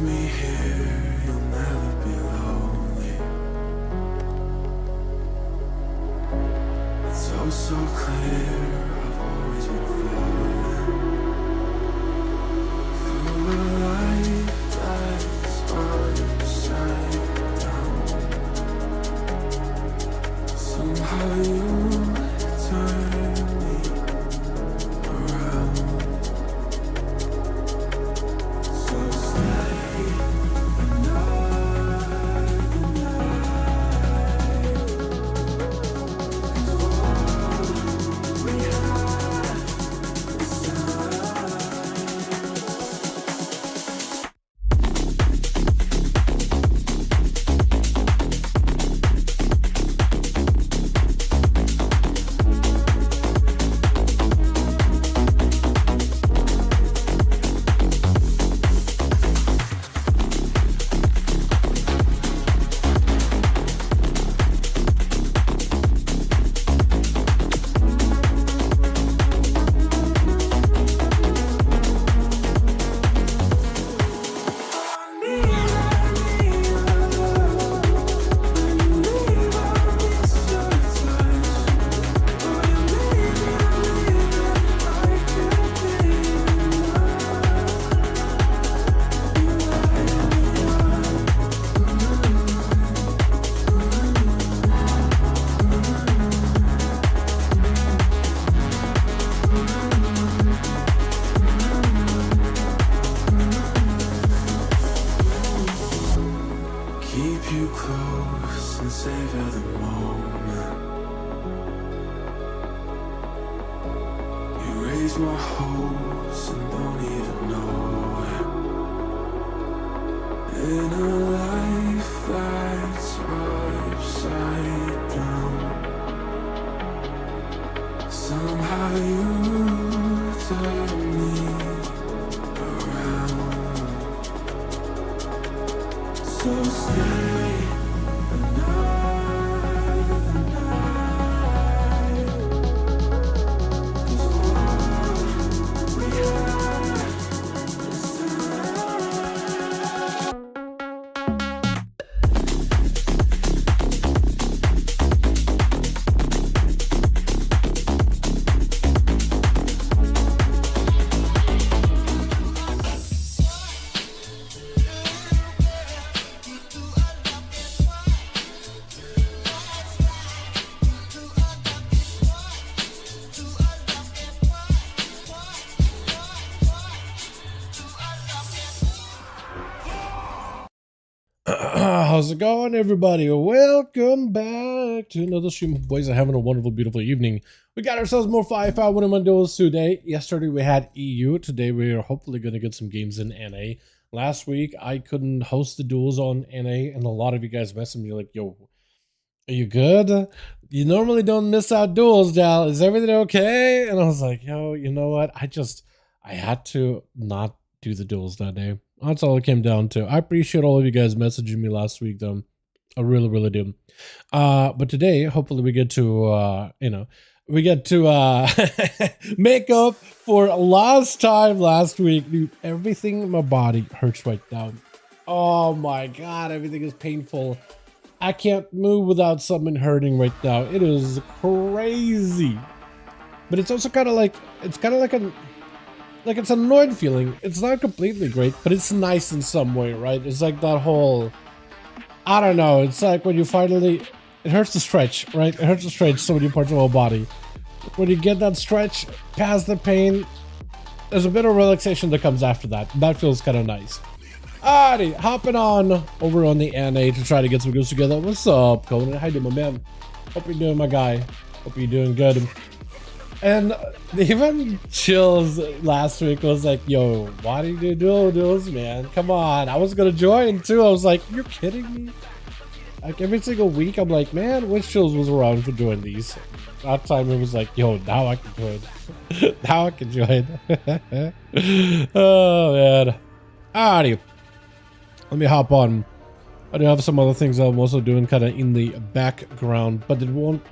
me here, you'll never be lonely. It's oh so clear, I've always been falling through a life that's upside down. Somehow you turn me around. So stay another night, 'cause all we have is time. Keep you close and savor the moment. You raise my hopes and don't even know it. In a life that's upside down, somehow you turn me around. So stay another night, 'cause all we have is time. How's it going, everybody? Welcome back to another stream. Boys are having a wonderful, beautiful evening. We got ourselves more 5V5 1V1 DUELS today. Yesterday we had EU. Today we are hopefully going to get some games in NA. Last week I couldn't host the duels on NA, and a lot of you guys messaged me like, "Yo, are you good? You normally don't miss out duels, Dal. Is everything okay?" And I was like, "Yo, you know what? I had to not do the duels that day." That's all it came down to. I appreciate all of you guys messaging me last week, though. I really, really do. But today, hopefully we get to, make up for lost time last week. Dude, everything in my body hurts right now. Oh my God, everything is painful. I can't move without something hurting right now. It is crazy. But it's also kind of like, it's an annoyed feeling. It's not completely great, but it's nice in some way, right? It's like that whole, I don't know, it's like when you finally, it hurts to stretch, right? It hurts to stretch so many parts of our body. When you get that stretch past the pain, there's a bit of relaxation that comes after that. That feels kind of nice. Alrighty, hopping on over on the NA to try to get some goals together. What's up, Conan? How you doing, my man? Hope you're doing, my guy. Hope you're doing good. And even Chills last week was like, "Yo, why did you do duels, man? Come on." I was gonna join too. I was like, "You're kidding me?" Like every single week, I'm like, "Man, which Chills was around for doing these?" That time it was like, "Yo, now I can join." Now I can join. Oh man. Alrighty. Let me hop on. I do have some other things I'm also doing kind of in the background, but it won't.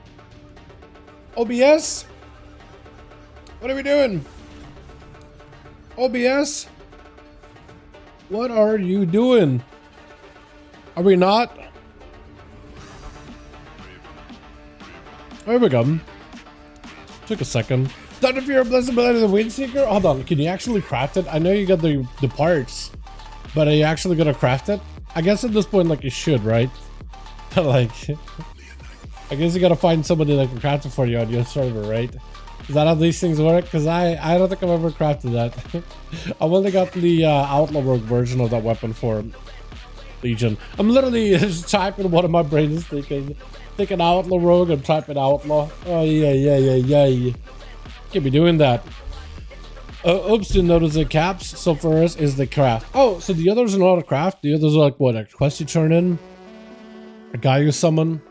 OBS? What are we doing? OBS? What are you doing? Are we not? There we go. Took a second. Not if you're a blessed ability of the Wind Seeker. Hold on, can you actually craft it? I know you got the parts, but are you actually gonna craft it? I guess at this point, like, you should, right? Like, I guess you gotta find somebody that can craft it for you on your server, right? Is that how these things work? Because I don't think I've ever crafted that. I've only got the Outlaw Rogue version of that weapon for Legion. I'm literally just typing what my brain is thinking. Thinking Outlaw Rogue, I'm typing Outlaw. Oh, yeah. Can't be doing that. Oops, didn't notice the caps. So for us is the craft. Oh, so the others are not a craft. The others are like what? A quest you turn in? A guy you summon?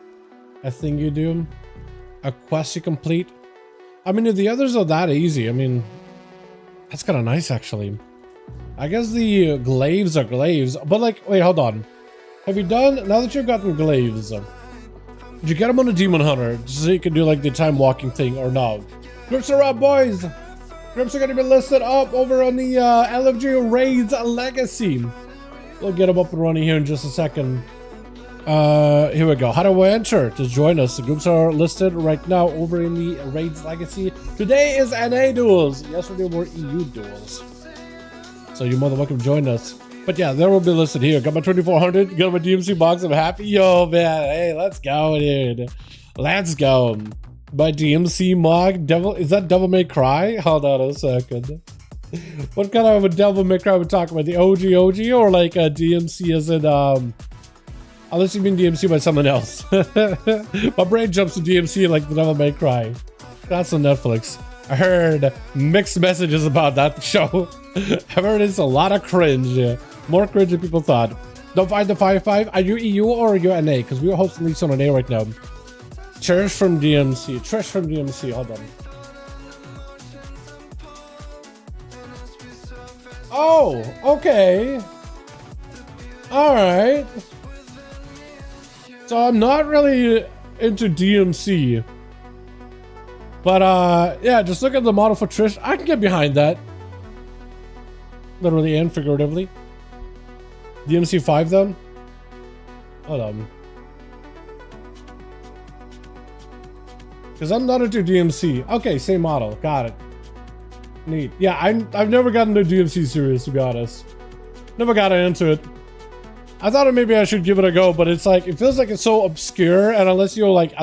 A thing you do? A quest you complete? I mean, if the others are that easy, I mean, that's kind of nice actually. I guess the glaives are glaives, but like, wait, hold on. Have you done, now that you've gotten glaives, did you get them on a Demon Hunter so you can do like the time walking thing or no? Groups are up, boys. Groups are going to be listed up over on the LFG Raids Legacy. We'll get them up and running here in just a second. Here we go. How do I enter to join us? The groups are listed right now over in the Raids Legacy. Today is NA Duels. Yesterday were EU Duels. So you're more than welcome to join us. But yeah, they will be listed here. Got my 2400. Got my DMC box. I'm happy. Yo, man. Hey, let's go, dude. Let's go. My DMC mod. Devil. Is that Devil May Cry? Hold on a second. What kind of a Devil May Cry are we talking about? The OG or like a DMC as in unless you mean DMC by someone else. My brain jumps to DMC like the Devil May Cry. That's on Netflix. I heard mixed messages about that show. I've heard it's a lot of cringe. More cringe than people thought. Don't find the 5V5. Are you EU or are you NA? Because we're hosting these on NA right now. Trish from DMC. Hold on. Oh, okay. All right. So I'm not really into DMC, but yeah, just look at the model for Trish. I can get behind that, literally and figuratively. DMC 5 then. Hold on, because I'm not into DMC. Okay, same model. Got it. Neat. Yeah, I've never gotten into DMC series, to be honest. Never got into it. I thought maybe I should give it a go, but it's like, it feels like it's so obscure, and unless you're like,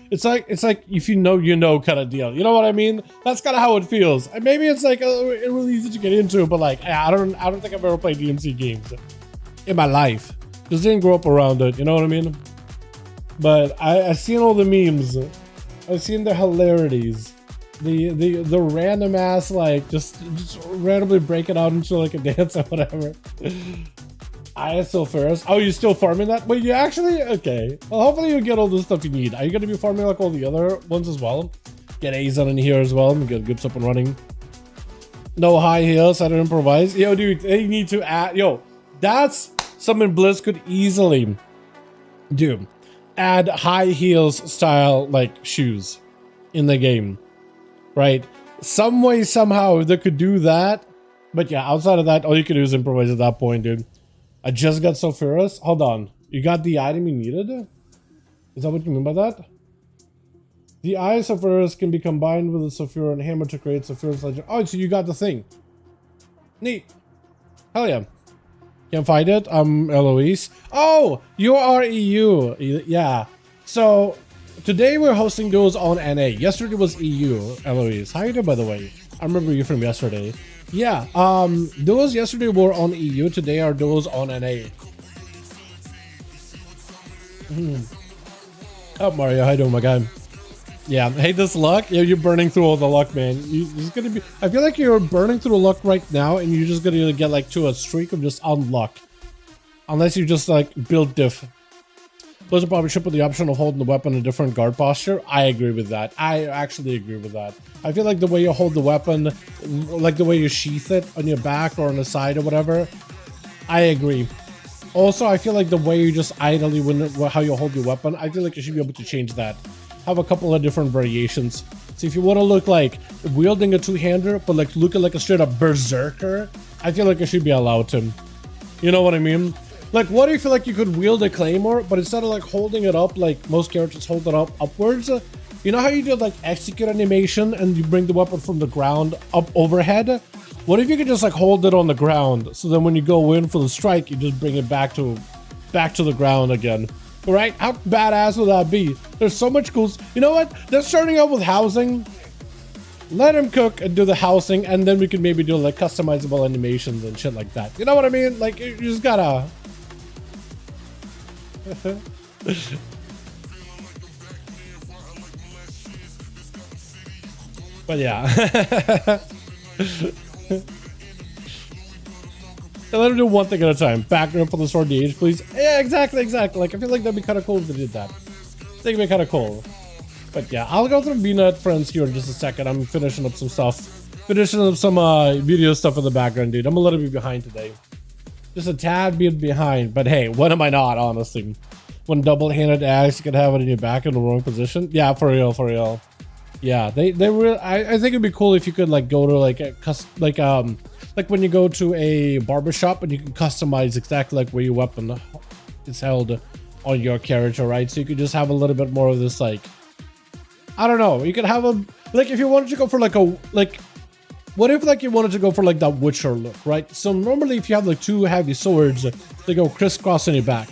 it's like if you know kind of deal. You know what I mean? That's kind of how it feels. And maybe it's like really easy to get into, but like, I don't think I've ever played DMC games in my life. Just didn't grow up around it. You know what I mean? But I've seen all the memes. I've seen the hilarities, the random ass like just randomly break it out into like a dance or whatever. ISO first. Oh, you're still farming that? Wait, you actually? Okay. Well, hopefully you get all the stuff you need. Are you going to be farming like all the other ones as well? Get A's on in here as well and get good stuff and running. No high heels. I don't improvise. Yo, dude, they need to add. Yo, that's something Blizz could easily do. Add high heels style like shoes in the game, right? Some way, somehow they could do that. But yeah, outside of that, all you can do is improvise at that point, dude. I just got Sulfurous. Hold on. You got the item you needed? Is that what you mean by that? The eye of Sulfurous can be combined with the Sulfur and hammer to create Sulfurous legend. Oh, so you got the thing. Neat. Hell yeah. Can't find it. Eloise. Oh, you are EU. Yeah. So today we're hosting Duels on NA. Yesterday was EU. Eloise. How you doing, by the way? I remember you from yesterday. Yeah, duels yesterday were on EU, today are duels on NA. Oh, Mario, how you doing, my guy? Yeah, hey, this luck? Yeah, you're burning through all the luck, man. You're just gonna be, I feel like you're burning through the luck right now, and you're just gonna get like to a streak of just unluck. Unless you just like build diff. Blizzard probably should put the option of holding the weapon in a different guard posture. I agree with that. I actually agree with that. I feel like the way you hold the weapon, like the way you sheath it on your back or on the side or whatever, I agree. Also, I feel like the way you just idly, how you hold your weapon, I feel like you should be able to change that. Have a couple of different variations. So if you want to look like wielding a two-hander, but like looking like a straight up berserker, I feel like it should be allowed to. You know what I mean? Like, what if like you could wield a claymore, but instead of like holding it up like most characters hold it up upwards, you know how you do like execute animation and you bring the weapon from the ground up overhead? What if you could just like hold it on the ground, so then when you go in for the strike, you just bring it back to the ground again? Right? How badass would that be? There's so much cool. You know what? They're starting out with housing. Let him cook and do the housing, and then we can maybe do like customizable animations and shit like that. You know what I mean? Like, you just gotta. But yeah. Let him do one thing at a time. Background for the Sword of the Age, please. Yeah, exactly. Like, I feel like that'd be kind of cool if they did that. I think it'd be kind of cool. But yeah, I'll go through VNet friends here in just a second. I'm finishing up some stuff. Finishing up some video stuff in the background, dude. I'm a little bit behind today. Just a tad bit behind. But hey, when am I not, honestly? When double-handed axe, you can have it in your back in the wrong position. Yeah, for real. Yeah, they really. I think it'd be cool if you could like go to like a like when you go to a barbershop and you can customize exactly like where your weapon is held on your character, right? So you could just have a little bit more of this, like, I don't know. You could have a like if you wanted to go for like a like. What if like you wanted to go for like that Witcher look, right? So normally if you have like two heavy swords, they go crisscross in your back.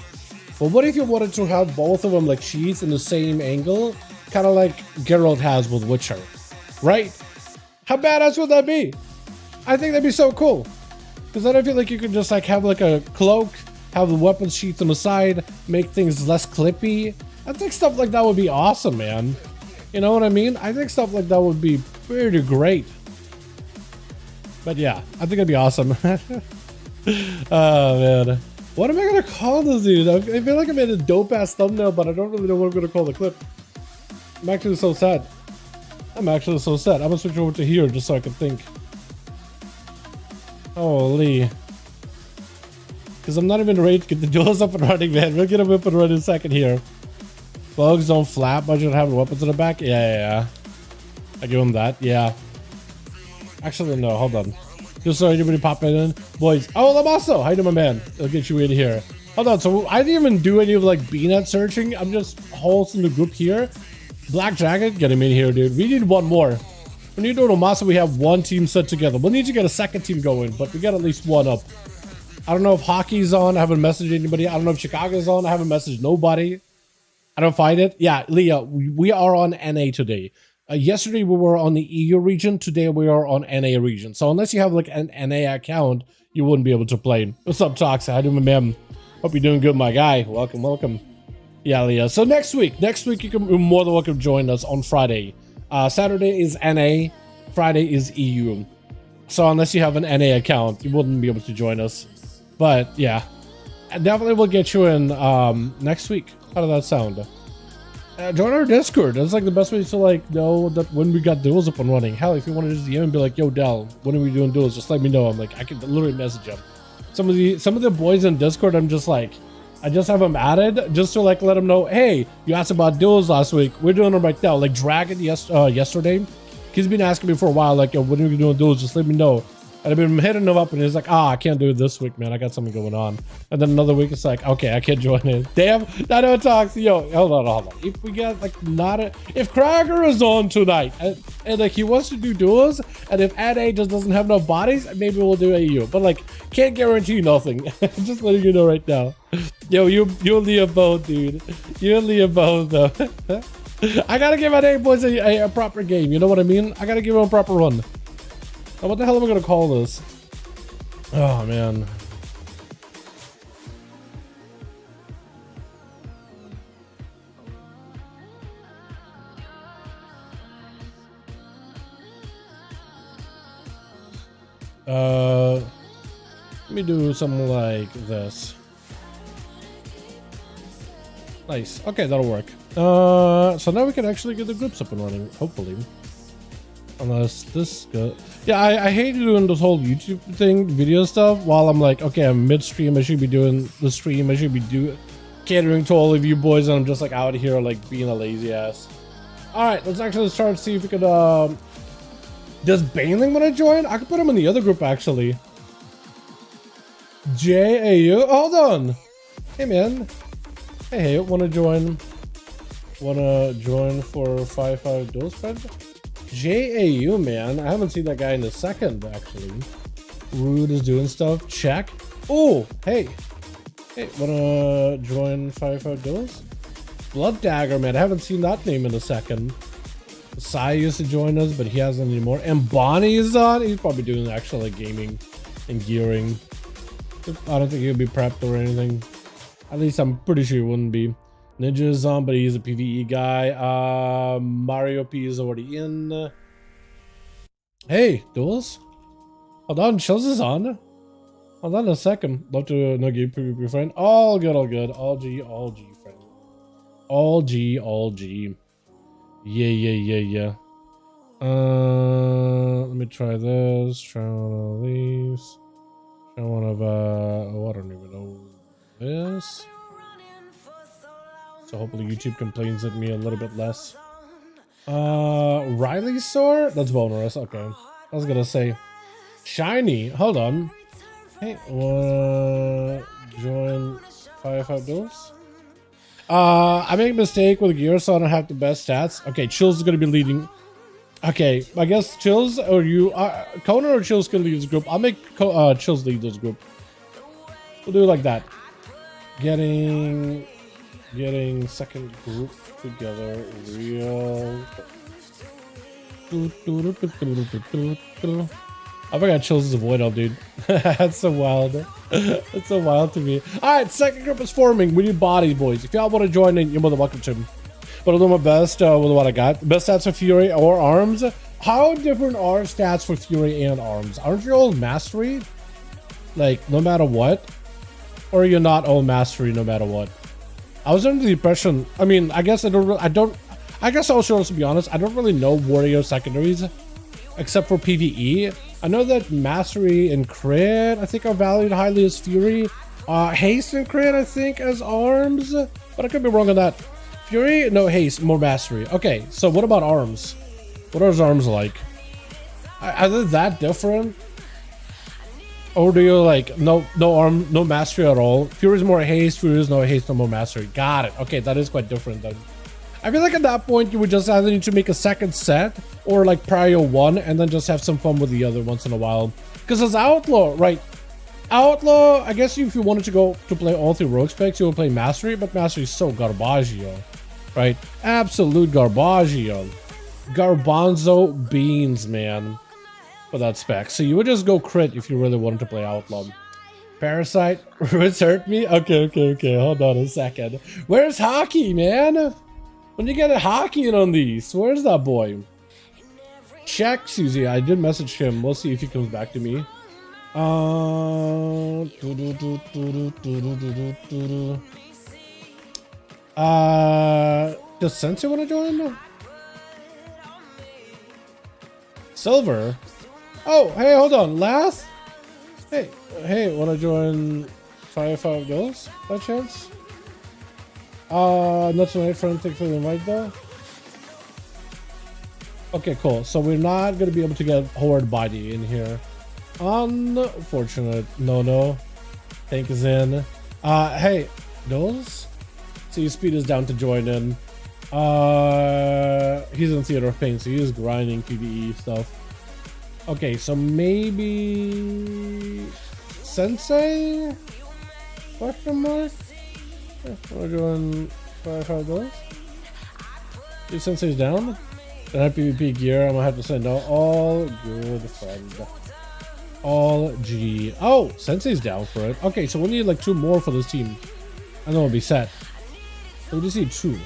But what if you wanted to have both of them like sheaths in the same angle? Kind of like Geralt has with Witcher, right? How badass would that be? I think that'd be so cool. Because then I feel like you could just like have like a cloak, have the weapon sheath on the side, make things less clippy. I think stuff like that would be awesome, man. You know what I mean? I think stuff like that would be pretty great. But yeah, I think it'd be awesome. Oh man. What am I gonna call this, dude? I feel like I made a dope ass thumbnail, but I don't really know what I'm gonna call the clip. I'm actually so sad. I'm gonna switch over to here just so I can think. Holy. Because I'm not even ready to get the duels up and running, man. We'll get them up and running in a second here. Bugs don't flap. I should have weapons in the back. Yeah. I give him that. Yeah. Actually, no. Hold on. Just so anybody popping in, boys. Oh, Lamaso, how you doing, my man? I'll get you in here. Hold on. So I didn't even do any of like BNet searching. I'm just hosting the group here. Black Jacket, get him in here, dude. We need one more. When you do Lamaso, we have one team set together. We'll need to get a second team going, but we got at least one up. I don't know if Hockey's on. I haven't messaged anybody. I don't know if Chicago's on. I haven't messaged nobody. I don't find it. Yeah, Leah, we are on NA today. Yesterday we were on the EU region. Today we are on NA region. So unless you have like an NA account, you wouldn't be able to play. What's up, Toxa? How you doing, man? Hope you're doing good, my guy. Welcome. Yeah, Leah. So next week you can be more than welcome to join us on Friday. Saturday is NA. Friday is EU. So unless you have an NA account, you wouldn't be able to join us. But yeah, definitely we'll get you in next week. How does that sound? Join our Discord. That's like the best way to like know that when we got duels up and running. Hell, if you want to just DM and be like, yo, Del, when are we doing duels? Just let me know. I'm like, I can literally message them. Some of the boys in Discord, I'm just like, I just have them added just to like let them know, hey, you asked about duels last week. We're doing them right now. Like Dragon yesterday, he's been asking me for a while, like, yo, when are we doing duels? Just let me know. And I've been hitting him up, and he's like, I can't do it this week, man. I got something going on. And then another week, it's like, okay, I can't join it. Damn, I know it talks. Yo, hold on. If we get like if Krager is on tonight, and like he wants to do duels, and if NA just doesn't have enough bodies, maybe we'll do AU. But like, can't guarantee nothing. Just letting you know right now. Yo, you'll leave both, dude. You'll leave both, though. I gotta give NA boys a proper game. You know what I mean? I gotta give him a proper run. Now, what the hell am I gonna call this? Oh man. Let me do something like this. Nice. Okay, that'll work. So now we can actually get the groups up and running, hopefully. Unless this goes. Yeah, I hate doing this whole YouTube thing, video stuff, while I'm like, okay, I'm midstream. I should be doing the stream. I should be catering to all of you boys, and I'm just like out here like being a lazy ass. All right, let's actually start to see if we could. Does Baneling want to join? I could put him in the other group actually. JAU? Hold on. Hey, man. Hey, wanna join? Wanna join for 5V5 Duels, friend? JAU, man. I haven't seen that guy in a second, actually. Rude is doing stuff. Check. Oh, hey. Hey, wanna join 5V5 Duels? Blood Dagger, man. I haven't seen that name in a second. Sai used to join us, but he hasn't anymore. And Bonnie is on. He's probably doing actual like gaming and gearing. I don't think he'll be prepped or anything. At least I'm pretty sure he wouldn't be. Ninja is on, but he's a PvE guy. Mario P is already in. Hey, Duels. Hold on, Chills is on. Hold on a second. Love to know you, PvP friend. All good, all good. All G, friend. All G, all G. Yeah. Let me try this. Try one of these. Try one of oh, I don't even know this. So hopefully YouTube complains at me a little bit less. Riley's sword? That's bonus. Okay. I was gonna say shiny. Hold on. Hey, join 5V5 Duels? I made a mistake with gear, so I don't have the best stats. Okay, Chills is gonna be leading. Okay, I guess Chills or you, Conan or Chills can lead this group. I'll make Chills lead this group. We'll do it like that. Getting second group together. Real. I forgot Chills is a void up, dude. That's so wild. That's so wild to me. Alright, second group is forming. We need bodies, boys. If y'all want to join in, you're more than welcome to. But I'll do my best with what I got. Best stats for Fury or Arms. How different are stats for Fury and Arms? Aren't you all mastery? Like, no matter what? Or you're not all mastery no matter what? I was under the impression, I mean, I guess I guess I'll show us to be honest, I don't really know warrior secondaries except for PvE. I know that mastery and crit I think are valued highly as Fury. Haste and crit I think as Arms, but I could be wrong on that. Fury, no haste, more mastery. Okay, so what about Arms? What are his Arms like? Are they that different? Or do you like no arm, no mastery at all? Fury is more haste, Fury is no haste, no more mastery. Got it. Okay, that is quite different then. I feel like at that point you would just either need to make a second set or like prio one and then just have some fun with the other once in a while. Because as Outlaw, right? Outlaw, I guess if you wanted to go to play all three rogue specs, you would play mastery, but mastery is so garbaggio, right? Absolute garbaggio. Garbanzo beans, man. For that spec. So you would just go crit if you really wanted to play Outlaw. Parasite, Roots hurt me? Okay. Hold on a second. Where's Hockey, man? When you get a Hockey in on these, where's that boy? Check, Susie. I did message him. We'll see if he comes back to me. Does Sensei want to join? Silver? Oh, hey, hold on. Last? Hey, want to join 5V5 Duels by chance? Not tonight, friend. Thanks for the invite, though. Okay, cool. So we're not going to be able to get Horde Body in here. Unfortunate. No. Tank is in. Hey, Duels? See, Speed is down to join in. He's in Theater of Pain, so he's grinding PvE stuff. Okay, so maybe Sensei? Question mark? We're doing 5V5 Duels. If Sensei's down, then I have PvP gear. I'm gonna have to say no. All good, friend. All G. Oh, Sensei's down for it. Okay, so we need like 2 more for this team, and then we'll be set. So we just need 2.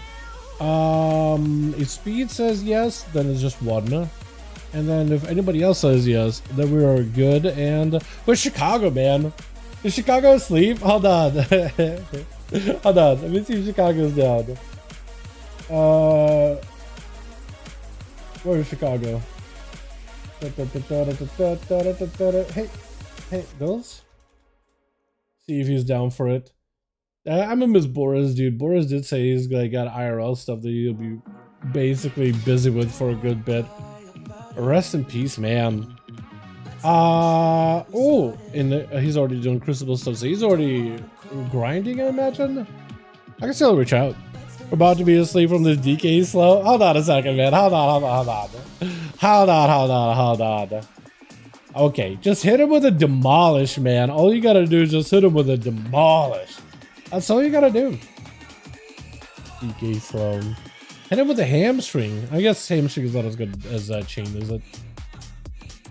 If Speed says yes, then it's just 1. And then if anybody else says yes, then we are good. And where's Chicago, man? Is Chicago asleep? Hold on. Hold on. Let me see if Chicago's down. Where is Chicago? Hey, Duels? See if he's down for it. I'm gonna miss Boris, dude. Boris did say he's got IRL stuff that he'll be basically busy with for a good bit. Rest in peace, man. Oh, he's already doing Crucible stuff, so he's already grinding, I imagine. I can still reach out. We're about to be asleep from this DK slow. Hold on a second, man. Hold on. Okay, just hit him with a demolish, man. All you gotta do is just hit him with a demolish. That's all you gotta do. DK slow. Hit him with a hamstring. I guess hamstring is not as good as chain, is it?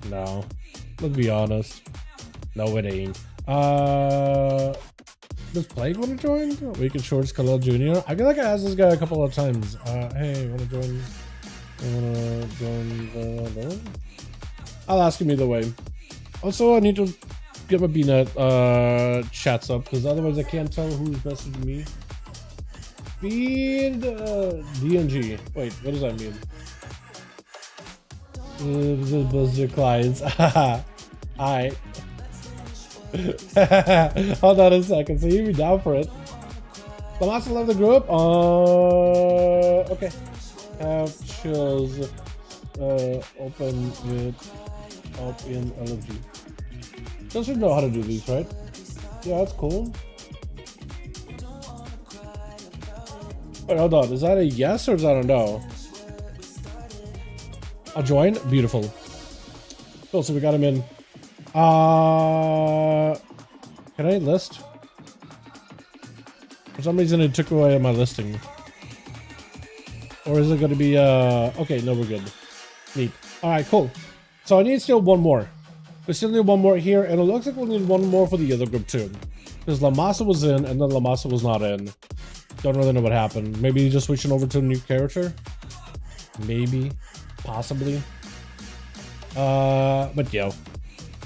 No. Let's be honest. No, it ain't. Does Plague want to join? Weekend Shorts, Khalil Jr. I feel like I asked this guy a couple of times. Hey, want to join? I'll ask him either way. Also, I need to get my BNet chats up because otherwise I can't tell who's messaging me. Feed DNG. Wait, what does that mean? Buzzer clients. Alright. Hold on a second. So you be down for it. The monster love the group. Okay. Have chills. Open it up in LFG. Still should know how to do these, right? Yeah, that's cool. Wait, hold on. Is that a yes or is that a no? I'll join. Beautiful. Cool. So we got him in. Can I list? For some reason it took away my listing. Or is it going to be okay, no, we're good. Neat. Alright, cool. So I need still one more. We still need one more here, and it looks like we'll need one more for the other group too. Because La Masa was in and then La Masa was not in. Don't really know what happened. Maybe he's just switching over to a new character? Maybe. Possibly. But yo.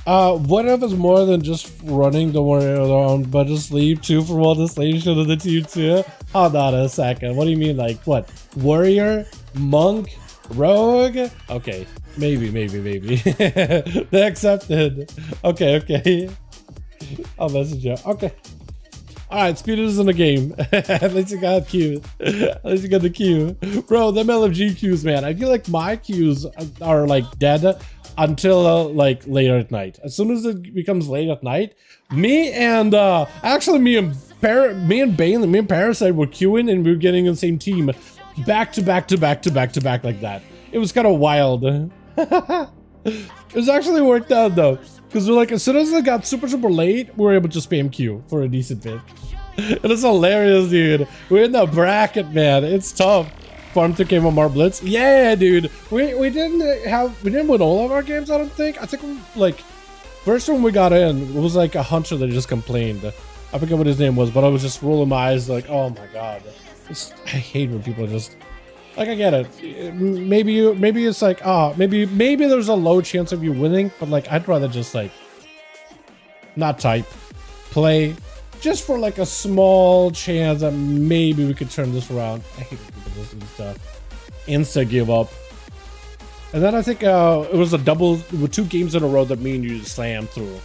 What if it's more than just running the warrior around, but just leave 2 for 1 the slave shit of the team too? Hold on a second. What do you mean, like what? Warrior, monk, rogue? Okay, maybe. They accepted. Okay. I'll message you. Okay. Alright, speed is in the game. At least you got Q. At least you got the Q. Bro, them LFG Qs, man. I feel like my Qs are like dead until like later at night. As soon as it becomes late at night, me and Bane and Parasite were queuing and we were getting in the same team back to back like that. It was kind of wild. It was actually worked out though, because we're like, as soon as it got super late, we were able to spam Q for a decent bit. And it's hilarious, dude. We're in the bracket, man. It's tough. Farm 3K MMR Blitz. Yeah, dude. We didn't win all of our games, I don't think. I think like first one we got in, it was like a hunter that just complained. I forget what his name was, but I was just rolling my eyes like, oh my god. I hate when people just like, I get it. Maybe it's like, maybe there's a low chance of you winning, but like I'd rather just like not type, play, just for like a small chance that maybe we could turn this around. I hate people listening to stuff. Insta give up. And then I think it was a double with 2 games in a row that me and you slammed through.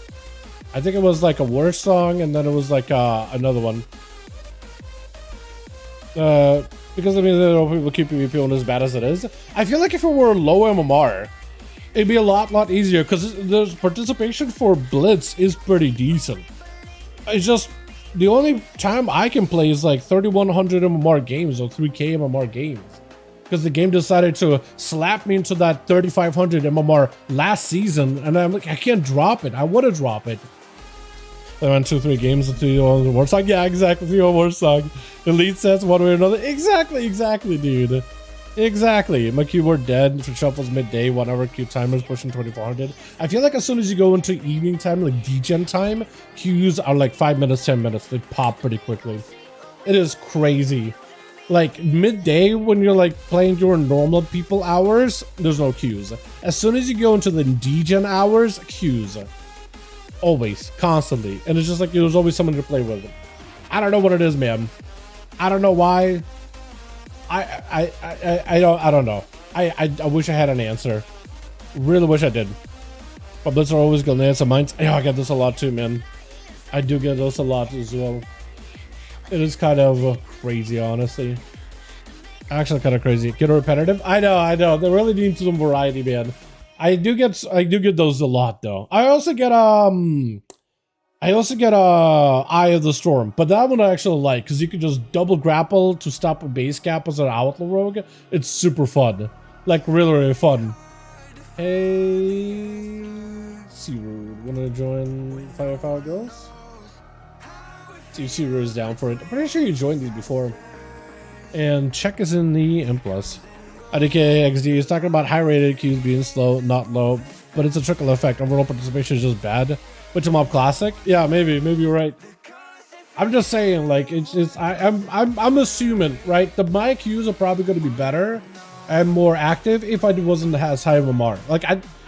I think it was like a worse song, and then it was like another one. Because I mean, people keep PvP on as bad as it is. I feel like if it were low MMR, it'd be a lot easier because the participation for Blitz is pretty decent. It's just the only time I can play is like 3100 MMR games or 3K MMR games, because the game decided to slap me into that 3500 MMR last season, and I'm like, I can't drop it. I want to drop it. I went 2-3 games until on the war song. Yeah, exactly. 3 on war song. Elite sets one way or another. Exactly, dude. Exactly. My keyboard dead for shuffles midday, 1 hour queue timers pushing 2400. I feel like as soon as you go into evening time, like degen time, queues are like 5 minutes, 10 minutes. They pop pretty quickly. It is crazy. Like midday when you're like playing your normal people hours, there's no queues. As soon as you go into the degen hours, queues. Always, constantly. And it's just like there's always someone to play with. I don't know what it is, man. I don't know why. I don't know. I wish I had an answer. Really wish I did. But Blitz are always gonna answer mine. Yeah, I get this a lot too, man. I do get this a lot as well. It is kind of crazy, honestly. Actually kind of crazy. Get repetitive? I know. They really need some variety, man. I do get those a lot though. I also get Eye of the Storm, but that one I actually like because you can just double grapple to stop a base cap as an outlaw rogue. It's super fun, like really fun. Hey, Searood, wanna join 5V5 Duels? See if Searood is down for it. I'm pretty sure you joined these before. And check is in the M+. IDK XD is talking about high-rated queues being slow, not low, but it's a trickle effect. Overall participation is just bad. Which a mob classic? Yeah, maybe you're right. I'm just saying, like, I'm assuming, right? My queues are probably going to be better and more active if I wasn't as high of a MMR. Like,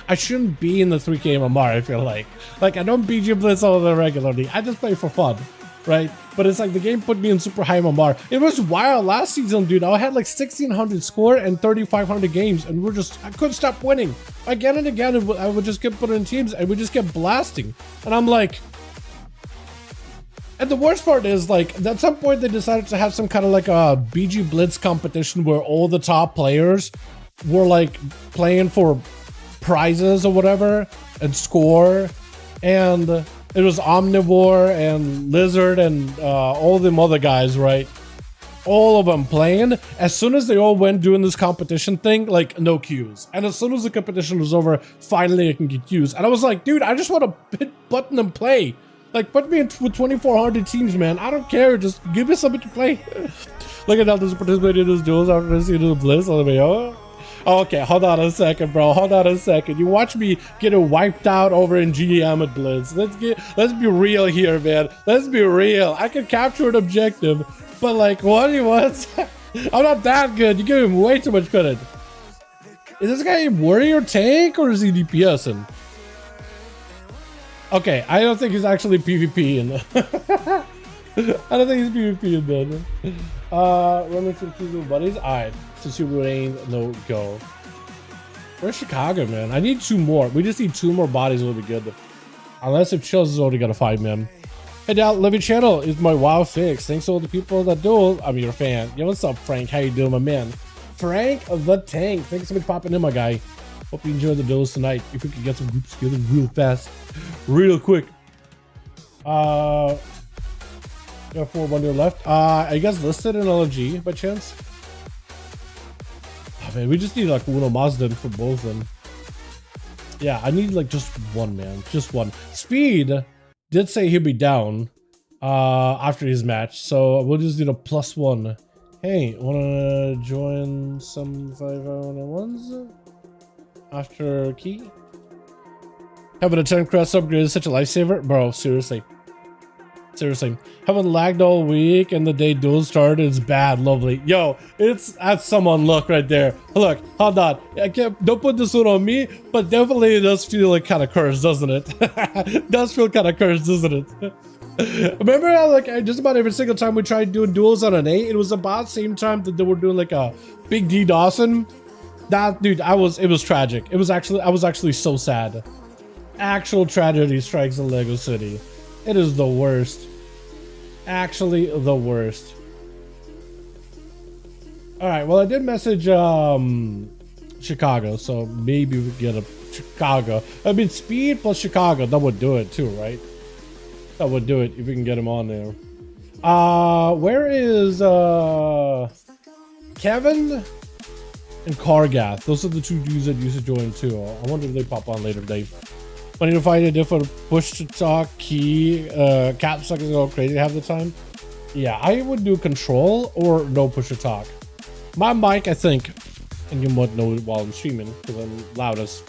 I shouldn't be in the 3K MMR, I feel like. Like, I don't BG Blitz all that regularly. I just play for fun, right? But it's like the game put me in super high MMR. It was wild last season, dude. I had like 1,600 score and 3,500 games, and I couldn't stop winning. Again and again, I would just get put in teams, and we just kept blasting. And I'm like... And the worst part is, like, at some point they decided to have some kind of like a BG Blitz competition where all the top players were like playing for prizes or whatever and score. And it was Omnivore and Lizard and all them other guys, right? All of them playing. As soon as they all went doing this competition thing, like, no queues. And as soon as the competition was over, finally I can get queues. And I was like, dude, I just want to hit button and play. Like, put me in with 2,400 teams, man. I don't care. Just give me something to play. Look at how this participated in this duels after this season of Bliss. Oh, okay, hold on a second, bro. Hold on a second. You watch me get it wiped out over in GM at Blitz. Let's be real here, man. Let's be real. I can capture an objective, but like, what do you want? I'm not that good. You give him way too much credit. Is this guy warrior tank or is he DPSing? Okay, I don't think he's actually PvP-ing. I don't think he's PvP-ing then. Running some cute buddies. Alright, since you ain't no go. Where's Chicago, man? I need 2 more. We just need 2 more bodies will be good. Unless if Chills has already got a 5 man. Hey Dal, Living Channel is my WoW fix. Thanks to all the people that duel. I'm your fan. Yo, what's up, Frank? How you doing, my man? Frank the Tank. Thanks so much for popping in, my guy. Hope you enjoy the duels tonight. If we can get some groups together real fast, real quick. Got 4 wonder left. Are you guys listed in LG by chance? Oh man, we just need like Uno Mazda for both of them. Yeah, I need like just 1, man, just 1. Speed did say he'll be down after his match, so we'll just need a +1. Hey, wanna join some 5v1s? After key? Having a 10 crest upgrade is such a lifesaver? Bro, seriously. Seriously. Haven't lagged all week and the day duels started is bad, lovely. Yo, that's someone look right there. Look, hold on. Don't put this one on me, but definitely it does feel like kind of cursed, doesn't it? Does feel kind of cursed, doesn't it? Remember how like just about every single time we tried doing duels on an 8, it was about the same time that they were doing like a Big D Dawson. That dude, it was tragic. I was actually so sad. Actual tragedy strikes in Lego City. It is the worst. Actually the worst. Alright, well I did message Chicago, so maybe we get a Chicago. I mean Speed plus Chicago, that would do it too, right? That would do it if we can get him on there. Where is Kevin? And Kargath. Those are the 2 dudes that used to join too. I wonder if they pop on later today. I need to find a different push to talk key. Cap suckers go crazy half the time. Yeah, I would do control or no push to talk. My mic, I think, and you might know it while I'm streaming because I'm loud as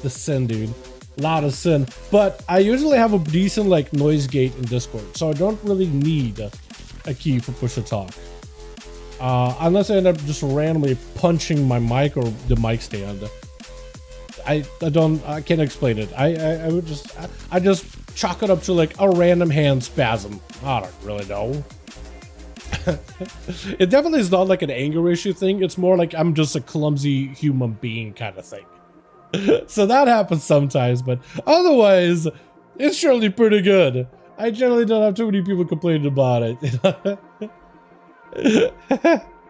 the sin, dude. Loud as sin. But I usually have a decent like noise gate in Discord, so I don't really need a key for push to talk. Unless I end up just randomly punching my mic or the mic stand. I can't explain it. I just chalk it up to like a random hand spasm. I don't really know. It definitely is not like an anger issue thing. It's more like I'm just a clumsy human being kind of thing. So that happens sometimes, but otherwise, it's surely pretty good. I generally don't have too many people complaining about it.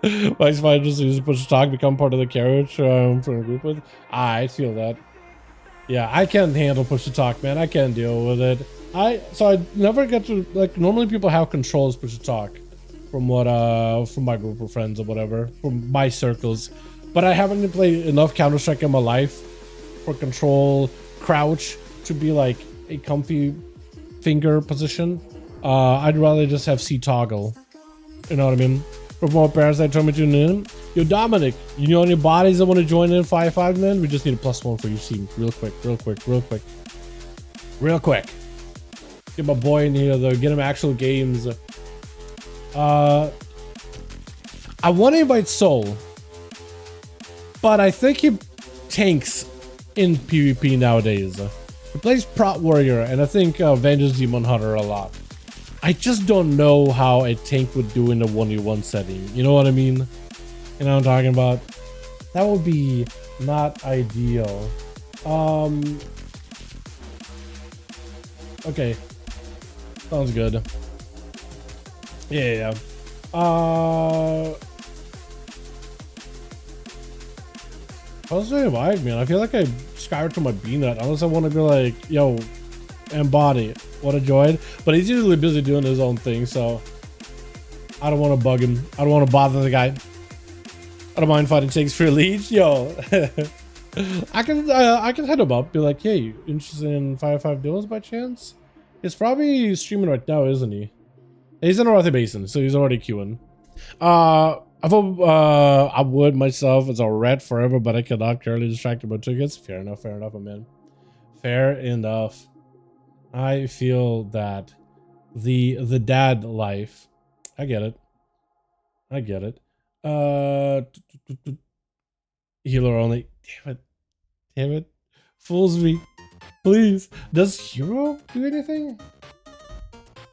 Mike's fine, just use push to talk, become part of the carriage from a group with. I feel that. Yeah, I can't handle push to talk, man. I can't deal with it. So I never get to, like, normally people have controls push to talk from what from my group of friends or whatever, from my circles. But I haven't played enough Counter-Strike in my life for control crouch to be like a comfy finger position. I'd rather just have C toggle. You know what I mean? For more parents that told me to tune in. Yo, Dominic, you know any bodies that want to join in 5v5, man? We just need a +1 for your team. Real quick. Get my boy in here though. Get him actual games. I want to invite Soul, but I think he tanks in PvP nowadays. He plays Prot Warrior, and I think Vengeance Demon Hunter a lot. I just don't know how a tank would do in a 1v1 setting. You know what I mean? You know what I'm talking about? That would be not ideal. Okay. Sounds good. Yeah. How's the vibe, man? I feel like I skyward to my B-nut unless I want to be like, yo, embody, what a joy. But he's usually busy doing his own thing, so I don't want to bug him. I don't want to bother the guy. I don't mind fighting takes for leech, yo. I can head him up, be like, hey, you interested in 5v5 duels by chance? He's probably streaming right now, isn't he? He's in Arothy Basin, so he's already queuing. I thought I would myself as a rat forever, but I cannot currently distracted by tickets. Fair enough, man. Fair enough. I feel that the dad life. I get it. Healer only. Damn it. Fools me. Please. Does Hero do anything?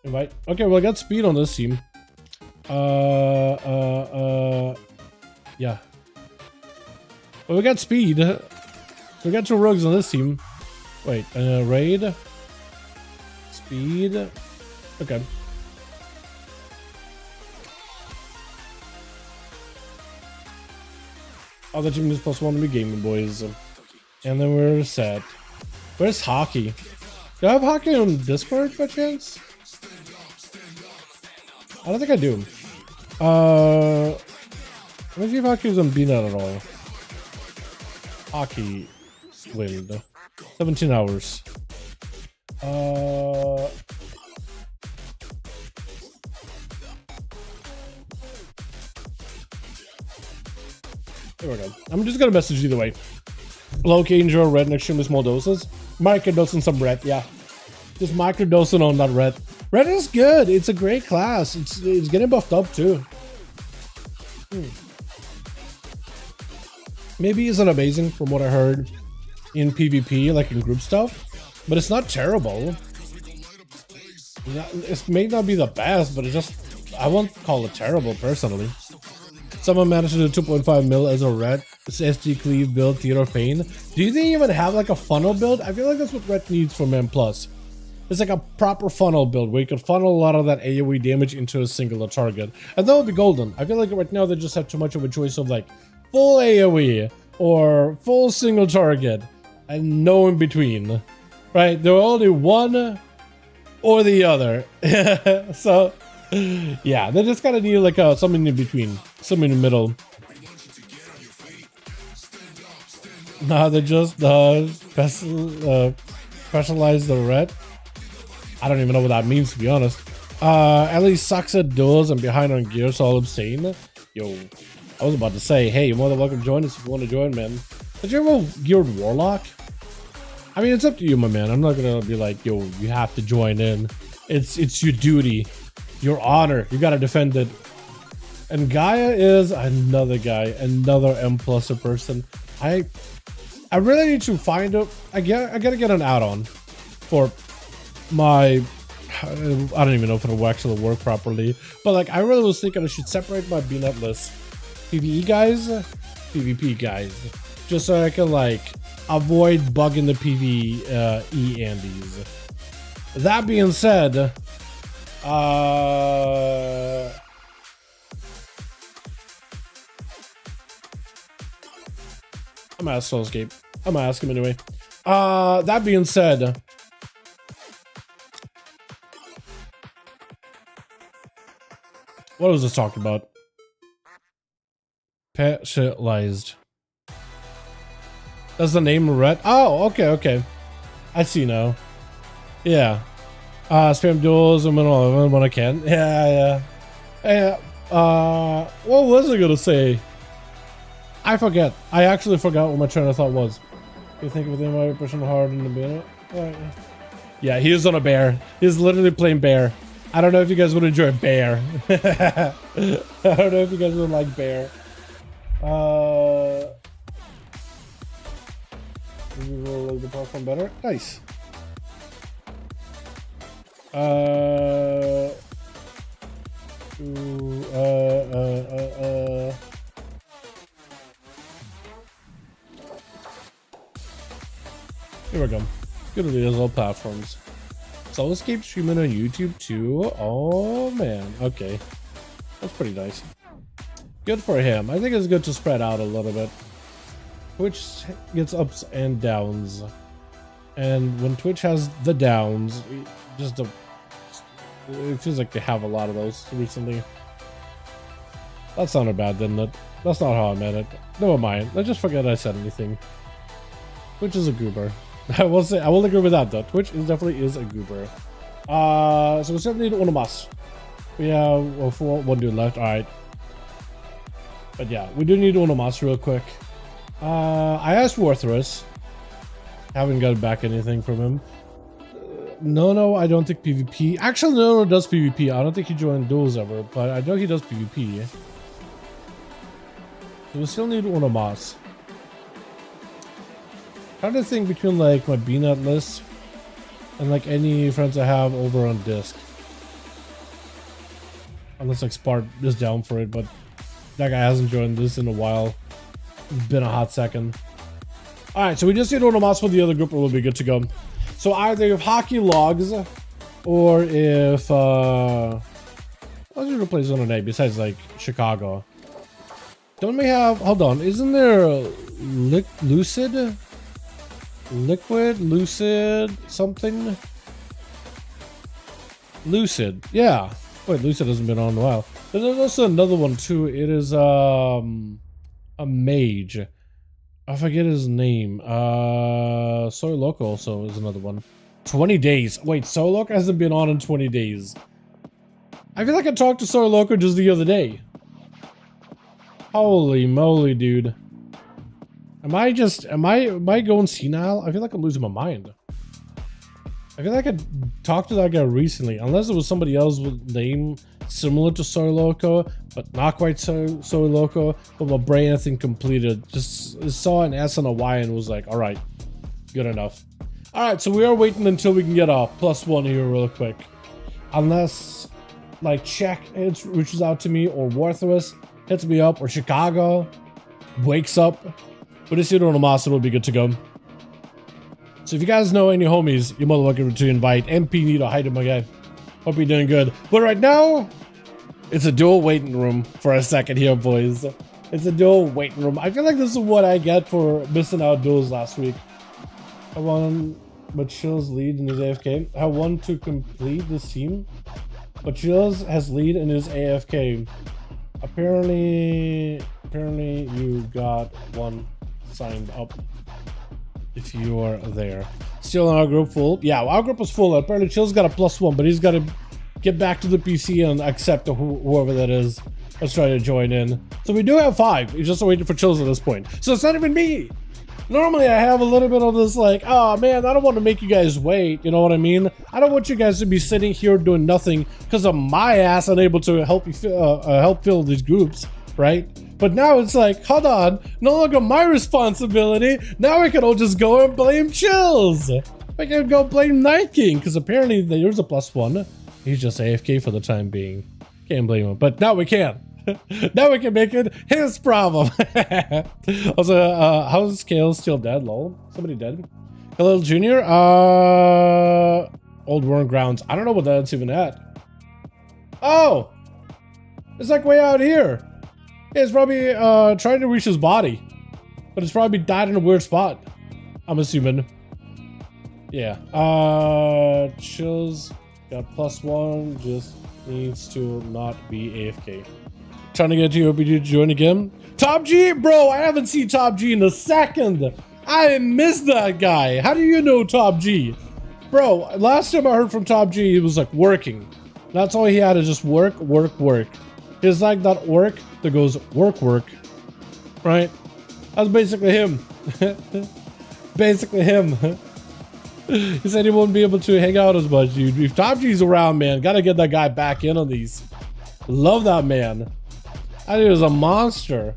Invite. Okay, well I got speed on this team. Yeah. Well, we got speed. We got 2 rogues on this team. Wait, raid. Speed. Okay. Other team is +1 to be gaming, boys. And then we're set. Where's Hockey? Do I have Hockey on Discord by chance? I don't think I do. Let me see if Hockey's on BNet at all. Hockey wind. 17 hours. There we go. I'm just gonna message either way. Locate your red in extremely small doses. Microdosing some red, yeah. Just microdosing on that red. Red is good. It's a great class. It's getting buffed up too. Maybe it's not amazing from what I heard in PvP, like in group stuff, but it's not terrible. It may not be the best, but it just, I won't call it terrible personally. Someone managed to do 2.5 mil as a red. It's SD cleave build, Theater of Pain. Do you think you even have like a funnel build? I feel like that's what red needs for Man Plus. It's like a proper funnel build where you could funnel a lot of that AoE damage into a singular target. And that would be golden. I feel like right now they just have too much of a choice of like full AoE or full single target and no in between. Right? They're only one or the other. So yeah, they just gotta need like something in between. Something in the middle. Nah, they just specialize the red. I don't even know what that means, to be honest. At least sucks at duels and behind on gear, so I'll abstain. Yo, I was about to say, hey, you're more than welcome to join us if you want to join, man. Did you ever geared Warlock? I mean, it's up to you, my man. I'm not gonna be like, yo, you have to join in. It's your duty, your honor. You gotta defend it. And Gaia is another guy, another M+ person. I really need to find a. I gotta get an add-on for my. I don't even know if it'll actually work properly, but like I really was thinking I should separate my BNet list, PvE guys, PvP guys, just so I can like avoid bugging the PvE Andes. That being said, I'm gonna ask Soulscape. I'm gonna ask him anyway. That being said, what was this talking about? Specialized. That's the name red. Oh, okay. I see now. Yeah. Spam duels and when I can. Yeah. What was I gonna say? I forget. I actually forgot what my train of thought was. You think of the pushing hard in the middle? Yeah, he is on a bear. He's literally playing bear. I don't know if you guys would enjoy bear. I don't know if you guys would like bear. You will like the platform better. Nice. Here we go. Good to these all platforms. Soulscape streaming on YouTube too. Oh man. Okay. That's pretty nice. Good for him. I think it's good to spread out a little bit. Twitch gets ups and downs. And when Twitch has the downs, it feels like they have a lot of those recently. That sounded bad, didn't it? That's not how I meant it. Never mind. Let's just forget I said anything. Twitch is a goober. I will agree with that though. Twitch definitely is a goober. So we certainly need one of us. We have one dude left. Alright. But yeah, we do need one of us real quick. I asked Worthless. Haven't got back anything from him. No, I don't think PvP. Actually, no does PvP. I don't think he joined Duels ever, but I know he does PvP. So we still need one of us. Trying to think between like my BNet list and like any friends I have over on Disc. Unless like Spart is down for it, but that guy hasn't joined this in a while. It's been a hot second. Alright, so we just need one of us for the other group or we'll be good to go. So either if Hockey logs or if let's just replace Zone NA besides like Chicago. Don't we have, hold on, isn't there Lucid? Liquid, Lucid, something? Lucid, yeah. Wait, Lucid hasn't been on in a while. There's also another one too. It is a mage. I forget his name. Soy Loco also is another one. 20 days. Wait, Soy Loco hasn't been on in 20 days. I feel like I talked to Soy Loco just the other day. Holy moly, dude. Am I going senile? I feel like I'm losing my mind. I feel like I talked to that guy recently, unless it was somebody else with name similar to Soy Loco, but not quite Soy Loco. But my brain, I think, completed. Just saw an S and a Y and was like, all right, good enough. All right, so we are waiting until we can get a +1 here real quick. Unless, like, Czech reaches out to me, or Worthless hits me up, or Chicago wakes up. But this year on Moss, it'll be good to go. So if you guys know any homies, you're more than welcome to invite. MP Nito, hi to my guy. Hope you're doing good. But right now, it's a dual waiting room for a second here, boys. It's a dual waiting room. I feel like this is what I get for missing out duels last week. I won, but Chills lead in his AFK. I won to complete this team, but Chills has lead in his AFK. Apparently you got one signed up if you are there. Still in our group full? Yeah, our group was full. Apparently Chill's got a +1, but he's got to get back to the PC and accept whoever that is. Let's try to join in. So we do have 5. He's just waiting for Chills at this point. So it's not even me. Normally I have a little bit of this like, oh man, I don't want to make you guys wait. You know what I mean? I don't want you guys to be sitting here doing nothing because of my ass unable to help you help fill these groups, right? But now it's like, hold on, no longer my responsibility. Now we can all just go and blame Chills. We can go blame Night King because apparently there's a +1. He's just AFK for the time being. Can't blame him, but now we can. Now we can make it his problem. Also, how's Scale still dead? Lol. Somebody dead? Hello, Junior. Old Worm Grounds. I don't know what that's even at. Oh, it's like way out here. Yeah, it's probably trying to reach his body. But it's probably died in a weird spot, I'm assuming. Yeah. Chills got +1. Just needs to not be AFK. Trying to get you to join again. Top G, bro. I haven't seen Top G in a second. I missed that guy. How do you know Top G, bro? Last time I heard from Top G, he was like working. That's all he had is just work. He's like that work that goes work, right? That's basically him. Basically him. He said he won't be able to hang out as much, dude. If Top G's around, man, gotta get that guy back in on these. Love that man. That dude is a monster.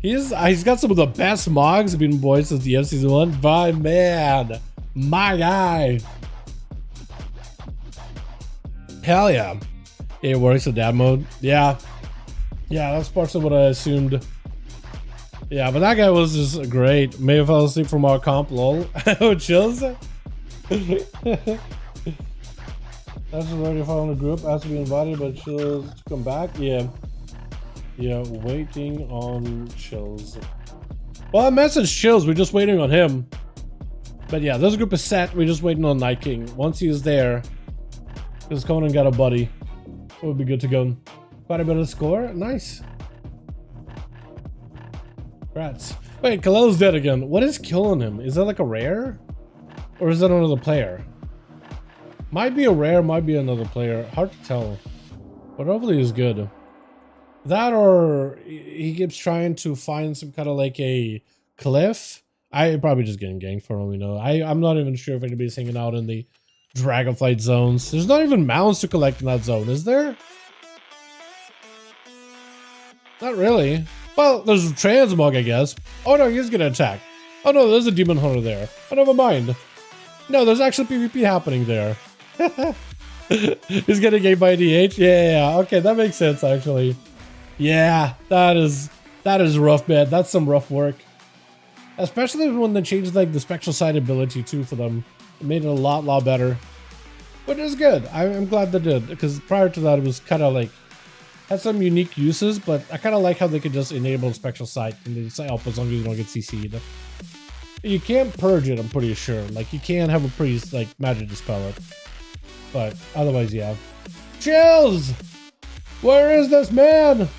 He's got some of the best mogs been boys since the Season 1. But man, my guy. Hell yeah. It works in dad mode. Yeah. Yeah, that's partially what I assumed. Yeah, but that guy was just great. May have fell asleep from our comp, lol. Oh, chills. That's already found the group. Has to be invited, but chills to come back. Yeah. Yeah, waiting on chills. Well, I messaged chills. We're just waiting on him. But yeah, this group is set. We're just waiting on Night King. Once he is there, because Conan got a buddy. We'll be good to go. Quite a bit of score. Nice. Rats. Wait, Kalel's dead again. What is killing him? Is that like a rare? Or is that another player? Might be a rare, might be another player. Hard to tell. But hopefully he's good. That or he keeps trying to find some kind of like a cliff. I probably just getting ganked for all we know. I'm not even sure if anybody's hanging out in the Dragonflight zones. There's not even mounts to collect in that zone, is there? Not really. Well, there's a transmog, I guess. Oh no, he's gonna attack. Oh no, there's a demon hunter there. Oh, never mind. No, there's actually PvP happening there. He's getting ganked by DH. Yeah, okay, that makes sense actually. Yeah, that is rough, man. That's some rough work. Especially when they changed like the spectral sight ability too for them. It made it a lot better. But it's good. I'm glad they did, because prior to that it was kind of like had some unique uses, but I kind of like how they could just enable spectral sight and they say help as long as you don't get CC'd. You can't purge it, I'm pretty sure. Like you can have a priest like magic dispel it. But otherwise, yeah. Chills! Where is this man?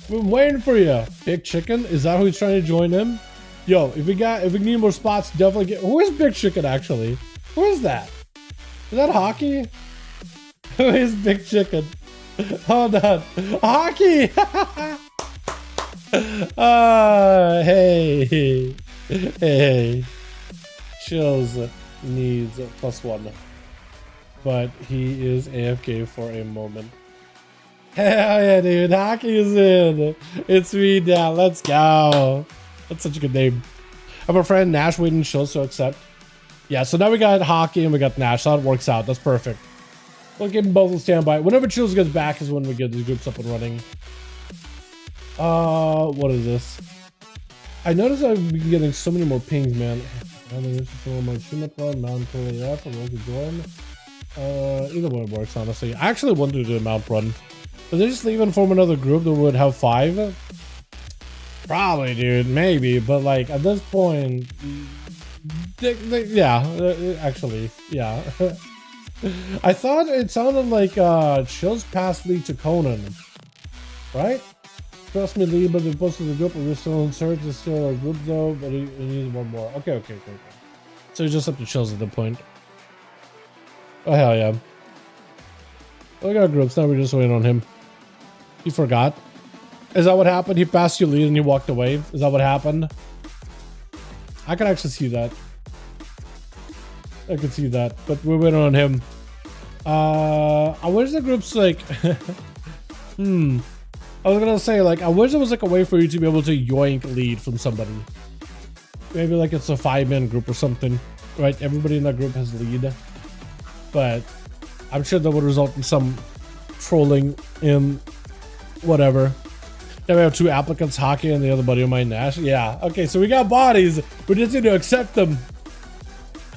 Been waiting for you. Big Chicken? Is that who he's trying to join him? Yo, if we need more spots, definitely get. Who is Big Chicken actually? Who is that? Is that Hockey? Who is Big Chicken? Hold on. Hockey! Hey. Hey. Chills needs +1. But he is AFK for a moment. Hell yeah, dude. Hockey is in. It's me now. Let's go. That's such a good name. I have a friend, Nash, waiting chills to accept. Yeah, so now we got Hockey and we got Nash. So that works out. That's perfect. We'll give them both on standby. Whenever Chills gets back is when we get these groups up and running. What is this? I noticed I've been getting so many more pings, man. Either one works, honestly. I actually wanted to do a mount run. But they just leave and form another group that would have 5? Probably, dude. Maybe. But, like, at this point... yeah. Actually, yeah. I thought it sounded like Chills passed lead to Conan. Right? Trust me, lead, but they posted the group. We're still in search. It's still a group, though. But he needs one more. Okay. So he's just up to Chills at the point. Oh, hell yeah. We got groups. Now we're just waiting on him. He forgot. Is that what happened? He passed you lead and he walked away. Is that what happened? I can actually see that. I can see that. But we're waiting on him. I wish the group's like... I was gonna say, like, I wish there was like a way for you to be able to yoink lead from somebody. Maybe like it's a 5-man group or something. Right? Everybody in that group has lead. But I'm sure that would result in some trolling in whatever. Then we have 2 applicants, Hockey and the other buddy of mine, Nash. Yeah, okay, so we got bodies. We just need to accept them.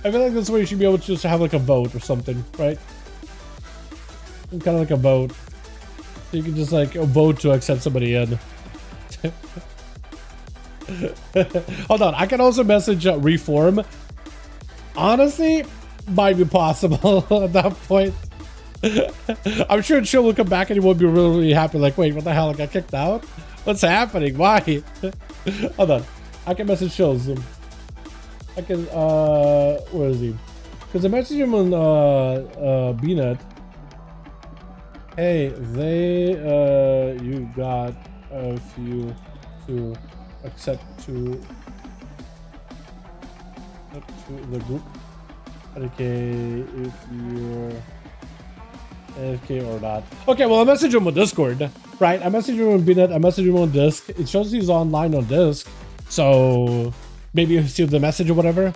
I feel like that's where you should be able to just have like a vote or something, right? Kind of like a vote. So you can just like vote to accept somebody in. Hold on, I can also message Reform. Honestly, might be possible at that point. I'm sure Chill will come back and he won't be really, really happy. Like, wait, what the hell? I got kicked out? What's happening? Why? Hold on. I can message Chills. I can, where is he? Because I messaged him on, BNet. Hey, you got a few to accept to the group. Okay, if you're AFK or not. Okay, well, I messaged him on Discord, right? I messaged him on BNet, I messaged him on Disc. It shows he's online on Disc, so maybe you see the message or whatever.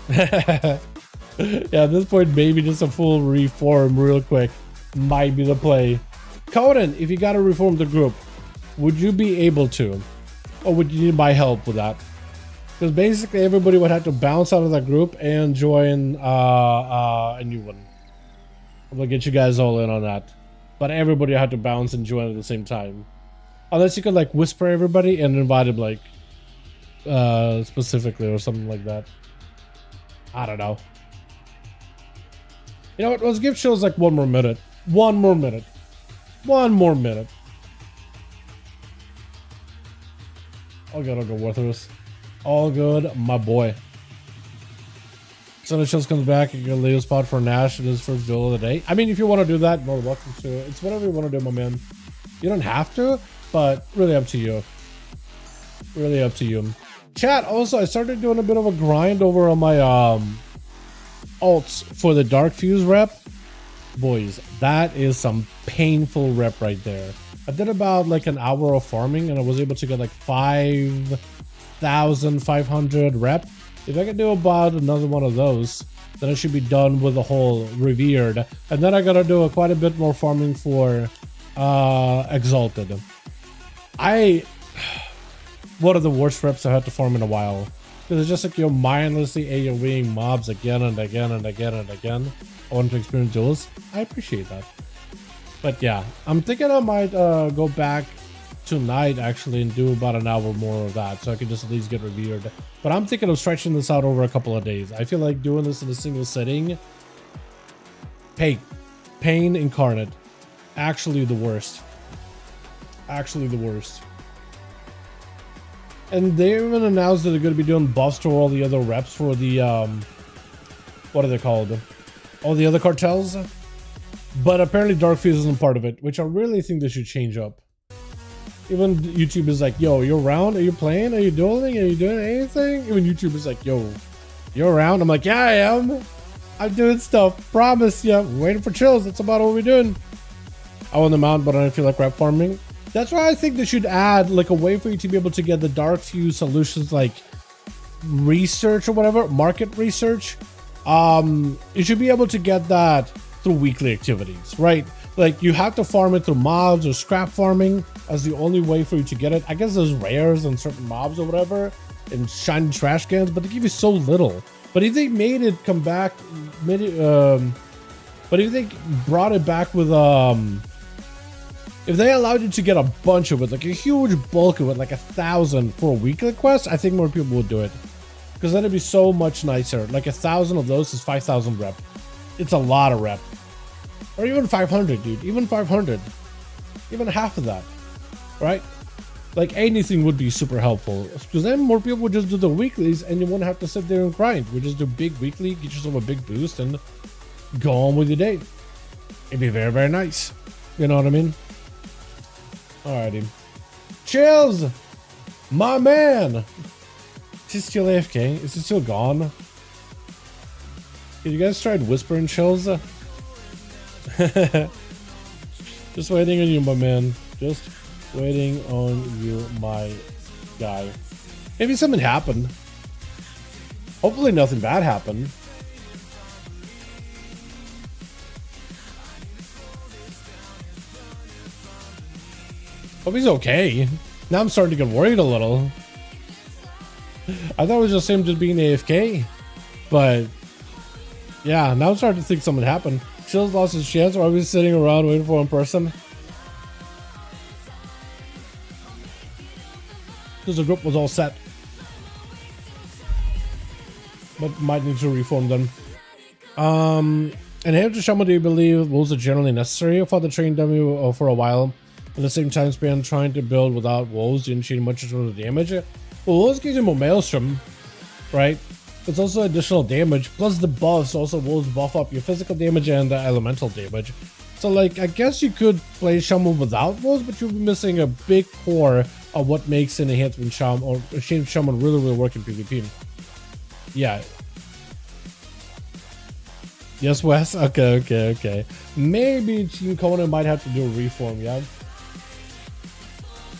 Yeah, at this point, maybe just a full reform real quick might be the play. Coden, if you gotta reform the group, would you be able to? Or would you need my help with that? Because basically everybody would have to bounce out of that group and join a new one. I'm gonna get you guys all in on that. But everybody had to bounce and join at the same time. Unless you could like whisper everybody and invite them like specifically or something like that. I don't know. You know what? Let's give Chills like one more minute. One more minute. One more minute. I'll go worthless. All good, my boy. So the Chills comes back and you get a Leo spot for Nash in his first duel of the day. I mean, if you want to do that, more welcome to it. It's whatever you want to do, my man. You don't have to, but really up to you. Really up to you. Chat, also, I started doing a bit of a grind over on my alts for the Dark Fuse rep. Boys, that is some painful rep right there. I did about like an hour of farming and I was able to get like 5,500 rep. If I can do about another one of those, then I should be done with the whole Revered. And then I gotta do quite a bit more farming for Exalted. One of the worst reps I had to farm in a while. Because it's just like you're mindlessly AoEing mobs again and again and again and again. I want to experience duels. I appreciate that. But yeah, I'm thinking I might go back tonight actually and do about an hour more of that. So I can just at least get revered. But I'm thinking of stretching this out over a couple of days. I feel like doing this in a single sitting. Pain incarnate. Actually the worst. Actually the worst. And they even announced that they're going to be doing buffs to all the other reps for the, what are they called? All the other cartels. But apparently Dark Fuse isn't part of it, which I really think they should change up. Even YouTube is like, yo, you're around? Are you playing? Are you dueling? Are you doing anything? Even YouTube is like, yo, you're around? I'm like, yeah, I am. I'm doing stuff. Promise ya. Waiting for Chills. That's about what we're doing. I want them out, but I don't feel like rep farming. That's why I think they should add like a way for you to be able to get the Dark Fuse solutions like research or whatever, market research. You should be able to get that through weekly activities, right? Like you have to farm it through mobs or scrap farming as the only way for you to get it. I guess there's rares and certain mobs or whatever and shiny trash cans, but they give you so little. But if they made it come back, but if they brought it back with if they allowed you to get a bunch of it, like a huge bulk of it, like 1,000 for a weekly quest, I think more people would do it. Because then it'd be so much nicer. Like 1,000 of those is 5,000 rep. It's a lot of rep. Or even 500, dude. Even 500. Even half of that. Right? Like anything would be super helpful. Because then more people would just do the weeklies and you wouldn't have to sit there and grind. We just do big weekly, get yourself a big boost and go on with your day. It'd be very, very nice. You know what I mean? Alrighty. Chills! My man! Is he still AFK? Is he still gone? Have you guys tried whispering Chills? Just waiting on you, my man. Just waiting on you, my guy. Maybe something happened. Hopefully nothing bad happened. Hope he's okay. Now I'm starting to get worried a little. I thought it was just him just being AFK. But yeah, now I'm starting to think something happened. Chills lost his chance while we was sitting around waiting for one person. because the group was all set. But might need to reform them. And here to Shama, do you believe wolves are generally necessary for the train dummy for a while? In the same time span, trying to build without wolves didn't change much of the damage. Well, wolves gives you more maelstrom, right? It's also additional damage, plus the buffs. Also, wolves buff up your physical damage and the elemental damage. So, like, I guess you could play Shaman without wolves, but you'll be missing a big core of what makes an enhancement Shaman or a Shaman really work in PvP. Yeah. Yes, Wes? Okay. Maybe Team Conan might have to do a reform, yeah?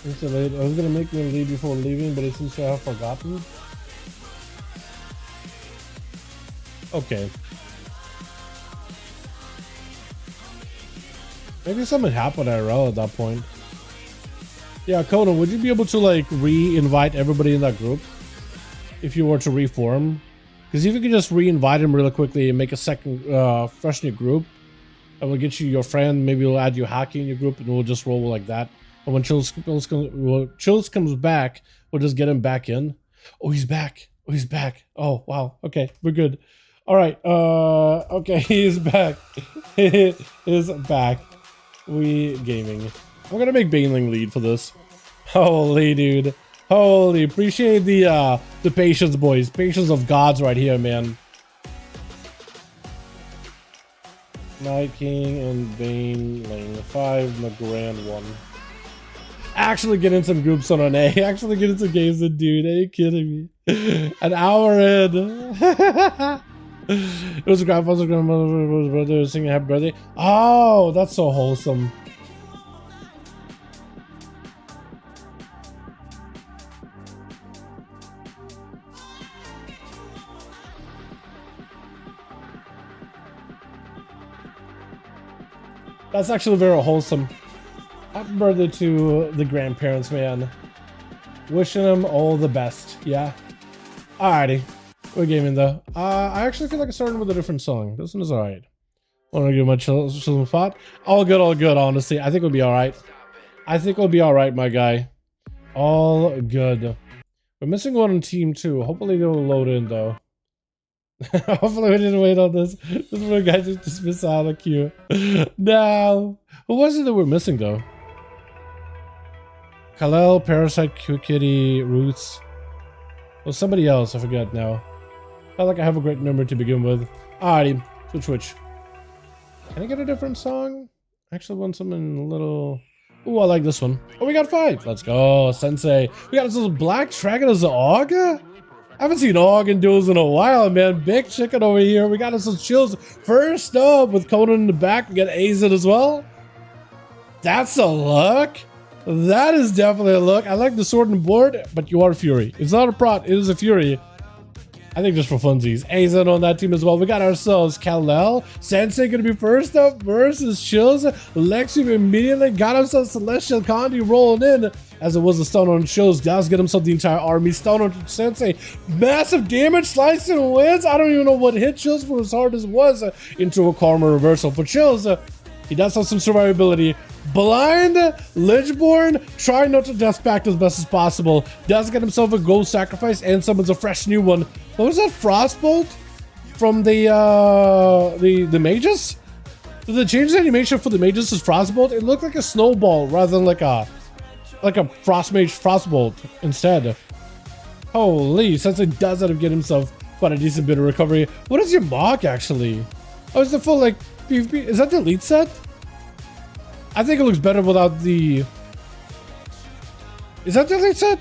It's late. I was gonna make me leave before leaving, but it seems to have forgotten. Okay. Maybe something happened IRL at that point. Yeah, Conan, would you be able to, like, re-invite everybody in that group? If you were to reform? Because if you could just re-invite him really quickly and make a second fresh new group, and we'll get you your friend, maybe we'll add you Haki in your group and we'll just roll like that. And when Chills comes back, we'll just get him back in. Oh, he's back. Oh, wow. Okay, we're good. All right. Okay, he's back. He is back. We gaming. I'm gonna make Baneling lead for this. Holy dude. Holy, appreciate the patience, boys. Patience of gods right here, man. Night King and Baneling 5, the grand one. Actually get in some groups on NA. Actually get in some games with dude. Are you kidding me? An hour in. It was a grandfather's grandmother's brother singing happy birthday. Oh, that's so wholesome. That's actually very wholesome. Happy birthday to the grandparents, man. Wishing them all the best, yeah? Alrighty. We're gaming though. I actually feel like I'm starting with a different song. This one is alright. Wanna give my chill thought? All good, honestly. I think it'll be alright. My guy. All good. We're missing one on team 2. Hopefully they'll load in though. Hopefully we didn't wait on this. This is where guys just miss out on queue. No. Who was it that we're missing though? Kalel, Parasite, Q Kitty, Roots. Well, somebody else. I forgot now. Not like I have a great number to begin with. Alrighty. Switch. Can I get a different song? I actually want something a little... Ooh, I like this one. Oh, we got 5. Let's go, Sensei. We got this little black dragon as an AUG? I haven't seen AUG in duels in a while, man. Big chicken over here. We got us some chills. First up, with Conan in the back, we got ASUS as well. That's a look. That is definitely a look. I like the sword and board, but you are Fury. It's not a prot, it is a Fury. I think just for funsies. ASUS on that team as well. We got ourselves Kal-El. Sensei gonna be first up versus Chills. Lexium immediately got himself Celestial Condi rolling in. As it was a stun on Chills. Does get himself the entire army. Stun on Sensei. Massive damage. Slicing wins. I don't even know what hit Chills for as hard as it was. Into a karma reversal for Chills. He does have some survivability. Blind, Lichborn, trying not to death pact as best as possible. Does get himself a gold sacrifice and summons a fresh new one. What was that? Frostbolt from the mages? Did they change the animation for the mages as Frostbolt? It looked like a snowball rather than like a Frostmage Frostbolt instead. Holy, Sensei does end up getting himself quite a decent bit of recovery. What is your mock actually? Oh, it's the full like PvP. Is that the elite set? I think it looks better without the... Is that the elite set?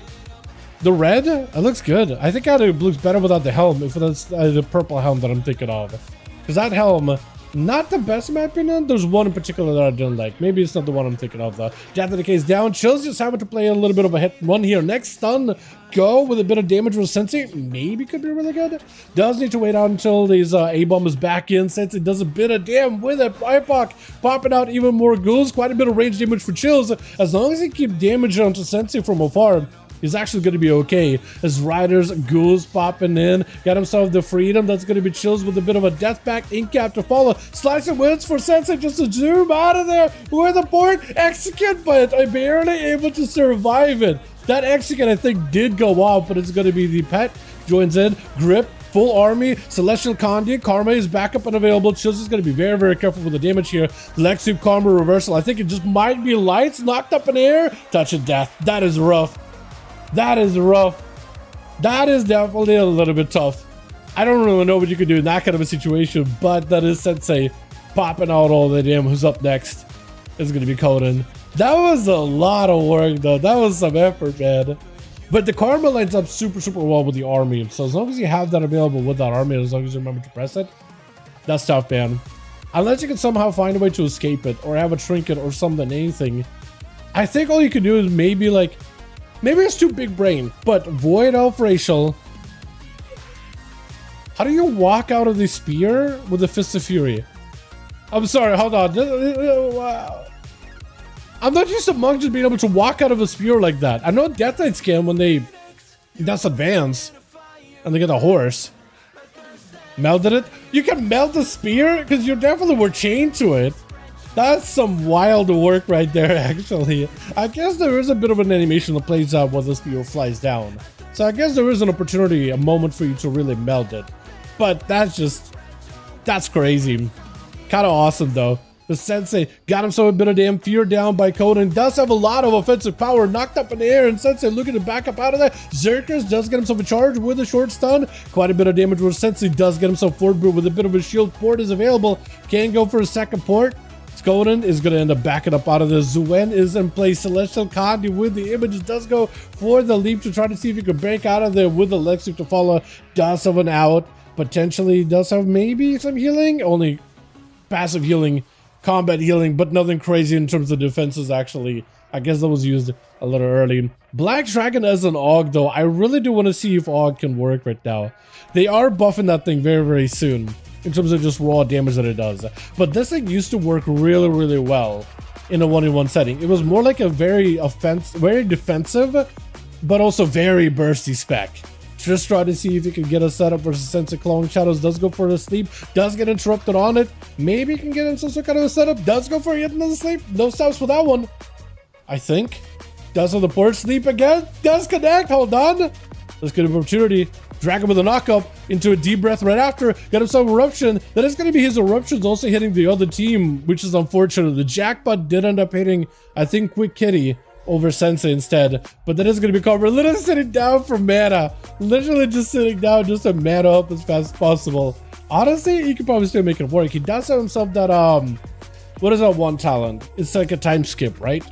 The red? It looks good. I think it looks better without the helm, if that's the purple helm that I'm thinking of. Because that helm, not the best in my opinion. There's one in particular that I didn't like. Maybe it's not the one I'm thinking of though. Death in the case down. Chills just having to play a little bit of a hit one here. Next stun, go with a bit of damage with Sensei. Maybe could be really good. Does need to wait out until these A-bomb is back in. Sensei does a bit of damn with it. IPOC popping out even more ghouls. Quite a bit of range damage for Chills. As long as he keeps damage onto Sensei from afar, he's actually going to be okay. As Riders, Ghouls popping in. Got himself the freedom. That's going to be Chills with a bit of a death pact. Ink cap to follow. Slice and wins for Sensei just to zoom out of there with a port. Execute, but I'm barely able to survive it. That Execute, I think, did go off, but it's going to be the pet. Joins in. Grip. Full army. Celestial Conduit. Karma is back up and available. Chills is going to be very, very careful with the damage here. Lexup Karma reversal. I think it just might be lights. Knocked up in air. Touch of death. That is rough. That is rough. That is definitely a little bit tough. I don't really know what you could do in that kind of a situation, but that is Sensei popping out all the damn. Who's up next? It's going to be Conan. That was a lot of work, though. That was some effort, man. But the Karma lines up super, super well with the army. So as long as you have that available with that army, as long as you remember to press it, that's tough, man. Unless you can somehow find a way to escape it or have a trinket or something, anything. I think all you can do is maybe like, maybe it's too big brain, but Void Elf Racial. How do you walk out of the spear with the Fist of Fury? I'm sorry, hold on. I'm not used to monks just being able to walk out of a spear like that. I know Death Knights can when they that's advance and they get a horse. Melted it? You can melt the spear? Because you definitely were chained to it. That's some wild work right there, actually. I guess there is a bit of an animation that plays out while the spear flies down. So I guess there is an opportunity, a moment for you to really melt it. But that's crazy. Kind of awesome, though. The Sensei got himself a bit of damn fear down by Conan. Does have a lot of offensive power knocked up in the air, and Sensei looking to back up out of that. Zerkers does get himself a charge with a short stun. Quite a bit of damage where Sensei does get himself forward, but with a bit of a shield. Port is available. Can go for a second port. Conan is going to end up backing up out of this. Zuen is in place. Celestial Conduit with the images does go for the leap to try to see if he can break out of there with the Lexup to follow. Does have an out. Potentially does have maybe some healing. Only passive healing. Combat healing, but nothing crazy in terms of defenses, actually. I guess that was used a little early. Black Dragon as an AUG, though. I really do want to see if AUG can work right now. They are buffing that thing very, very soon in terms of just raw damage that it does. But this thing used to work really, really well in a 1v1 setting. It was more like a very defensive, but also very bursty spec. Just try to see if you can get a setup versus Sensei Clawing Shadows. Does go for the sleep. Does get interrupted on it. Maybe you can get into some kind of a setup. Does go for another sleep. No stops for that one, I think. Does have the port sleep again. Does connect. Hold on. Let's get an opportunity. Dragon with a knockup into a deep breath right after. Got himself eruption. That is going to be his eruptions also hitting the other team, which is unfortunate. The jackpot did end up hitting, I think, Quick Kitty over Sensei instead, but that is going to be covered. Literally sitting down for mana. Literally just sitting down just to mana up as fast as possible. Honestly, he could probably still make it work. He does have himself that, what is that one talent? It's like a time skip, right?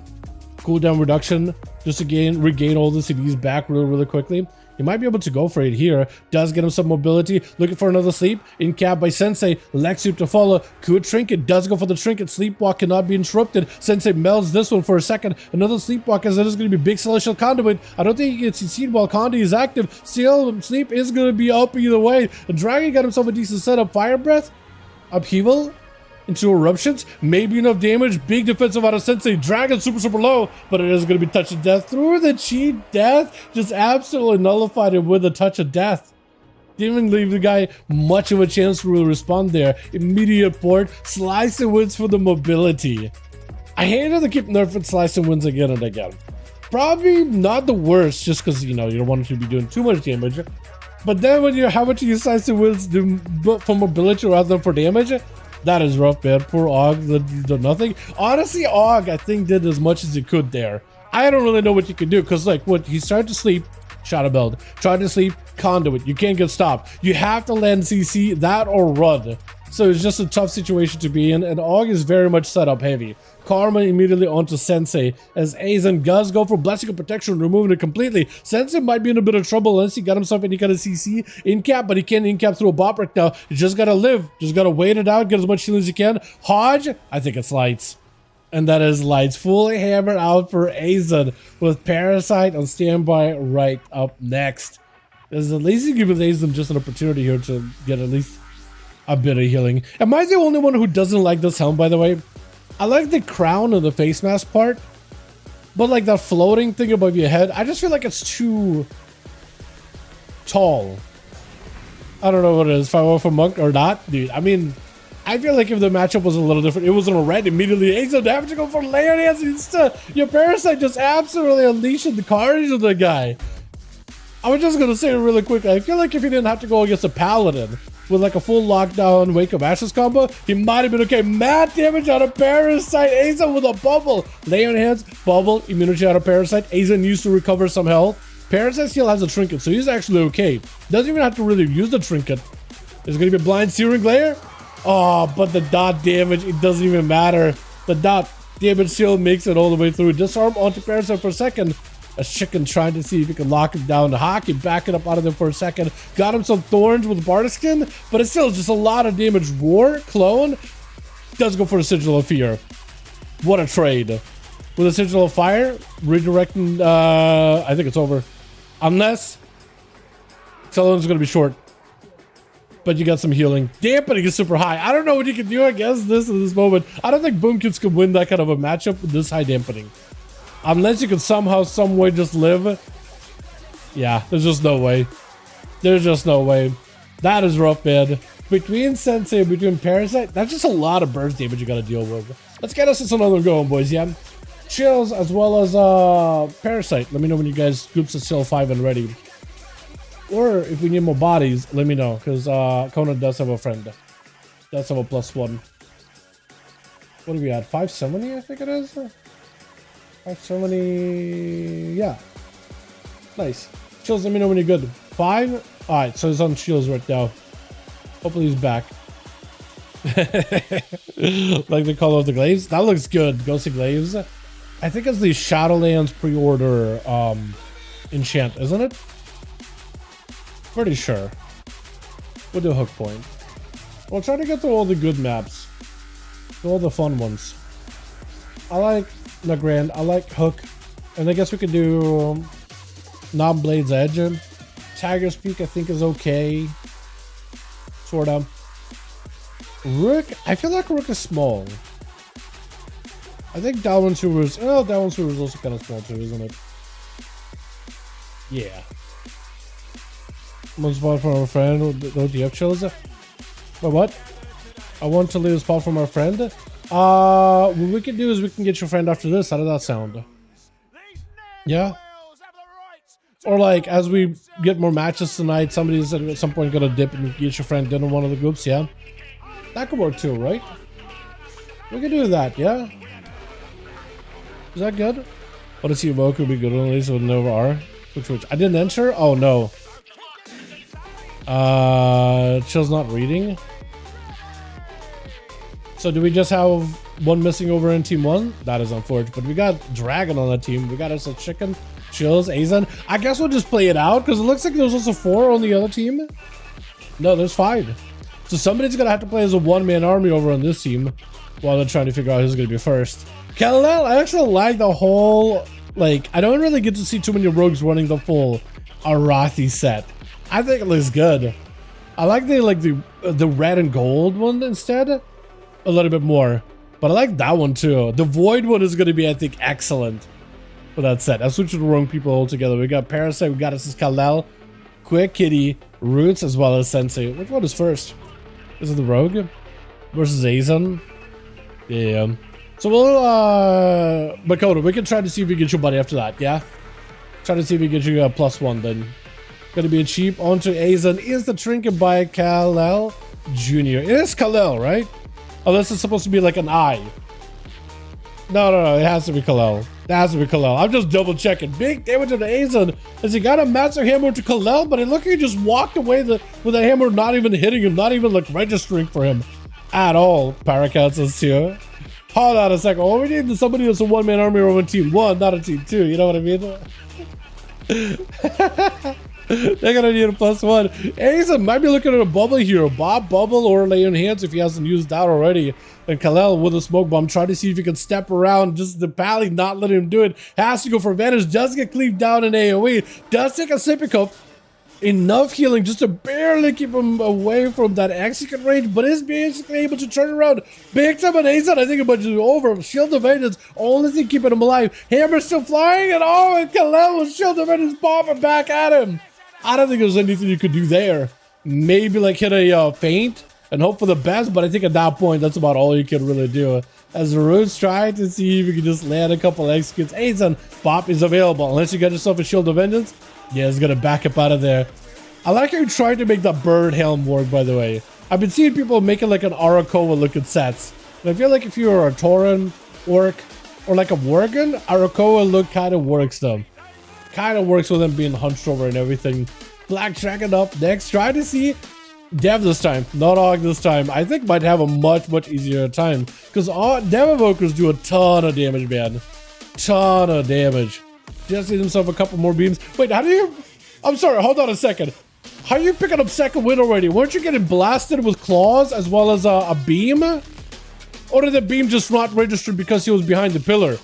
Cooldown reduction, just to regain all the CDs back really, really quickly. He might be able to go for it here. Does get him some mobility. Looking for another sleep. In cap by Sensei. Lexup to follow. Could trinket. Does go for the trinket. Sleepwalk cannot be interrupted. Sensei melds this one for a second. Another sleepwalk as it is going to be big Celestial Conduit. I don't think he gets CC'd while Conduit is active. Still, sleep is going to be up either way. The Dragon got himself a decent setup. Fire Breath. Upheaval. Into eruptions, maybe enough damage. Big defensive out of Sensei. Dragon super, super low, but it is going to be touch of death through the cheat. Death just absolutely nullified it with a touch of death. Didn't even leave the guy much of a chance to really respond there. Immediate port. Slice and wins for the mobility. I hate how they keep nerfing slice and wins again and again. Probably not the worst, just because you don't want to be doing too much damage. But then when how much you slice and wins do for mobility rather than for damage? That is rough, man. Poor AUG did nothing. Honestly, AUG, I think, did as much as he could there. I don't really know what you can do, because, like, what he started to sleep, shadow build. Tried to sleep, conduit. You can't get stopped. You have to land CC, that or run. So it's just a tough situation to be in, and AUG is very much set up heavy. Karma immediately onto Sensei as Aizen does go for Blessing of Protection, removing it completely. Sensei might be in a bit of trouble unless he got himself any kind of CC in cap, but he can't in cap through a bot right now. You just gotta live, just gotta wait it out, get as much healing as you can. Hodge, I think it's lights. And that is lights. Fully hammered out for Aizen with Parasite on standby right up next. There's at least giving Aizen just an opportunity here to get at least a bit of healing. Am I the only one who doesn't like this helm, by the way? I like the crown and the face mask part, but like that floating thing above your head, I just feel like it's too tall. I don't know what it is, if I went for monk or not, dude. I mean, I feel like if the matchup was a little different, it wasn't a red immediately. Azo damage to go for layer dance. Your Parasite just absolutely unleashing the carnage of the guy. I was just gonna say it really quick. I feel like if he didn't have to go against a Paladin with like a full lockdown Wake of Ashes combo, he might have been okay. Mad damage out of Parasite. Azo with a bubble. Lay on hands, bubble, immunity out of Parasite. Azo used to recover some health. Parasite still has a trinket, so he's actually okay. Doesn't even have to really use the trinket. There's gonna be a blind Searing Glare. Oh, but the dot damage, it doesn't even matter. The dot damage still makes it all the way through. Disarm onto Parasite for a second. A chicken trying to see if he can lock him down. Hockey backing up out of there for a second. Got him some thorns with Bartiskin, but it's still just a lot of damage. Roar, clone, does go for a Sigil of Fear. What a trade. With a Sigil of Fire, redirecting, I think it's over. Unless, Ceylon's gonna be short. But you got some healing. Dampening is super high. I don't know what you can do against this in this moment. I don't think Boomkins can win that kind of a matchup with this high dampening. Unless you can somehow, some way just live. Yeah, there's just no way. There's just no way. That is rough, man. Between Sensei and between Parasite, that's just a lot of burst damage you gotta deal with. Let's get us this another going, boys, yeah? Chills as well as Parasite. Let me know when you guys groups are still 5 and ready. Or if we need more bodies, let me know. Because Conan does have a friend. Does have a +1. What do we at? 570, I think it is? 570, yeah. Nice. Chills, let me know when you're good. 5? Alright, so he's on Shields right now. Hopefully he's back. Like the color of the glaives. That looks good. Ghostly glaives. I think it's the Shadowlands pre-order enchant, isn't it? Pretty sure. We'll do a hook point. We'll try to get through all the good maps. All the fun ones. I like Nagrand, I like Hook, and I guess we could do Non-Blade's Edge. Tiger's Peak I think is okay. Sorta. Rook, I feel like Rook is small. I think Dalaran Sewer is, oh, Dalaran Sewer is also kind of small too, isn't it? Yeah. One spot from our friend, no DF chills. But what? I want to leave a spot from our friend. What we can do is we can get your friend after this. How does that sound? Yeah? Or like, as we get more matches tonight, somebody's at some point gonna dip and get your friend in one of the groups, yeah? That could work too, right? We can do that, yeah? Is that good? What to see Evoke would be good on these with Nova R. Which I didn't enter? Oh no. Chill's not reading. So do we just have one missing over in team 1? That is unfortunate. But we got Dragon on the team. We got us a Chicken, Chills, Azan. I guess we'll just play it out because it looks like there's also 4 on the other team. No, there's 5. So somebody's gonna have to play as a one-man army over on this team while they're trying to figure out who's gonna be first. Kalel, I actually like the whole, like, I don't really get to see too many rogues running the full Arathi set. I think it looks good. I like the red and gold one instead a little bit more, but I like that one too. The void one is going to be, I think, excellent for that set. I switched the wrong people all together. We got Parasite, we got us Kalel, Quick Kitty, Roots, as well as Sensei. Which one is first? Is it the Rogue versus Azan? Yeah. So we'll Makoto, we can try to see if we get your buddy after that, yeah? Try to see if we get you a +1 then. Gonna be a cheap onto Azan. Is the trinket by Kalel Jr. It is Kalel, right? Unless it's supposed to be like an I. No, it has to be Kalel. It has to be Kalel. I'm just double checking. Big damage on Azan as he got a massive hammer to Kalel, but it looked like he just walked away with the hammer not even hitting him, not even like registering for him at all. Paracat says here. Hold on a second. All we need is somebody that's a one-man army over team 1, not a team 2. You know what I mean? They're gonna need a +1. Azan might be looking at a bubble here. Bob Bubble or lay on hands if he hasn't used that already. And Kalel with a smoke bomb, try to see if he can step around. Just the pally not letting him do it. Has to go for advantage. Does get cleaved down in AoE. Does take a sippy cup. Enough healing just to barely keep him away from that execute range, but is basically able to turn around. Big time on Azan. I think a bunch is over. Shield of Vengeance, only thing keeping him alive. Hammer still flying, and oh, and Kalel with Shield of Vengeance bombing back at him. I don't think there's anything you could do there. Maybe like hit a feint and hope for the best, but I think at that point, that's about all you can really do. As the Roots try to see if you can just land a couple executes. Hey, son, Bop is available. Unless you get yourself a Shield of Vengeance, yeah, it's gonna back up out of there. I like how you tried to make the bird helm work, by the way. I've been seeing people making like an Arakoa looking sets. And I feel like if you're a Tauren orc or like a Worgen, Arakoa look kind of works though. Kind of works with them being hunched over and everything. Black Dragon up next. Try to see Dev this time, not Og this time. I think might have a much easier time because Dev Evokers do a ton of damage, man. Ton of damage. Just need himself a couple more beams. Wait, how do you? I'm sorry, hold on a second. How are you picking up second wind already? Weren't you getting blasted with claws as well as a beam? Or did the beam just not register because he was behind the pillar?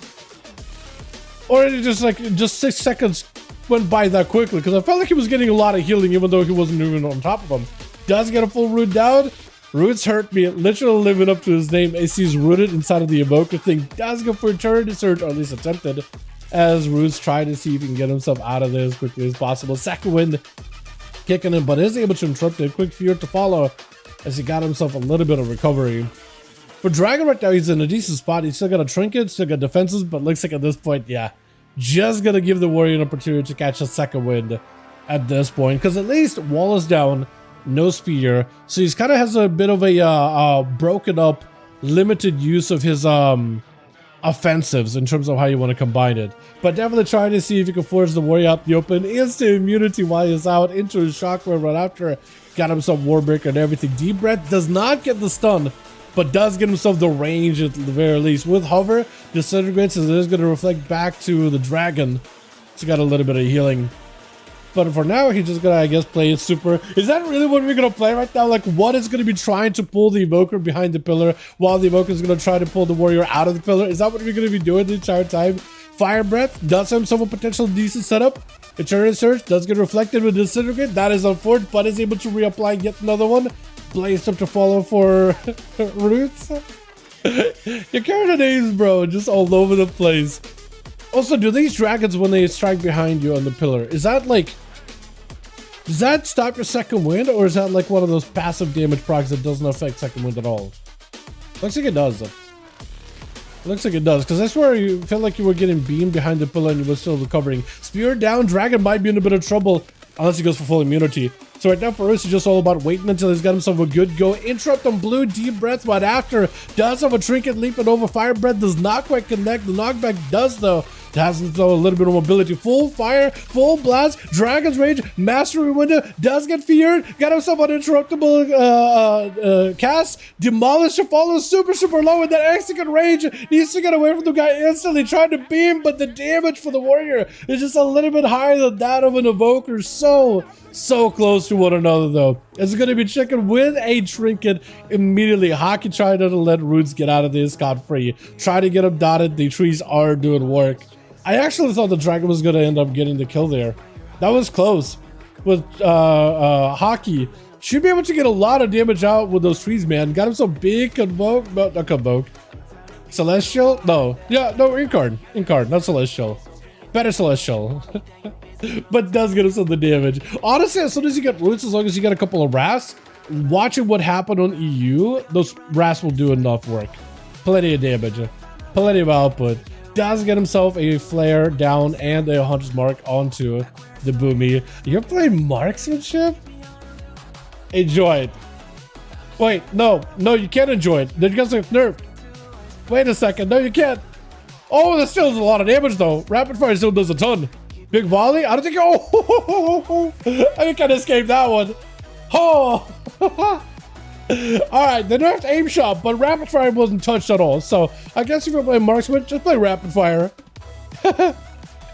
Or did it just 6 seconds went by that quickly? Because I felt like he was getting a lot of healing even though he wasn't even on top of him. Does get a full root down. Roots hurt me, literally living up to his name. AC's rooted inside of the evoker thing. Does go for eternity surge, or at least attempted. As Roots tried to see if he can get himself out of there as quickly as possible. Second wind kicking him, but is able to interrupt it. Quick fear to follow as he got himself a little bit of recovery. For Dragon right now, he's in a decent spot. He's still got a trinket, still got defenses, but looks like at this point, yeah, just gonna give the warrior an opportunity to catch a second wind at this point, because at least wall is down, no spear, so he's kind of has a bit of a broken up, limited use of his offensives in terms of how you want to combine it. But definitely trying to see if you can force the warrior out the open. Instant immunity while he's out into his shockwave right after. Got himself Warbreaker and everything. Deep Breath does not get the stun, but does get himself the range at the very least. With Hover, disintegrates, as it is going to reflect back to the dragon. So got a little bit of healing. But for now, he's just gonna, I guess, play it super. Is that really what we're gonna play right now? Like, what is gonna be trying to pull the evoker behind the pillar while the evoker is gonna try to pull the warrior out of the pillar? Is that what we're gonna be doing the entire time? Fire Breath does have himself a potential decent setup. Eternity Surge does get reflected with Disintegrate. That is unfortunate, but is able to reapply yet another one. Blaze up to follow for Roots. Your character names, bro, just all over the place. Also, do these dragons, when they strike behind you on the pillar, is that like, does that stop your second wind, or is that like one of those passive damage procs that doesn't affect second wind at all? Looks like it does, though. Looks like it does, because I swear you felt like you were getting beamed behind the pillar and you were still recovering. Spear down, dragon might be in a bit of trouble unless he goes for full immunity. So right now for us, it's just all about waiting until he's got himself a good go. Interrupt on blue, Deep Breath, but after does have a trinket leaping over. Fire Breath does not quite connect. The knockback does though. It has a little bit of mobility. Full fire, full blast, Dragon's Rage, Mastery Window, does get feared. Got himself an interruptible cast. Demolish to follow super low with that execute range. Needs to get away from the guy instantly. Trying to beam, but the damage for the warrior is just a little bit higher than that of an evoker. So close to one another though. It's going to be chicken with a trinket immediately. Hockey tried to let Roots get out of this scot-free. Try to get him dotted. The trees are doing work. I actually thought the dragon was going to end up getting the kill there. That was close. With Hockey, should be able to get a lot of damage out with those trees, man. Got him some big Convoke, not Convoke. Celestial? No. Yeah, no, Incarn, not Celestial. Better Celestial. But does get us some of the damage. Honestly, as soon as you get Roots, as long as you get a couple of Wraths, watching what happened on EU, those Wraths will do enough work. Plenty of damage. Plenty of output. Does get himself a flare down and a Hunter's Mark onto the Boomy. You're playing marksmanship? Enjoy it. Wait, no, you can't enjoy it. Then you guys are nerfed. Wait a second, no you can't. Oh, that still does a lot of damage though. Rapid fire still does a ton. Big volley? I don't think, oh, I think I escaped that one. Oh. Alright, the nerfed aim shot, but rapid fire wasn't touched at all. So I guess if you're playing marksman, just play rapid fire.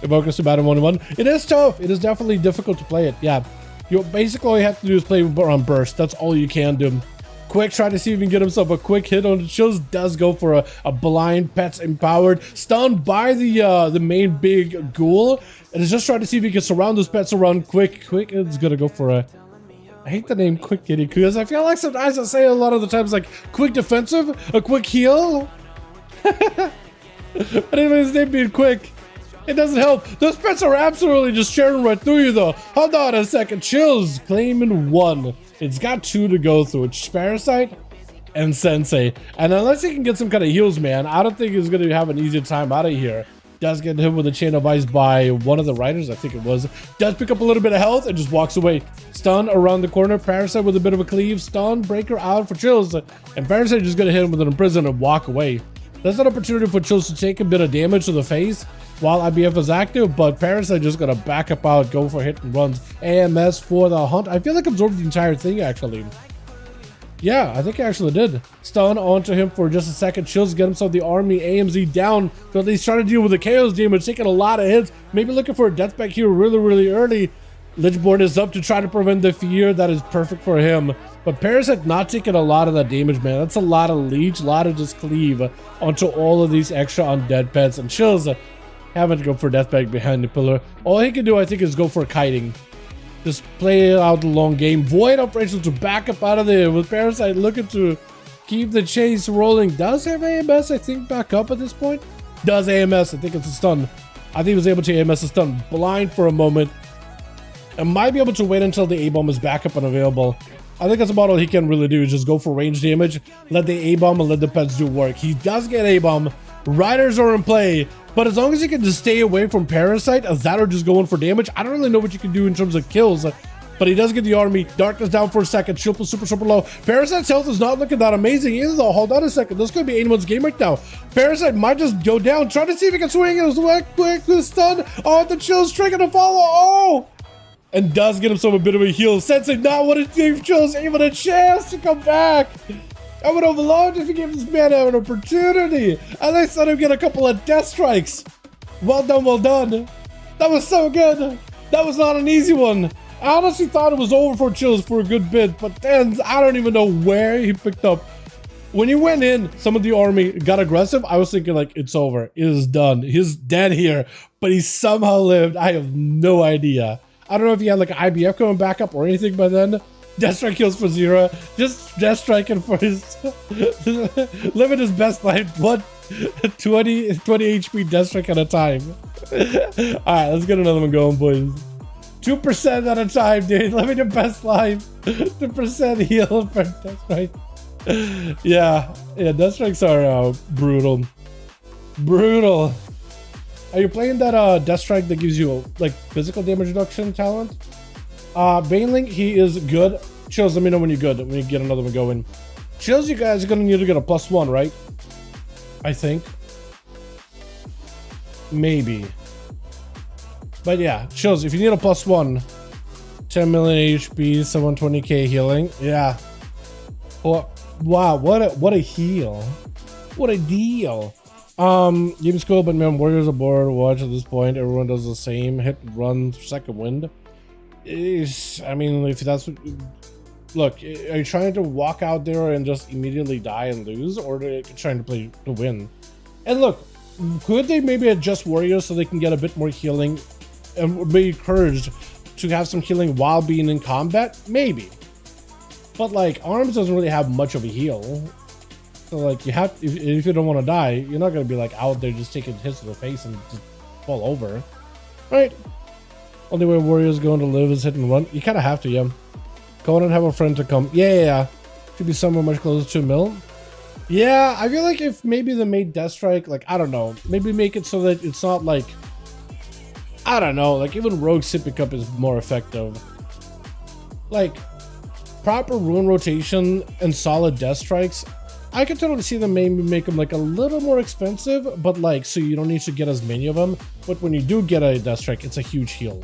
Evoker's to battle 1-1. It is tough. It is definitely difficult to play it. Yeah. You basically all you have to do is play on burst. That's all you can do. Quick, try to see if he can get himself a quick hit on the chills. Does go for a blind, pets empowered, stunned by the main big ghoul, and is just trying to see if he can surround those pets around quick. It's gonna go for a. I hate the name Quick Kitty because I feel like sometimes I say a lot of the times like quick defensive, a quick heal. But anyway, his name being quick, it doesn't help. Those pets are absolutely just sharing right through you though. Hold on a second, chills claiming one. It's got 2 to go through. It's Parasite and Sensei. And unless he can get some kind of heals, man, I don't think he's going to have an easy time out of here. Does get hit with a chain of ice by one of the riders, I think it was. Does pick up a little bit of health and just walks away. Stun around the corner. Parasite with a bit of a cleave. Stun, breaker out for Chills. And Parasite just going to hit him with an imprison and walk away. That's an opportunity for Chills to take a bit of damage to the face while IBF is active, but Parasite just going to back up out, go for hit and runs. AMS for the hunt. I feel like absorbed the entire thing, actually. Yeah, I think I actually did. Stun onto him for just a second. Chills get himself the army AMZ down. So at least trying to deal with the chaos damage, taking a lot of hits. Maybe looking for a death back here really early. Lichborn is up to try to prevent the fear. That is perfect for him. But Parasite not taking a lot of that damage, man. That's a lot of leech, a lot of just cleave onto all of these extra undead pets. And Chills having to go for death back behind the pillar. All he can do, I think, is go for kiting. Just play out the long game. Void operations to back up out of there with Parasite looking to keep the chase rolling. Does have AMS, I think, back up at this point? Does AMS, I think it's a stun. I think he was able to AMS a stun. Blind for a moment. And might be able to wait until the A-bomb is back up and available. I think that's about all he can really do is just go for range damage, let the A-bomb and let the pets do work. He does get A-bomb. Riders are in play. But as long as you can just stay away from Parasite, that or just going for damage, I don't really know what you can do in terms of kills. But he does get the army. Darkness down for a second. Shield is super low. Parasite's health is not looking that amazing either, though. Hold on a second. This could be anyone's game right now. Parasite might just go down. Try to see if he can swing his quick stun. Oh, the Chills trigger to follow. Oh! And does get himself a bit of a heal. Sensei not want to give Chills even a chance to come back. I would have loved if he gave this man an opportunity. At least let him get a couple of death strikes. Well done, well done. That was so good. That was not an easy one. I honestly thought it was over for Chills for a good bit, but then I don't even know where he picked up. When he went in, some of the army got aggressive. I was thinking like, it's over. It is done. He's dead here, but he somehow lived. I have no idea. I don't know if he had like an IBF coming back up or anything by then. Death strike kills for 0. Just death striking for his living his best life. 20 HP death strike at a time. Alright, let's get another one going, boys. 2% at a time, dude. Living your best life. 2% heal for death strike. Yeah, death strikes are brutal. Brutal. Are you playing that death strike that gives you like physical damage reduction talent? Baneling, he is good. Chills, let me know when you're good. When you get another one going. Chills, you guys are gonna need to get a +1, right? I think. Maybe. But yeah, Chills, if you need a +1, 10 million HP, 720k healing. Yeah. Oh, wow, what a heal. What a deal. Game's cool, but man, Warriors are bored. Watch at this point. Everyone does the same. Hit, run, second wind. I mean, if that's what, look, are you trying to walk out there and just immediately die and lose, or are you trying to play to win? And look, could they maybe adjust Warriors so they can get a bit more healing and be encouraged to have some healing while being in combat? Maybe. But like, Arms doesn't really have much of a heal. So like, you have, if you don't want to die, you're not going to be like out there just taking hits to the face and just fall over. Right? Only way Warriors going to live is hit and run. You kind of have to, yeah. Go on and have a friend to come. Yeah. Should be somewhere much closer to mill. Yeah, I feel like if maybe they made Death Strike, like, I don't know. Maybe make it so that it's not like, I don't know, like even Rogue Sipping Cup is more effective. Like, proper rune rotation and solid Death Strikes, I could totally see them maybe make them like a little more expensive, but like, so you don't need to get as many of them. But when you do get a Death Strike, it's a huge heal,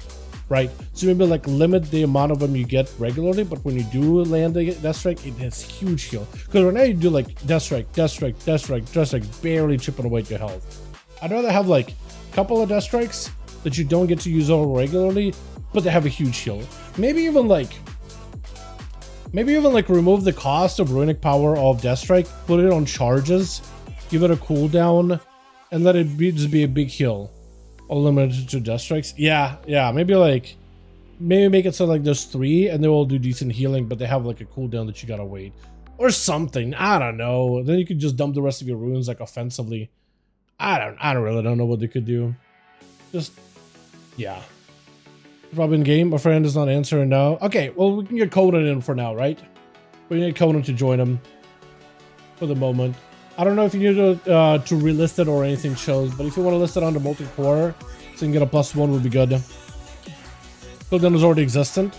right? So maybe like limit the amount of them you get regularly, but when you do land a Death Strike, it has huge heal. Because right now you do like Death Strike, Death Strike, Death Strike, Death Strike, barely chipping away at your health. I'd rather have like a couple of Death Strikes that you don't get to use over regularly, but they have a huge heal. Maybe even like remove the cost of runic power of Death Strike, put it on charges, give it a cooldown, and let it just be a big heal. All limited to Death Strikes. Yeah, maybe make it so like there's 3 and they all do decent healing, but they have like a cooldown that you gotta wait. Or something. I don't know. Then you could just dump the rest of your runes like offensively. I really don't know what they could do. Just yeah. Probably in game. My friend is not answering now. Okay, well, we can get Conan in for now, right? We need Conan to join him for the moment. I don't know if you need to relist it or anything shows, but if you want to list it under multi-core, so you can get a +1 would be good. Cooldown is already existent.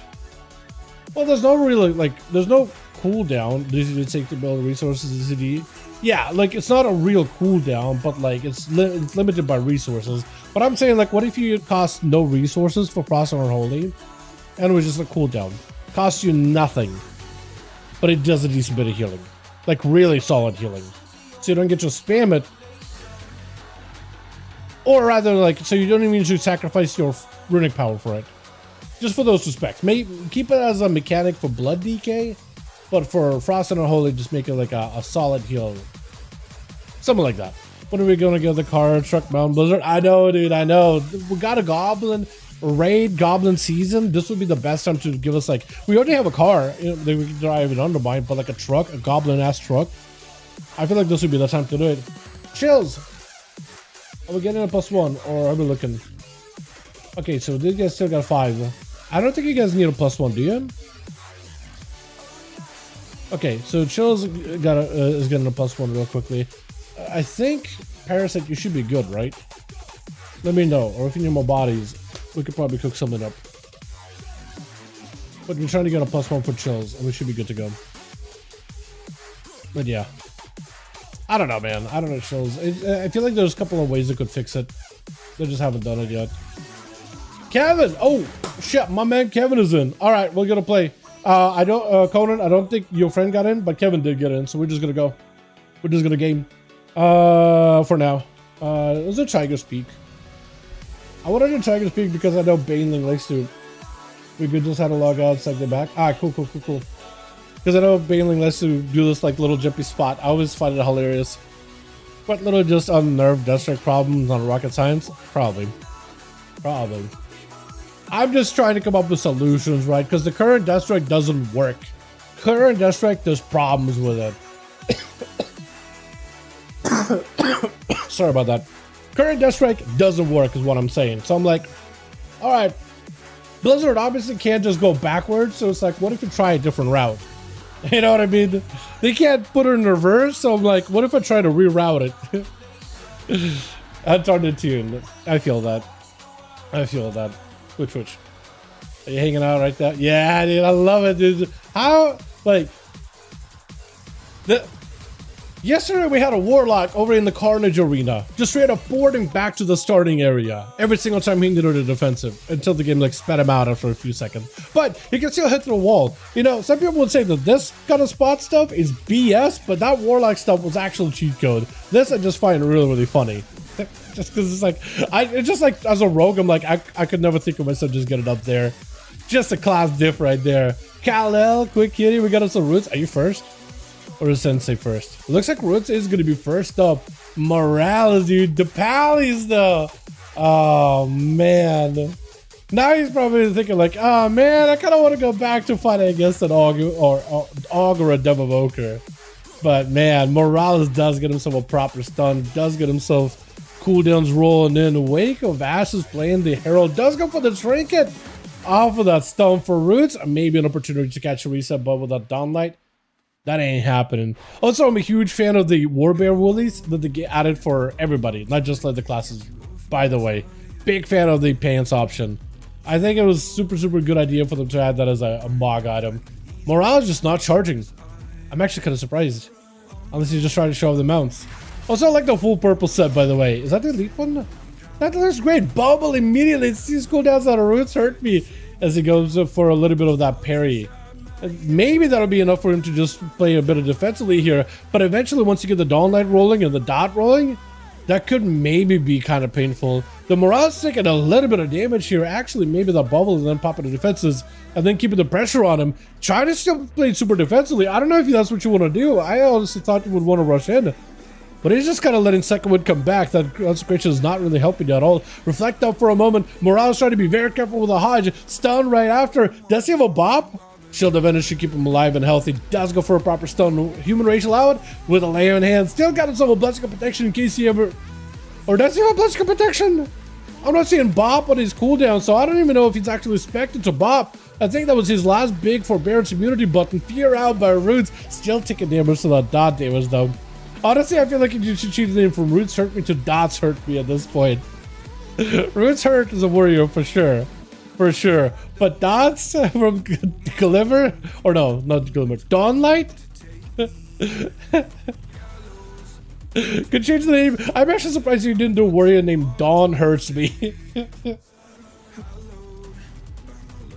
Well, there's no really, like, there's no cooldown. This is take to build resources in CD. Yeah, like, it's not a real cooldown, but, like, it's limited by resources. But I'm saying, like, what if you cost no resources for Frost and Unholy, and it was just a cooldown? Costs you nothing, but it does a decent bit of healing. Like, really solid healing. So you don't get to spam it. Or rather, like, so you don't even need to sacrifice your runic power for it. Just for those respects. Keep it as a mechanic for blood DK, but for Frost and Unholy, just make it like a solid heal. Something like that. When are we going to get the car truck Mountain Blizzard? I know, dude, I know. We got a goblin raid, goblin season. This would be the best time to give us, like, we already have a car, you know, that we can drive it undermine, but like a truck, a goblin ass truck. I feel like this would be the time to do it. Chills. Are we getting a +1 or are we looking? Okay, so these guys still got 5. I don't think you guys need a +1, do you? Okay, so Chills is getting a +1 real quickly. I think Parasite, you should be good, right? Let me know, or if you need more bodies, we could probably cook something up. But we're trying to get a +1 for Chills, and we should be good to go. But yeah. I don't know, man. I don't know, Chills. I feel like there's a couple of ways they could fix it. They just haven't done it yet. Kevin! Oh, shit, my man Kevin is in. All right, we're gonna play. Conan, I don't think your friend got in, but Kevin did get in, so we're just gonna go. We're just gonna game. For now. Let's do Tiger's Peak. I wanted to do Tiger's Peak because I know Baneling likes to. We could just have to log out, seg it back. Ah, cool. Because I know Baneling likes to do this like little jumpy spot. I always find it hilarious. What little just unnerved Deathstrike problems on rocket science? Probably. I'm just trying to come up with solutions, right? Because the current Deathstrike doesn't work. Current Deathstrike, there's problems with it. Sorry about that. Current Deathstrike doesn't work is what I'm saying. So I'm like, all right, Blizzard obviously can't just go backwards. So it's like, what if you try a different route? You know what I mean? They can't put it in reverse. So I'm like, what if I try to reroute it? I turned it tuned. I feel that. Which? Are you hanging out right there? Yeah, dude, I love it, dude. How, like, yesterday we had a Warlock over in the Carnage Arena, just straight up boarding back to the starting area every single time he needed a defensive until the game like spat him out after a few seconds. But he can still hit through the wall. You know, some people would say that this kind of spot stuff is BS, but that Warlock stuff was actual cheat code. This I just find really funny. Just because it's like, it's just like as a rogue, I'm like, I could never think of myself just getting up there. Just a class diff right there. Kal-El, quick kitty, we got us some Roots. Are you first? Or is Sensei first? It looks like Roots is going to be first up. Morales, dude. The Pallies, though. Oh, man. Now he's probably thinking like, oh, man, I kind of want to go back to fighting against an Augur or a Devoker. But, man, Morales does get himself a proper stun. Does get himself cooldowns rolling in. Wake of Ashes playing the Herald. Does go for the Trinket. Off of that stun for Roots. Maybe an opportunity to catch a reset, but with that Dawnlight, that ain't happening. Also, I'm a huge fan of the Warbear woolies that they get added for everybody, not just like the classes. By the way, big fan of the pants option. I think it was super good idea for them to add that as a MOG item. Morale's just not charging. I'm actually kind of surprised. Unless he's just trying to show off the mounts. Also, I like the full purple set, by the way. Is that the elite one? That looks great. Bubble immediately. Sees cooldowns out of Roots hurt me as he goes for a little bit of that parry. Maybe that'll be enough for him to just play a bit of defensively here. But eventually, once you get the Dawnlight rolling and the dot rolling, that could maybe be kind of painful. The Morale's taking a little bit of damage here. Actually, maybe the bubble and then popping the defenses and then keeping the pressure on him. Try to still play super defensively. I don't know if that's what you want to do. I honestly thought you would want to rush in. But he's just kind of letting second wind come back. That consecration is not really helping you at all. Reflect up for a moment. Morale's trying to be very careful with a Hodge. Stun right after. Does he have a bop? Shield of Energy should keep him alive and healthy. Does go for a proper stun. Human Racial out with a layer in hand. Still got himself a Blessing of Protection in case he ever... Or does he have a Blessing of Protection? I'm not seeing bop on his cooldown, so I don't even know if he's actually expected to bop. I think that was his last big forbearance immunity button. Fear out by Roots. Still taking damage to the dot damage though. Honestly, I feel like you should change the name from Roots Hurt Me to Dots Hurt Me at this point. Roots Hurt is a warrior for sure. For sure. But Dots from Glimmer? Or no, not Glimmer. Dawnlight? Could change the name. I'm actually surprised you didn't do a warrior named Dawn Hurts Me.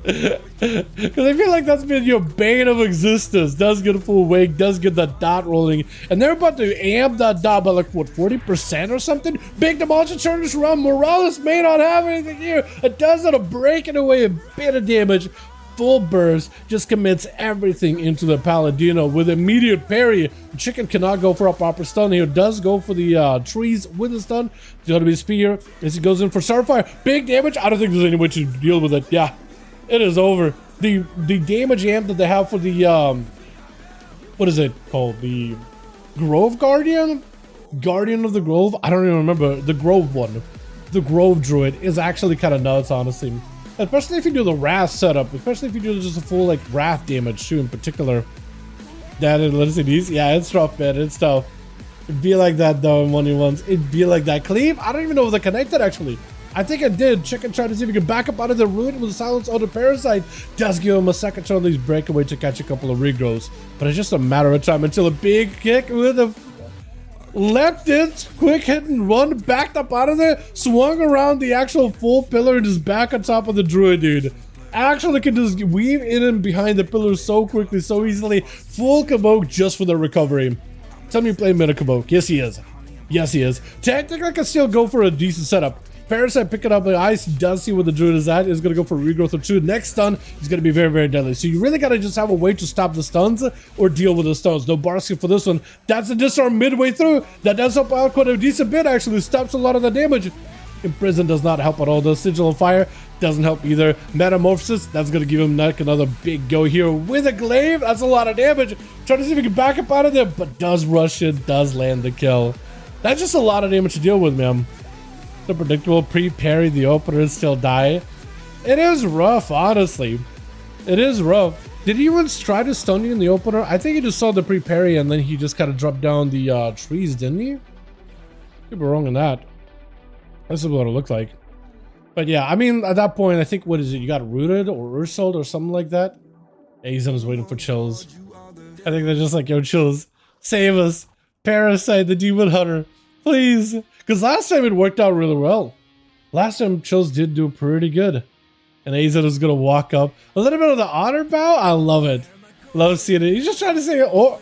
Because I feel like that's been your bane of existence. Does get a full wake, does get that dot rolling, and they're about to amp that dot by like what, 40% or something. Big demolition turns around. Morales may not have anything here. It does end up breaking away a bit of damage. Full burst just commits everything into the Paladino with immediate parry. Chicken cannot go for a proper stun here. Does go for the trees with the stun. It's gonna be spear as he goes in for Starfire. Big damage. I don't think there's any way to deal with it. Yeah. It is over. The damage amp that they have for the what is it called? The Grove Guardian? Guardian of the Grove? I don't even remember. The Grove one. The Grove Druid is actually kind of nuts, honestly. Especially if you do the Wrath setup. Especially if you do just a full like Wrath damage too in particular. That is, let's see these. Yeah, it's tough, man. It's tough. It'd be like that though in 1v1s. It'd be like that. Cleave? I don't even know if they're connected actually. I think I did. Chicken tried to see if he could back up out of the root with silence on the parasite. Does give him a second turn on these breakaway to catch a couple of regrowths. But it's just a matter of time until a big kick with a left it, quick hit and run, backed up out of there, swung around the actual full pillar and just back on top of the druid, dude. Actually can just weave in and behind the pillar so quickly, so easily. Full Kaboke just for the recovery. Tell me you play meta Kaboke. Yes, he is. Yes, he is. Technically, I can still go for a decent setup. Parasite picking up the ice, does see where the druid is at, is going to go for regrowth or two. Next stun is going to be very, very deadly. So you really got to just have a way to stop the stuns or deal with the stuns. No bar skill for this one. That's a disarm midway through. That does help out quite a decent bit, actually. Stops a lot of the damage. Imprison does not help at all. The Sigil of Fire doesn't help either. Metamorphosis, that's going to give him another big go here with a glaive. That's a lot of damage. Trying to see if he can back up out of there, but does rush it, does land the kill. That's just a lot of damage to deal with, man. The predictable pre-parry the opener and still die. It is rough, honestly. It is rough. Did he even try to stun you in the opener? I think he just saw the pre-parry and then he just kind of dropped down the trees, didn't he? Could be wrong on that. This is what it looked like. But yeah, I mean, at that point, I think, what is it? You got rooted or ursuled or something like that? Azon is waiting for Chills. I think they're just like, yo, Chills, save us. Parasite, the Demon Hunter, please. Because last time it worked out really well. Last time Chills did do pretty good. And AZ is going to walk up. A little bit of the honor bow. I love it. Love seeing it. He's just trying to say, oh.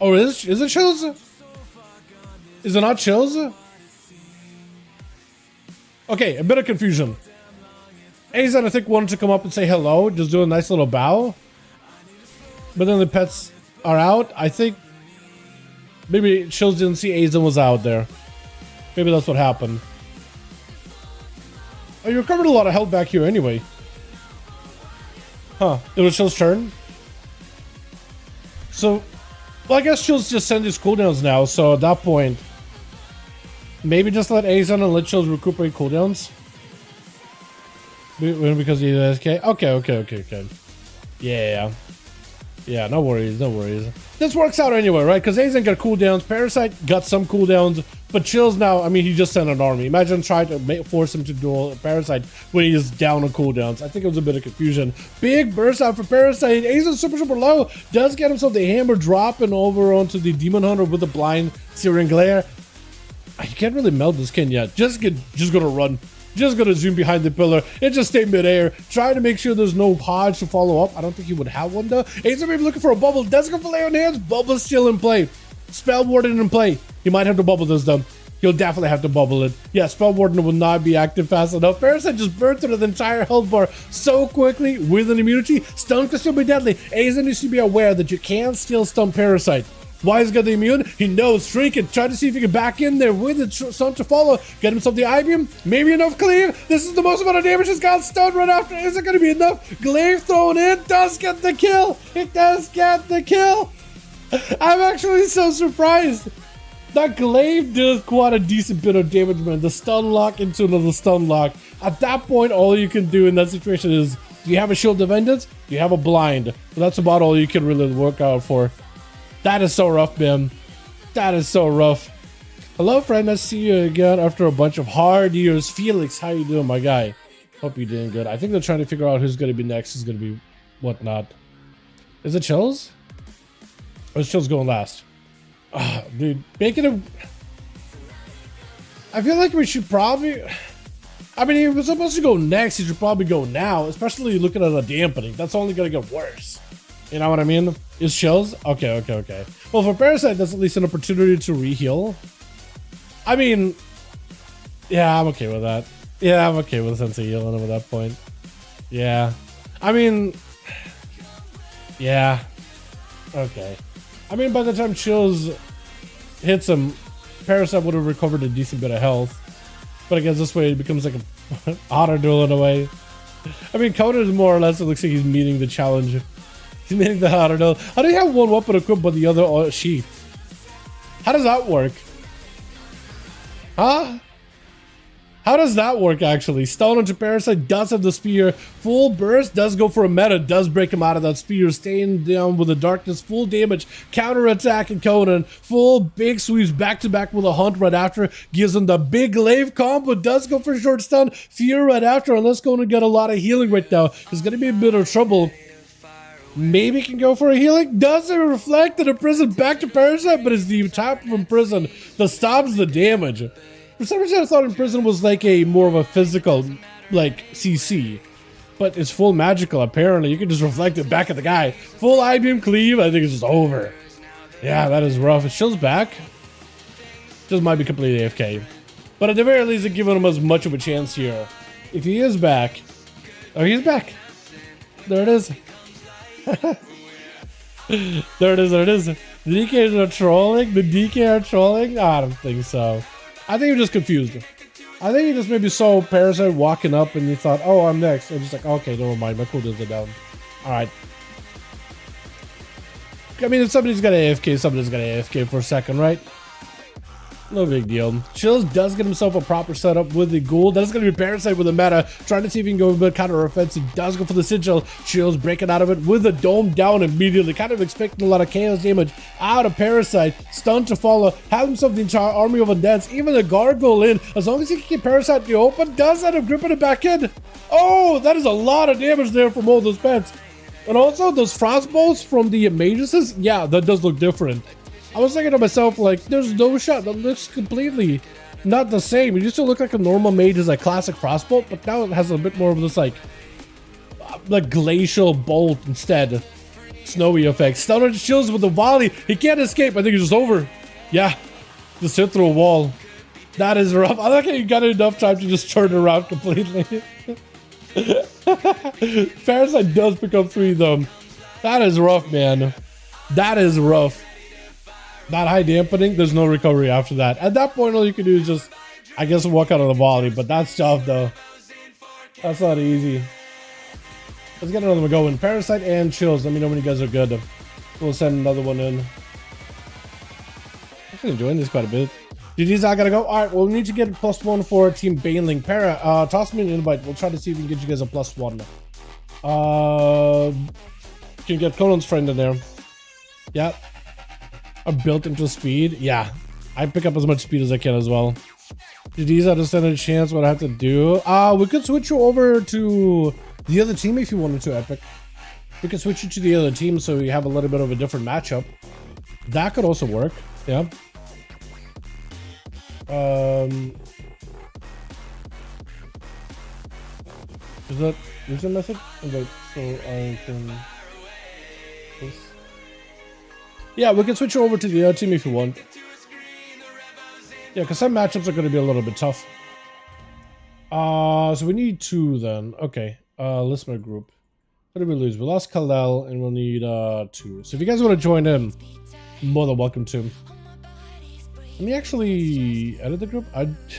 Oh, is it Chills? Is it not Chills? Okay, a bit of confusion. AZ, I think, wanted to come up and say hello. Just do a nice little bow. But then the pets are out. I think maybe Chills didn't see Azan was out there. Maybe that's what happened. Oh, you recovered a lot of health back here anyway. Huh. It was Chills' turn. So, well, I guess Chills just send his cooldowns now. So at that point, maybe just let Azan and let Chills recuperate cooldowns. Because he's AFK. Okay. Yeah. Yeah, no worries, no worries. This works out anyway, right? Because Azan got cooldowns, Parasite got some cooldowns, but Chills now, I mean, he just sent an army. Imagine trying to force him to duel Parasite when he is down on cooldowns. I think it was a bit of confusion. Big burst out for Parasite. Azan super low. Does get himself the hammer dropping over onto the Demon Hunter with the blind Searing Glare. You can't really meld this kin yet. Just gonna run. Just gonna zoom behind the pillar and just stay midair. Try to make sure there's no Hodge to follow up. I don't think he would have one though. Azan maybe looking for a bubble. Does go for lay on hands. Bubble's still in play. Spell Warden in play. He might have to bubble this though. He'll definitely have to bubble it. Yeah, Spell Warden will not be active fast enough. Parasite just burned through the entire health bar so quickly with an immunity. Stun can still be deadly. Azan needs to be aware that you can still stun Parasite. Why is he got the immune? He knows. Shrieking. Try to see if he can back in there with the stun to follow. Get himself the Ibium. Maybe enough cleave. This is the most amount of damage he's got stunned right after. Is it going to be enough? Glaive thrown in. Does get the kill. It does get the kill. I'm actually so surprised. That glaive does quite a decent bit of damage, man. The stun lock into another stun lock. At that point, all you can do in that situation is, do you have a shield of vengeance? Do you have a blind? So that's about all you can really work out for. That is so rough, man. That is so rough. Hello, friend. I see you again after a bunch of hard years. Felix, how you doing, my guy? Hope you're doing good. I think they're trying to figure out who's going to be next, who's going to be whatnot. Is it Chills? Or is Chills going last? Dude, making him... I feel like we should probably... I mean, he was supposed to go next. He should probably go now, especially looking at the dampening. That's only going to get worse. You know what I mean? Is Chills? Okay. Well, for Parasite, that's at least an opportunity to re-heal. I mean... Yeah, I'm okay with that. Yeah, I'm okay with Sensei healing him at that point. Yeah. I mean... Yeah. Okay. I mean, by the time Chills hits him, Parasite would have recovered a decent bit of health. But I guess this way it becomes like a auto duel in a way. I mean, Conan is more or less, it looks like he's meeting the challenge. He's meeting the auto duel. How do you have one weapon equipped but the other sheath? How does that work? Huh? How does that work, actually? Stone onto Parasite does have the spear. Full burst does go for a meta, does break him out of that spear. Staying down with the darkness, full damage, counter attack and Conan. Full big sweeps back to back with a hunt right after. Gives him the big glaive combo, does go for a short stun. Fear right after, unless Conan get a lot of healing right now. He's going to be a bit of trouble. Maybe can go for a healing. Doesn't reflect in a prison back to Parasite, but it's the tap from prison that stops the damage. For some reason, I thought in prison was like a more of a physical, like CC, but it's full magical. Apparently, you can just reflect it back at the guy. Full I-beam cleave. I think it's just over. Yeah, that is rough. It Chills back. Just might be completely AFK, but at the very least, it's giving him as much of a chance here. If he is back, oh, he's back. There it is. There it is. The DKs are trolling. The DK are trolling. I don't think so. I think you're just confused. I think you just maybe saw Parasite walking up and you thought, oh, I'm next. And just like, okay, never mind. My cooldowns are down. All right. I mean, if somebody's got AFK, somebody's got AFK for a second, right? No big deal. Chills does get himself a proper setup with the ghoul. That is going to be Parasite with the meta. Trying to see if he can go a bit counter offensive. Does go for the sigil. Chills breaking out of it with the dome down immediately. Kind of expecting a lot of chaos damage out of Parasite. Stun to follow. Have himself the entire army of undeads. Even the gargoyle in. As long as he can keep Parasite in the open. Does end up gripping it back in. Oh, that is a lot of damage there from all those pets. And also those frost bolts from the mages. Yeah, that does look different. I was thinking to myself, like, there's no shot that looks completely not the same. It used to look like a normal mage as a classic frostbolt, but now it has a bit more of this, like glacial bolt instead. Snowy effect. Stunner Chills with the volley. He can't escape. I think it's just over. Yeah. Just hit through a wall. That is rough. I like how you got enough time to just turn around completely. Parasite does pick up 3 though. That is rough, man. That is rough. Not high dampening, there's no recovery after that. At that point, all you can do is just, I guess, walk out of the volley, but that's tough, though. That's not easy. Let's get another one going. Parasite and Chills. Let me know when you guys are good. We'll send another one in. I'm actually enjoying this quite a bit. GG's, I gotta go. All right, well, we need to get +1 for Team Baneling. Toss me an invite. We'll try to see if we can get you guys a +1. Can get Conan's friend in there. Yeah. A built into speed. Yeah, I pick up as much speed as I can as well. GG's, I just stand a chance what I have to do. We could switch you over to the other team if you wanted to, Epic. We could switch you to the other team so you have a little bit of a different matchup. That could also work. Yeah. Is that a message? Okay, so I can. Yeah, we can switch over to the other team if you want. Yeah, because some matchups are going to be a little bit tough. So we need 2 then. Okay, listener group. What did we lose? We lost Kal-El and we'll need 2. So if you guys want to join in, more than welcome to. Let me actually edit the group. It's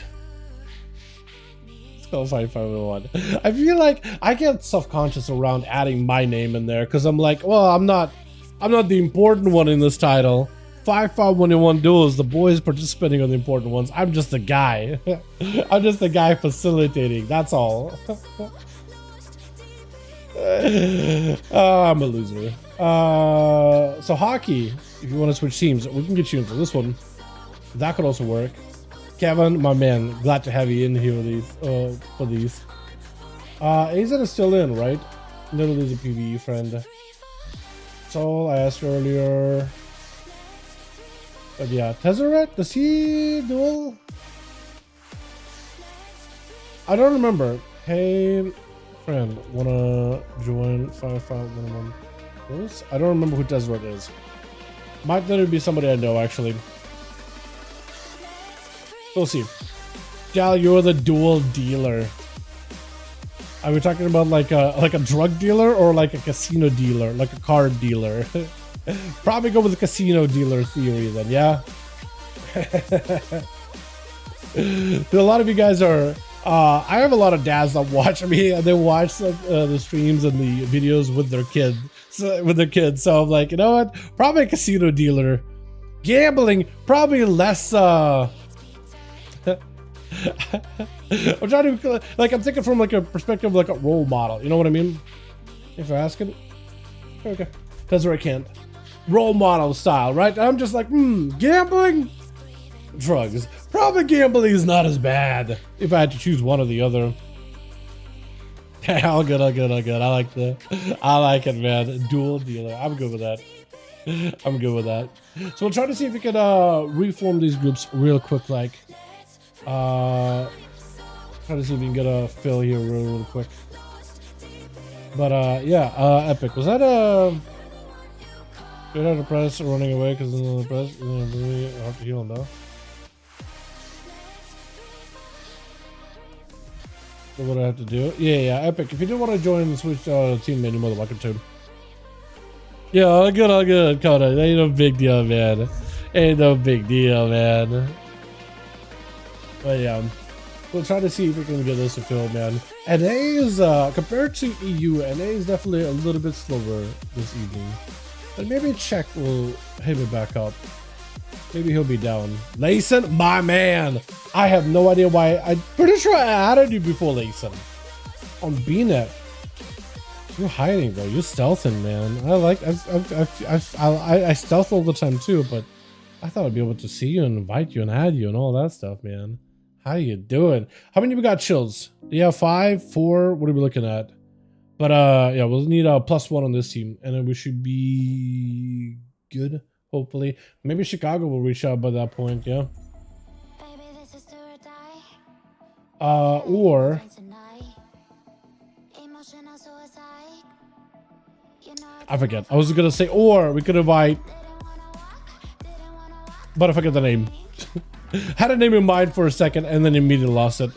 called 5V5 1v1. I feel like I get self-conscious around adding my name in there because I'm like, well, I'm not the important one in this title. 5V5 1v1 Duels. The boys participating on the important ones. I'm just the guy. I'm just the guy facilitating. That's all. I'm a loser. So hockey, if you want to switch teams, we can get you into this one. That could also work. Kevin, my man, glad to have you in here with these, for these. AZ is still in, right? Literally the PvE friend. So I asked earlier. But yeah, Tezzeret, does he duel? I don't remember. Hey, friend, wanna join 5V5 1v1? I don't remember who Tezzeret is. Might literally be somebody I know, actually. We'll see. Gal, you're the duel dealer. Are we talking about like a drug dealer or like a casino dealer, like a card dealer? Probably go with the casino dealer theory then, yeah? A lot of you guys are... I have a lot of dads that watch me and they watch the streams and the videos with their kids. So I'm like, you know what? Probably a casino dealer. Gambling, probably less... I'm trying to, like, I'm thinking from like a perspective, like a role model. You know what I mean? If you're asking. Okay. That's where I can't. Role model style, right? I'm just like, gambling? Drugs. Probably gambling is not as bad if I had to choose one or the other. all good. I like it, man. Dual dealer. I'm good with that. So we'll try to see if we can reform these groups real quick, like. Try to see if we can get a fill here real quick. But yeah, Epic. Was that straight out of press or running away because in the press really hard to heal now? So what do I have to do? Yeah, Epic. If you do want to join the Switch team, man, you're more than welcome to. Yeah, all good, Coda. Ain't no big deal, man. But yeah, we'll try to see if we can get this fulfilled, man. NA is, compared to EU, NA is definitely a little bit slower this evening. But maybe Czech will hit me back up. Maybe he'll be down. Layson, my man! I have no idea why. I'm pretty sure I added you before, Layson. On BNet. You're hiding, bro. You're stealthing, man. I stealth all the time too, but I thought I'd be able to see you and invite you and add you and all that stuff, man. How you doing? How many we got chills? Yeah, 5, 4. What are we looking at? But yeah, we'll need a +1 on this team, and then we should be good. Hopefully, maybe Chicago will reach out by that point. Yeah. Or I forget. I was gonna say, or we could invite, but I forget the name. Had a name in mind for a second and then immediately lost it.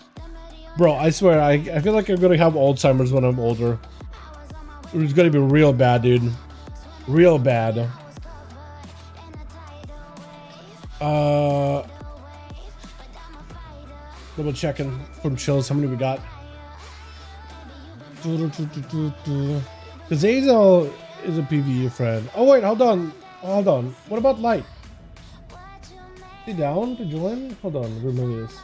Bro, I swear, I feel like I'm gonna have Alzheimer's when I'm older. It's gonna be real bad, dude. Real bad. Double checking from chills. How many we got? Azazel is a PvE friend. Oh wait, hold on. What about Light? Is he down to join? Hold on, remember this.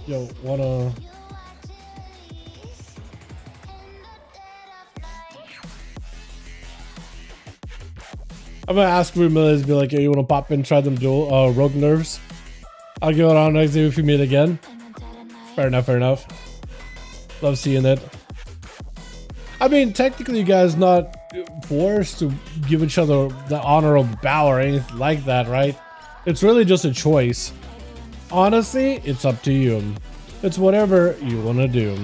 Yo, wanna... I'm gonna ask Ramillions, be like, yo, you wanna pop in, try them dual rogue nerves? I'll go around next day if we meet again. Fair enough. Love seeing it. I mean, technically you guys not forced to give each other the honorable bow or anything like that, right? It's really just a choice. Honestly, it's up to you. It's whatever you wanna do.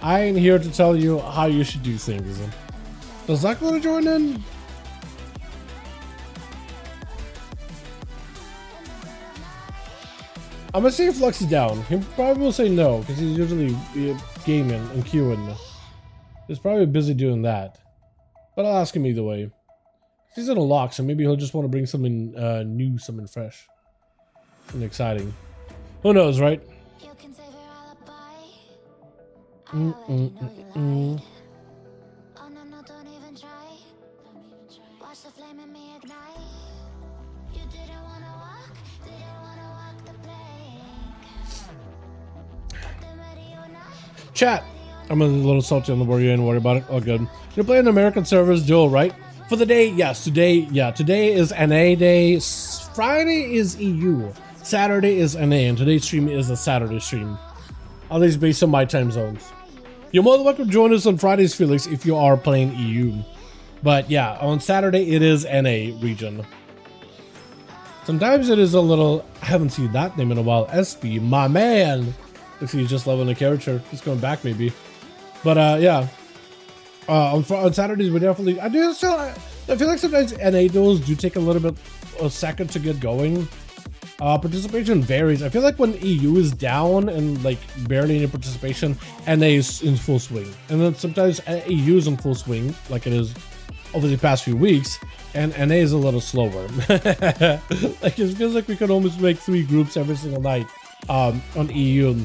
I ain't here to tell you how you should do things. Does Zach wanna join in? I'm gonna see if Lux is down. He probably will say no, because he's usually gaming and queuing. He's probably busy doing that. But I'll ask him either way. He's in a lock, so maybe he'll just want to bring something new, something fresh. Something exciting. Who knows, right? Chat. I'm a little salty on the word. You ain't worry about it. All good. You're playing American servers duel, right? For the day, yes. Today is NA day. Friday is EU. Saturday is NA, and today's stream is a Saturday stream. At least based on my time zones. You're more than welcome to join us on Fridays, Felix, if you are playing EU. But yeah, on Saturday it is NA region. Sometimes it is a little. I haven't seen that name in a while. SB, my man. Looks like he's just leveling the character. He's going back maybe. But yeah. On Saturdays we definitely. I feel like sometimes NA duels do take a second to get going. Participation varies. I feel like when EU is down and like barely any participation, NA is in full swing, and then sometimes EU is in full swing, like it is over the past few weeks, and NA is a little slower. Like it feels like we could almost make 3 groups every single night on EU,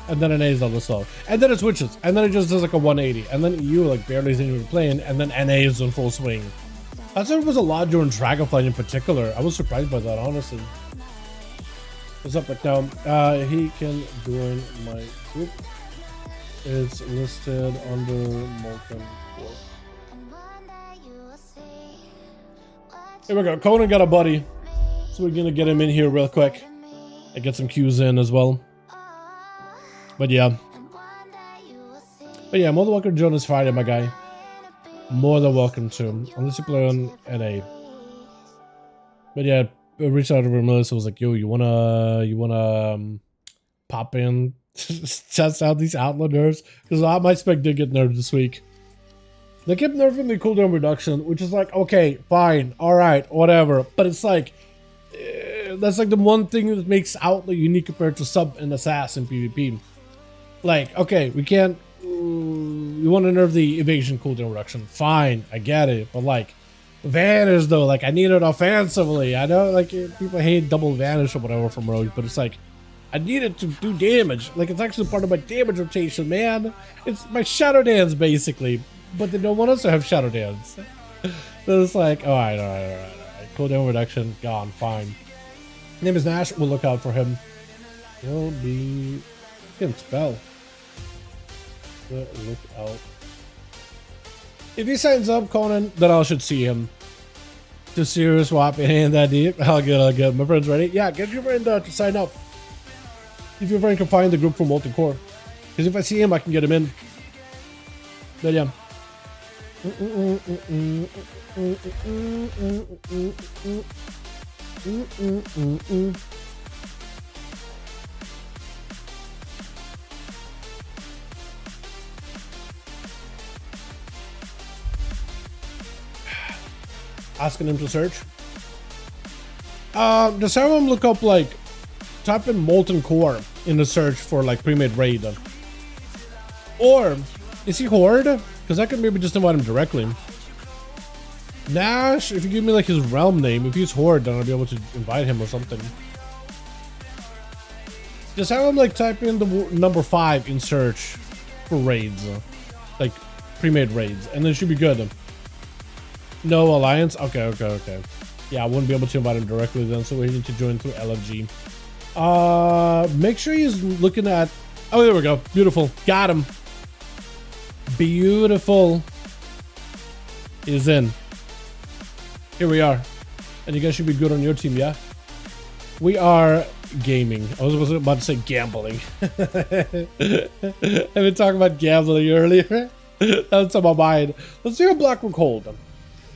and then NA is a little slow, and then it switches, and then it just does like a 180, and then EU like barely is even playing, and then NA is in full swing. I thought it was a lot during Dragonflight in particular. I was surprised by that, honestly. What's up right now? He can join my group. It's listed under Molten Core. Here we go. Conan got a buddy, so we're gonna get him in here real quick and get some cues in as well. But yeah, more than welcome to join us Friday, my guy. More than welcome to, unless you play on NA. But yeah. I reached out to Melissa, was like, yo, you wanna pop in, test out these outlet nerfs? Because my spec did get nerfed this week. They kept nerfing the cooldown reduction, which is like, okay, fine, alright, whatever. But it's like, that's like the one thing that makes outlet unique compared to sub and assassin PvP. Like, okay, we can't, you want to nerf the evasion cooldown reduction, fine, I get it, but like, vanish though, like I need it offensively. I know like people hate double vanish or whatever from rogues, but it's like I need it to do damage. Like it's actually part of my damage rotation, man. It's my shadow dance basically, but they don't want us to have shadow dance. So it's like, all right. Cooldown reduction gone, fine. Name is Nash. We'll look out for him. He'll be. He can spell. We'll look out. If he signs up, Conan, then I should see him. To serious swap, it ain't that deep. I'll get. My friend's ready. Yeah, get your friend to sign up. If your friend can find the group for Molten Core. Because if I see him, I can get him in. But yeah. Asking him to search. Just have him look up, like, type in Molten Core in the search for like pre-made raid. Or is he Horde? Because I could maybe just invite him directly. Nash, if you give me like his realm name, if he's Horde, then I'll be able to invite him or something. Just have him like type in the number 5 in search for raids, like pre-made raids, and then it should be good. No alliance? Okay. Yeah, I wouldn't be able to invite him directly then, so we need to join through LFG. Make sure he's looking at... Oh, there we go. Beautiful. Got him. Beautiful. He's in. Here we are. And you guys should be good on your team, yeah? We are gaming. I was about to say gambling. I've been talking about gambling earlier. That's on my mind. Let's do a Blackrock Hold.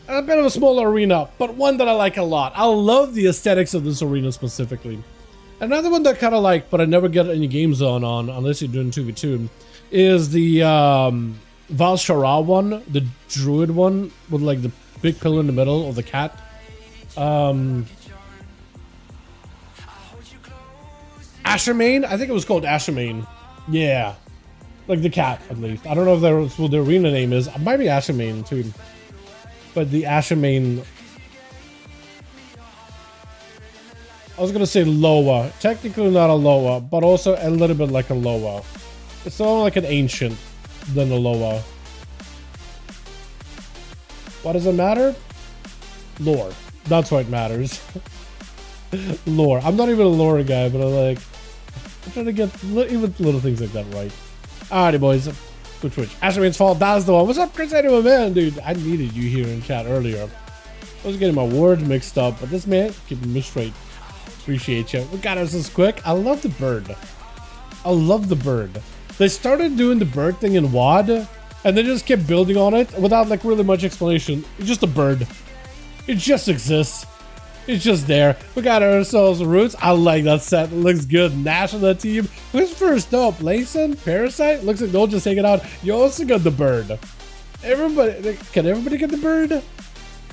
A bit of a smaller arena, but one that I like a lot. I love the aesthetics of this arena specifically. Another one that I kind of like, but I never get any game zone on unless you're doing 2v2, is the Val Shara one, the druid one with like the big pillar in the middle of the cat. Ashermain? I think it was called Ashermain. Yeah. Like the cat, at least. I don't know if that's what the arena name is. It might be Ashermain too. But the Ashermain... I was gonna say Loa. Technically not a Loa, but also a little bit like a Loa. It's more like an ancient than a Loa. Why does it matter? Lore. That's why it matters. Lore. I'm not even a lore guy, but I'm trying to get even little things like that right. Alrighty, boys. Good Twitch. Asherman's fault. That's the one. What's up, Chris? Anyway, man, dude. I needed you here in chat earlier. I was getting my words mixed up, but this man keeping me straight. Appreciate you. We got us this quick. I love the bird. I love the bird. They started doing the bird thing in WoD, and they just kept building on it without like really much explanation. It's just a bird. It just exists. It's just there. We got ourselves roots. I like that set. It looks good. Nash on the team. Who's first up? Layson? Parasite? Looks like they'll just take it out. You also got the bird. Everybody, can everybody get the bird?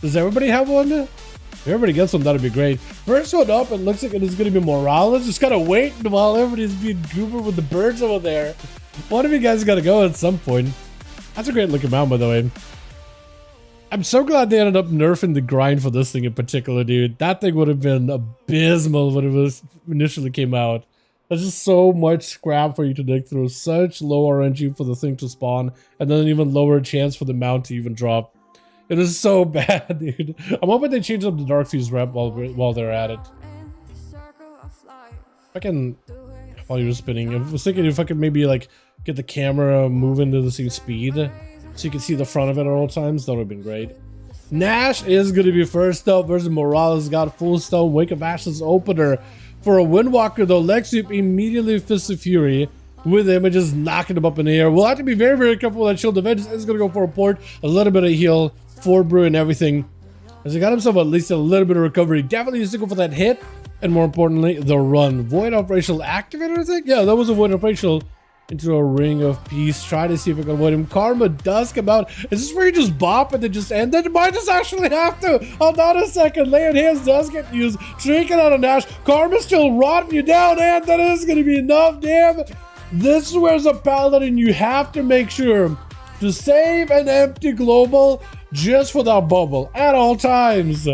Does everybody have one? If everybody gets one, that'd be great. First one up, it looks like it is going to be Morales. Just gotta wait while everybody's being goober with the birds over there. One of you guys gotta go at some point. That's a great looking mount, by the way. I'm so glad they ended up nerfing the grind for this thing in particular, dude. That thing would have been abysmal when it was initially came out. There's just so much scrap for you to dig through. Such low RNG for the thing to spawn, and then an even lower chance for the mount to even drop. It is so bad, dude. I'm hoping they change up the Dark Fuse rep while they're at it. While you're spinning, I was thinking if I could maybe like get the camera moving to the same speed, so you can see the front of it at all times. That would have been great. Nash is going to be first up versus Morales. Got full stone. Wake of Ashes opener for a Windwalker though. Lexup immediately Fist of Fury with images knocking him up in the air. We'll have to be very, very careful with that shield. Avengers is going to go for a port, a little bit of heal, 4 brew and everything. As he got himself at least a little bit of recovery. Definitely used to go for that hit, and more importantly, the run. Void Operational activated, I think? Yeah, that was a Void Operational into a Ring of Peace. Try to see if we can avoid him. Karma does come out. Is this where you just bop and then just end it? Might just actually have to. Hold on a second. Lay on hands does get used. Shrieking out of Nash. Karma still rotting you down, and that is going to be enough. Damn. This is where as a paladin you have to make sure to save an empty global just for that bubble at all times.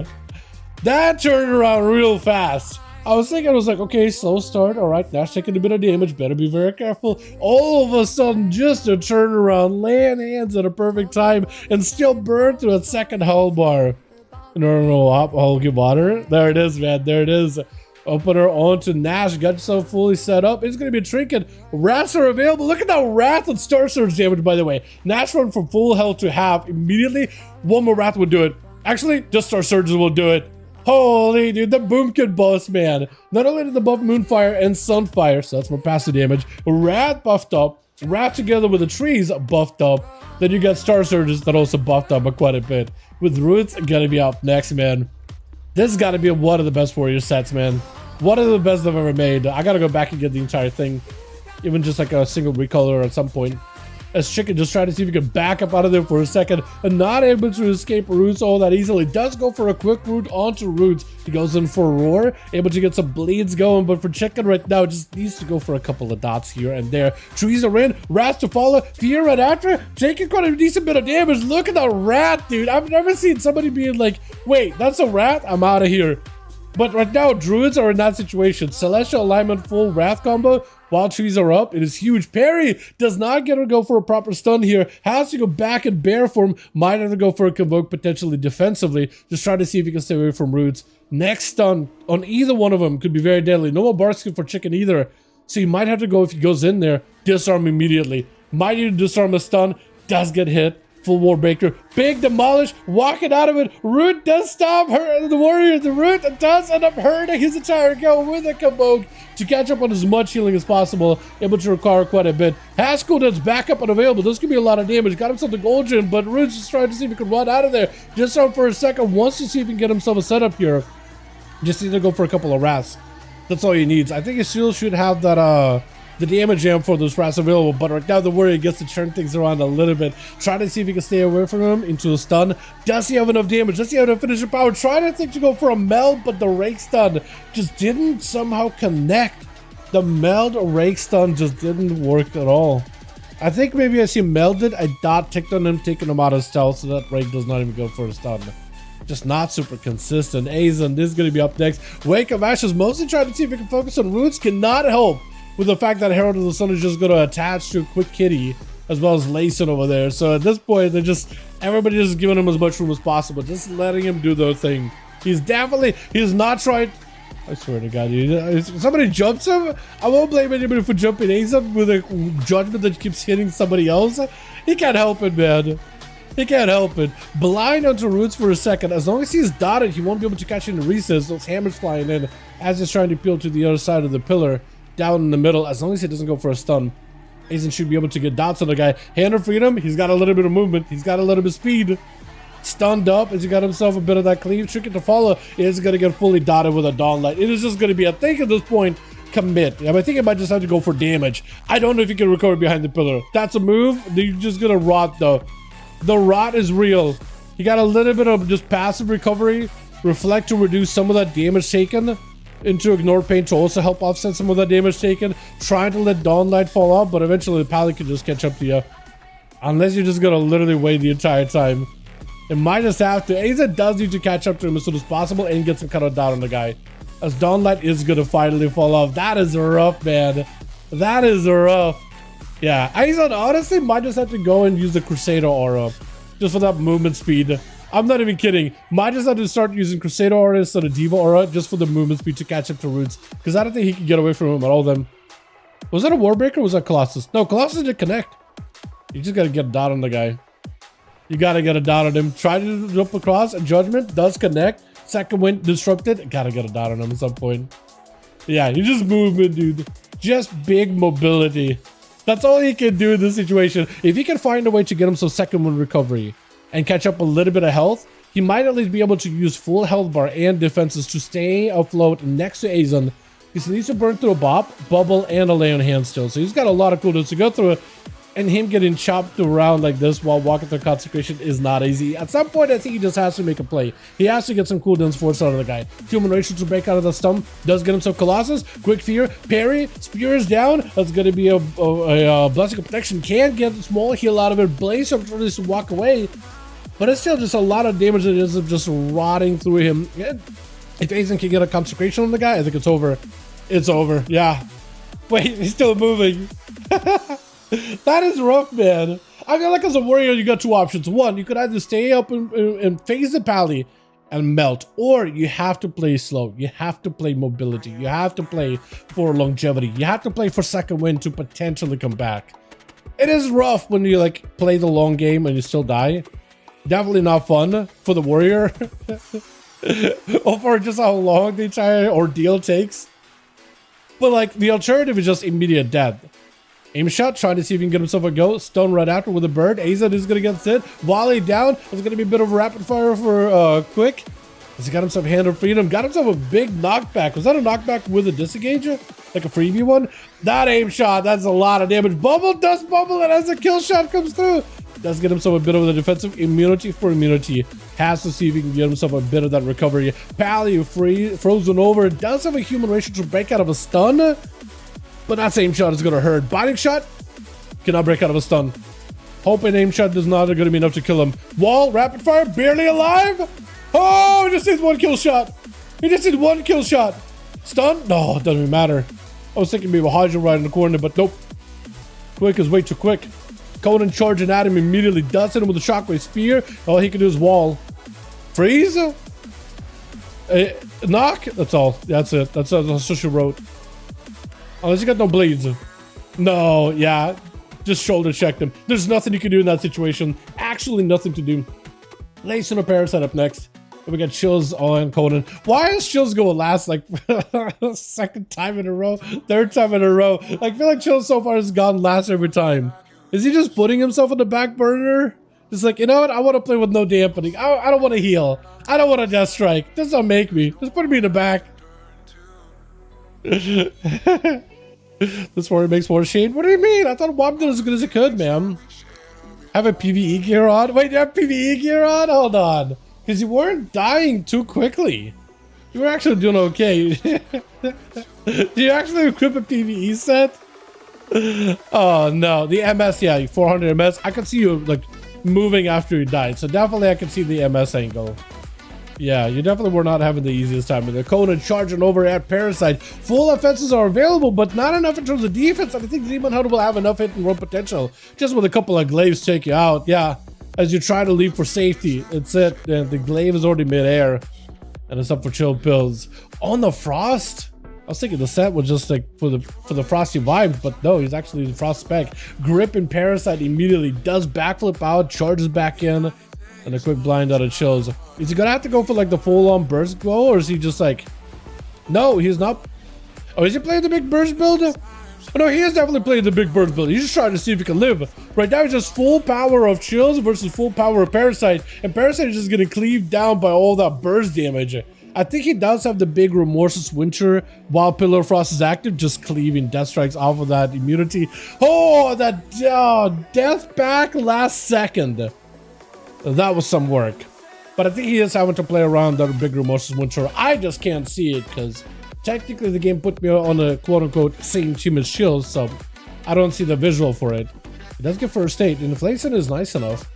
That turned around real fast. I was thinking, I was like, okay, slow start. All right, Nash taking a bit of damage. Better be very careful. All of a sudden, just a turnaround, laying hands at a perfect time, and still burn through a second hull bar. No, I'll give water. There it is, man. There it is. Opener onto Nash. Got yourself fully set up. It's going to be a trinket. Wraths are available. Look at that Wrath and Star Surge damage, by the way. Nash run from full health to half immediately. One more Wrath would do it. Actually, just Star Surges will do it. Holy dude, the Boomkin boss, man. Not only did the buff Moonfire and Sunfire, so that's more passive damage. Wrath buffed up. Wrath together with the trees buffed up. Then you got Star Surges that also buffed up by quite a bit. With Roots gonna be up next, man. This has got to be one of the best warrior sets, man. One of the best I've ever made. I gotta go back and get the entire thing. Even just like a single recolor at some point. As Chicken just tried to see if he could back up out of there for a second and not able to escape Roots all that easily. Does go for a quick root onto Roots. He goes in for Roar, able to get some bleeds going, but for Chicken right now, just needs to go for a couple of dots here and there. Trees are in, Rats to follow, Fear right after, taking quite a decent bit of damage. Look at that Rat, dude. I've never seen somebody being like, wait, that's a Rat? I'm out of here. But right now, Druids are in that situation. Celestial Alignment full Wrath combo while trees are up. It is huge. Parry does not get to go for a proper stun here. Has to go back in bear form. Might have to go for a Convoke potentially defensively. Just try to see if he can stay away from Roots. Next stun on either one of them could be very deadly. No more bar skin for Chicken either. So you might have to go, if he goes in there, disarm immediately. Might need to disarm a stun. Does get hit. Full War Breaker, big demolish, walking out of it. Root does stop her, the warrior. The Root does end up hurting his entire go with a Convoke to catch up on as much healing as possible, able to require quite a bit. Haskell does back up and available. This could be a lot of damage. Got himself the gold gem, but Root's just trying to see if he can run out of there. Just out for a second, wants to see if he can get himself a setup here. Just need to go for a couple of Wraths. That's all he needs. I think he still should have that the damage jam for those Wraths available, but right now the warrior gets to turn things around a little bit. Try to see if he can stay away from him into a stun. Does he have enough damage? Does he have enough finisher power? Trying to think to go for a meld, but the rake stun just didn't somehow connect. The meld rake stun just didn't work at all. I think maybe as he melded, a dot ticked on him, taking him out of stealth, so that rake does not even go for a stun. Just not super consistent. Azan, this is going to be up next. Wake of Ashes mostly trying to see if he can focus on Roots. Cannot help with the fact that Herald of the Sun is just going to attach to a quick kitty, as well as Layson over there. So at this point, they're just, everybody just giving him as much room as possible, just letting him do their thing. He's not trying I swear to God, dude. If somebody jumps him, I won't blame anybody for jumping Azen with a judgment that keeps hitting somebody else. He can't help it, man. He can't help it. Blind onto roots for a second. As long as he's dotted, he won't be able to catch any recess. Those hammers flying in as he's trying to peel to the other side of the pillar, down in the middle. As long as he doesn't go for a stun, Azen should be able to get dots on the guy. Hand of freedom. He's got a little bit of movement. He's got a little bit of speed. Stunned up as he got himself a bit of that cleave. Tricky to follow. Is going to get fully dotted with a dawn light. It is just going to be, I think at this point, commit. I think it might just have to go for damage. I don't know if you can recover behind the pillar. That's a move. You're just going to rot though. The rot is real. You got a little bit of just passive recovery. Reflect to reduce some of that damage taken. Into ignore pain to also help offset some of that damage taken. Trying to let dawn light fall off, but eventually the pally can just catch up to you. Unless you're just going to literally wait the entire time. It might just have to. Azen does need to catch up to him as soon as possible and get some kind of down on the guy. As Dawnlight is going to finally fall off. That is rough, man. That is rough. Yeah, Azen honestly might just have to go and use the Crusader aura. Just for that movement speed. I'm not even kidding. Might just have to start using Crusader aura instead of Diva aura just for the movement speed to catch up to Roots. Because I don't think he can get away from him at all then. Was that a Warbreaker or was that Colossus? No, Colossus didn't connect. You just got to get a dot on the guy. You gotta get a dot on him. Try to jump across. And Judgment does connect. Second wind disrupted. Gotta get a dot on him at some point. Yeah, you just movement, dude. Just big mobility. That's all he can do in this situation. If he can find a way to get him some second wind recovery and catch up a little bit of health, he might at least be able to use full health bar and defenses to stay afloat next to Azen. Because he needs to burn through a bop, bubble, and a lay on hand still. So he's got a lot of cooldowns to go through. And him getting chopped around like this while walking through consecration is not easy. At some point, I think he just has to make a play. He has to get some cooldowns forced out of the guy. Human Racial to break out of the stump. Does get himself Colossus. Quick fear. Parry. Spears down. That's going to be a Blessing of Protection. Can get a small heal out of it. Blaze up to walk away. But it's still just a lot of damage that ends up just rotting through him. If Azen can get a consecration on the guy, I think it's over. It's over. Yeah. Wait, he's still moving. That is rough, man. I feel like as a warrior, you got two options. One, you could either stay up and phase the pally and melt, or you have to play slow. You have to play mobility. You have to play for longevity. You have to play for second wind to potentially come back. It is rough when you like play the long game and you still die. Definitely not fun for the warrior. Or for just how long the entire ordeal takes. But like the alternative is just immediate death. Aim shot, trying to see if he can get himself a go. Stun right after with a bird. Azen is going to get sit. Volley down. There's going to be a bit of rapid fire for Quick. He's got himself Hand of Freedom. Got himself a big knockback. Was that a knockback with a disengage? Like a freebie one? That aim shot, that's a lot of damage. Bubble, dust bubble, and as the kill shot comes through. Does get himself a bit of the defensive immunity for immunity. Has to see if he can get himself a bit of that recovery. Pally frozen over. Does have a human ratio to break out of a stun. But that aim shot is going to hurt. Biting shot cannot break out of a stun. Hoping aim shot is not going to be enough to kill him. Wall, rapid fire, barely alive. Oh, he just did one kill shot. He just did one kill shot. Stun? No, it doesn't even matter. I was thinking maybe a Hydra right in the corner, but nope. Quick is way too quick. Conan charging at him immediately. Does hit him with a shockwave spear. All he can do is wall. Freeze? Knock? That's all. That's it. That's what she wrote. Unless you got no blades. No, yeah. Just shoulder check them. There's nothing you can do in that situation. Actually, nothing to do. Lace and a Parasite up next. And we got Chills on Conan. Why is Chills going last like second time in a row? Third time in a row. I feel like Chills so far has gone last every time. Is he just putting himself on the back burner? Just like, you know what? I want to play with no dampening. I don't want to heal. I don't want to death strike. Just don't make me. Just put me in the back. This warrior makes more shade. What do you mean? I thought WoW did as good as it could, man. Have a PvE gear on? Wait, you have PvE gear on? Hold on. Because you weren't dying too quickly. You were actually doing okay. Do you actually equip a PvE set? Oh no. The MS, yeah, 400 MS. I could see you like moving after you died. So definitely I can see the MS angle. Yeah, you definitely were not having the easiest time with the Conan charging over at Parasite. Full offenses are available, but not enough in terms of defense. I think Demon Hunter will have enough hit and run potential. Just with a couple of glaives take you out. Yeah, as you try to leave for safety. It's it. The glaive is already mid-air. And it's up for chill pills. On the frost? I was thinking the set was just like for the frosty vibes, but no, he's actually the frost spec. Grip and parasite immediately does backflip out, charges back in, and a quick blind out of chills. Is he gonna have to go for like the full-on burst glow, or is he just like, no, he's not. Oh, is he playing the big burst build? Oh no, he is definitely playing the big burst build. He's just trying to see if he can live. Right now, it's just full power of chills versus full power of parasite, and parasite is just getting cleaved down by all that burst damage. I think he does have the big Remorseless Winter while Pillar of Frost is active, just cleaving death strikes off of that immunity. Oh, that death back last second. That was some work. But I think he is having to play around that big Remorseless Winter. I just can't see it because technically the game put me on a quote-unquote same team as Chills, so I don't see the visual for it. It does get first state, and Inflation is nice enough.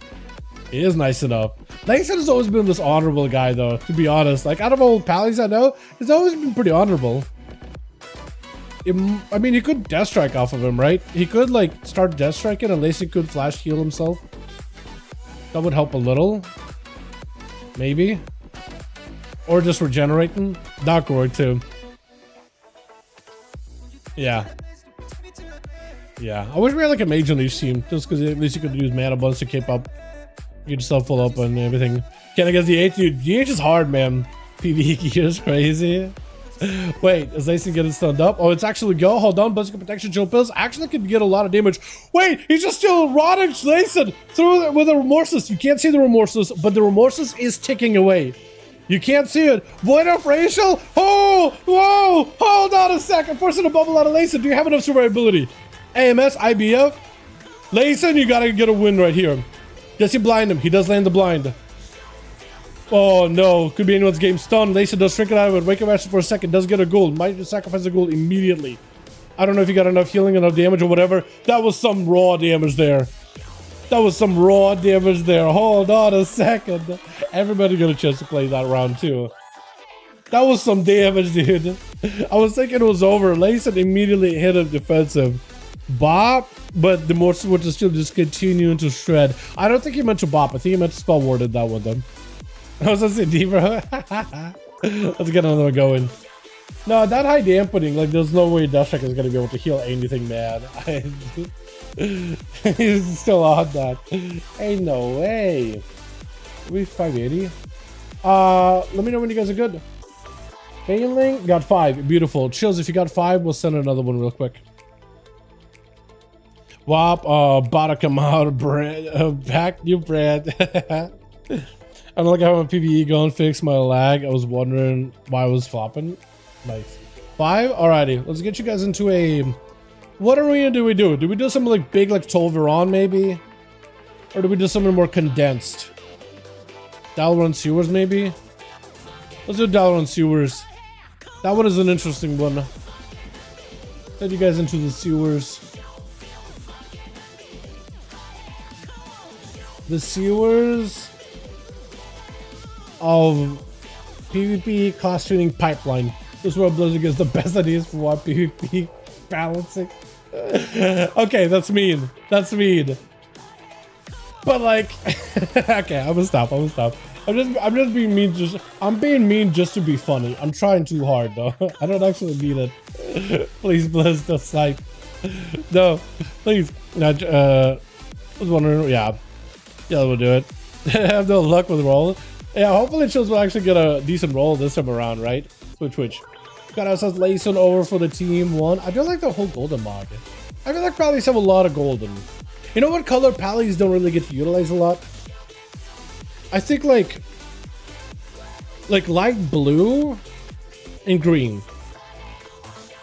It is nice enough. Langston has always been this honorable guy, though, to be honest. Like, out of all pallies I know, he's always been pretty honorable. I mean, he could Death Strike off of him, right? He could, like, start Death Striking, and Langston could flash heal himself. That would help a little. Maybe. Or just regenerating. That could work, too. Yeah. Yeah. I wish we had, like, a mage on each team, just because at least you could use mana bonus to keep up. Get yourself full up and everything. Can't against the H, dude. The H is hard, man. PvE gear is crazy. Wait, is Lason getting stunned up? Oh, it's actually go. Hold on, Buzzkill Protection Chill Pills actually could get a lot of damage. Wait, he's just still rotting Lason through with a Remorseless. You can't see the Remorseless, but the Remorseless is ticking away. You can't see it. Void of Racial. Oh, whoa. Hold on a second. Forcing a bubble out of Lason. Do you have enough survivability? AMS, IBF. Lason, you gotta get a win right here. Does he blind him? He does land the blind. Oh no, could be anyone's game. Stun. Lason does shrink it out of it. Wake up action for a second. Does get a gold. Might just sacrifice a gold immediately. I don't know if he got enough healing, enough damage or whatever. That was some raw damage there. That was some raw damage there. Hold on a second. Everybody got a chance to play that round too. That was some damage, dude. I was thinking it was over. Lason immediately hit him defensive. Bop, but the more switch is still just continuing to shred. I don't think he meant to bop. I think he meant to spell worded that one then. I was gonna say deeper. Let's get another one going. No, that high dampening, like there's no way Death Strike is gonna be able to heal anything, man. He's still on that. Ain't no way. We 580. Let me know when you guys are good. Failing, got 5. Beautiful. Chills, if you got 5, we'll send another one real quick. Wop, about to come out, brand, back new brand. I don't like how my PvE going, fix my lag. I was wondering why I was flopping. Nice. 5? Alrighty, let's get you guys into a... What arena do we do? Do we do something like big, like Tolveron maybe? Or do we do something more condensed? Dalaran Sewers maybe? Let's do Dalaran Sewers. That one is an interesting one. Get you guys into the sewers. The sewers of PvP cost tuning pipeline. This is where Blizzard gives the best ideas for what PvP balancing. Okay, that's mean. That's mean. But like, okay, I'm gonna stop. I'm just being mean. I'm being mean just to be funny. I'm trying too hard though. I don't actually mean it. Please, Blizz, don't snipe. No, please. Not. I was wondering. Yeah. Yeah, we'll do it. I have no luck with roll. Yeah, hopefully Chills will actually get a decent roll this time around, right? Switch. Got ourselves Layson over for the team 1. I do like the whole golden mod. I feel like Pallies have a lot of golden. You know what color Pallies don't really get to utilize a lot? I think like light blue and green.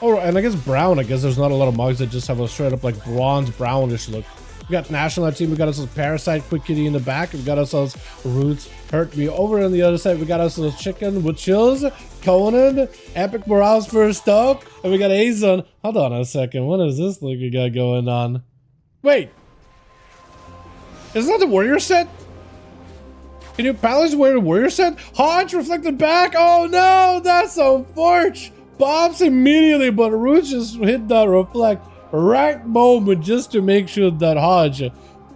Oh, and I guess brown. I guess there's not a lot of mugs that just have a straight up like bronze brownish look. We got National team, we got ourselves Parasite, Quick Kitty in the back, we got ourselves Roots, Hurt Me. Over on the other side, we got ourselves Chicken with Chills, Conan, Epic Morales first up, and we got Azon. Hold on a second, what is this look we got going on? Wait, isn't that the Warrior set? Can you Palace wear a Warrior set? Hodge reflected back, oh no, that's unfortunate. Bobs immediately, but Roots just hit that reflect. Right moment just to make sure that Hodge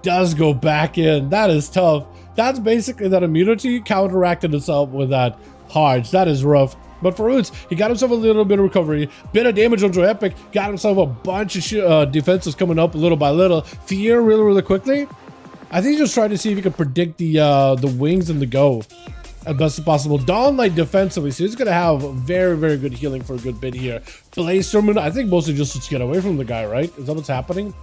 does go back in. That is tough. That's basically that immunity counteracted itself with that Hodge. That is rough. But for Roots, he got himself a little bit of recovery, bit of damage onto Epic, got himself a bunch of defenses coming up little by little. Fear really quickly. I think he's just trying to see if he can predict the wings and the go as best as possible. Dawn Light defensively, so he's going to have very good healing for a good bit here. Blaze-Storm, I think mostly just to get away from the guy, right? Is that what's happening?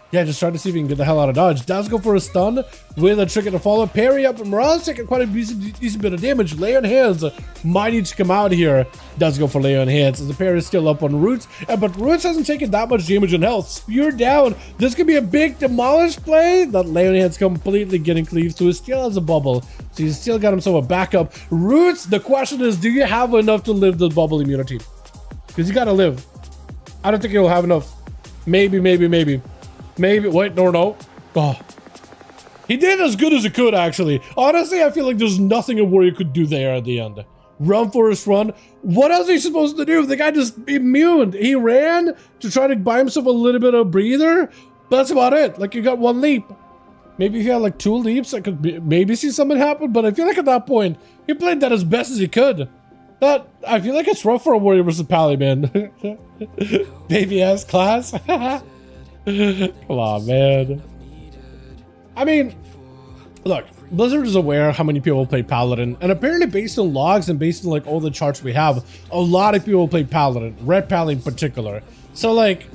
Yeah, just trying to see if he can get the hell out of dodge. Does go for a stun with a trigger to follow. Parry up, and Morales taking quite a decent bit of damage. Lay on hands might need to come out here. Does go for lay on hands as the parry is still up on Roots. But Roots hasn't taken that much damage in health. Spear down. This could be a big demolish play. That lay on hands completely getting cleaved, so he still has a bubble. So he's still got himself a backup. Roots, the question is, do you have enough to live the bubble immunity? Because you got to live. I don't think he'll have enough. Maybe. Maybe, wait, no. Oh. He did as good as he could, actually. Honestly, I feel like there's nothing a warrior could do there at the end. Run, Forest, run. What else are you supposed to do? The guy just immune. He ran to try to buy himself a little bit of breather. But that's about it. Like, you got one leap. Maybe if you had like 2 leaps, I could maybe see something happen. But I feel like at that point, he played that as best as he could. But I feel like it's rough for a warrior versus Pally, man. Baby ass class. Come on, man. I mean, look, Blizzard is aware how many people play Paladin, and apparently based on logs and based on like all the charts we have, a lot of people play Paladin, Red Pally in particular. So like,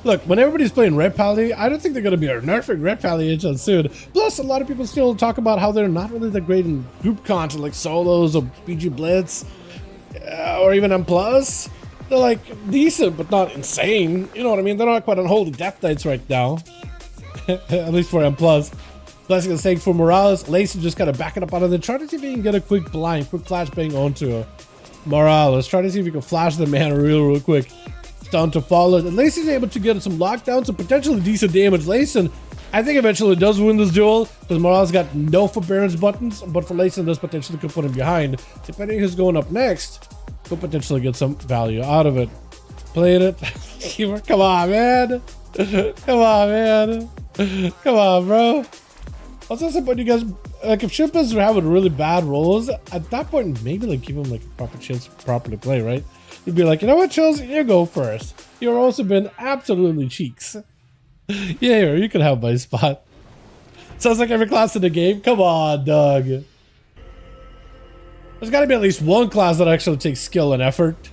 look, when everybody's playing Red Pally, I don't think they're gonna be nerfing Red Pally anytime soon. Plus, a lot of people still talk about how they're not really that great in group content like solos or BG Blitz or even M+. They're like decent, but not insane. You know what I mean? They're not quite unholy Death Knights right now. At least for M+. Blessing and sake for Morales. Lacey just kind of backing up out of there. Trying to see if he can get a quick flashbang onto Morales. Trying to see if he can flash the man real quick. Stun to follow. And Lacey's able to get some lockdowns, some potentially decent damage. Lacey, I think eventually does win this duel because Morales got no forbearance buttons, but for Lacey, this potentially could put him behind. Depending who's going up next, could potentially get some value out of it. Playing it. Come on, man. Come on, man. Come on, bro. I was also putting you guys, like, if Shippas are having really bad rolls, at that point, maybe like give him like a proper chance to properly play, right? You'd be like, you know what, Chills, you go first. You've also been absolutely cheeks. Yeah, you can have my spot. Sounds like every class in the game. Come on, Doug. There's got to be at least one class that actually takes skill and effort.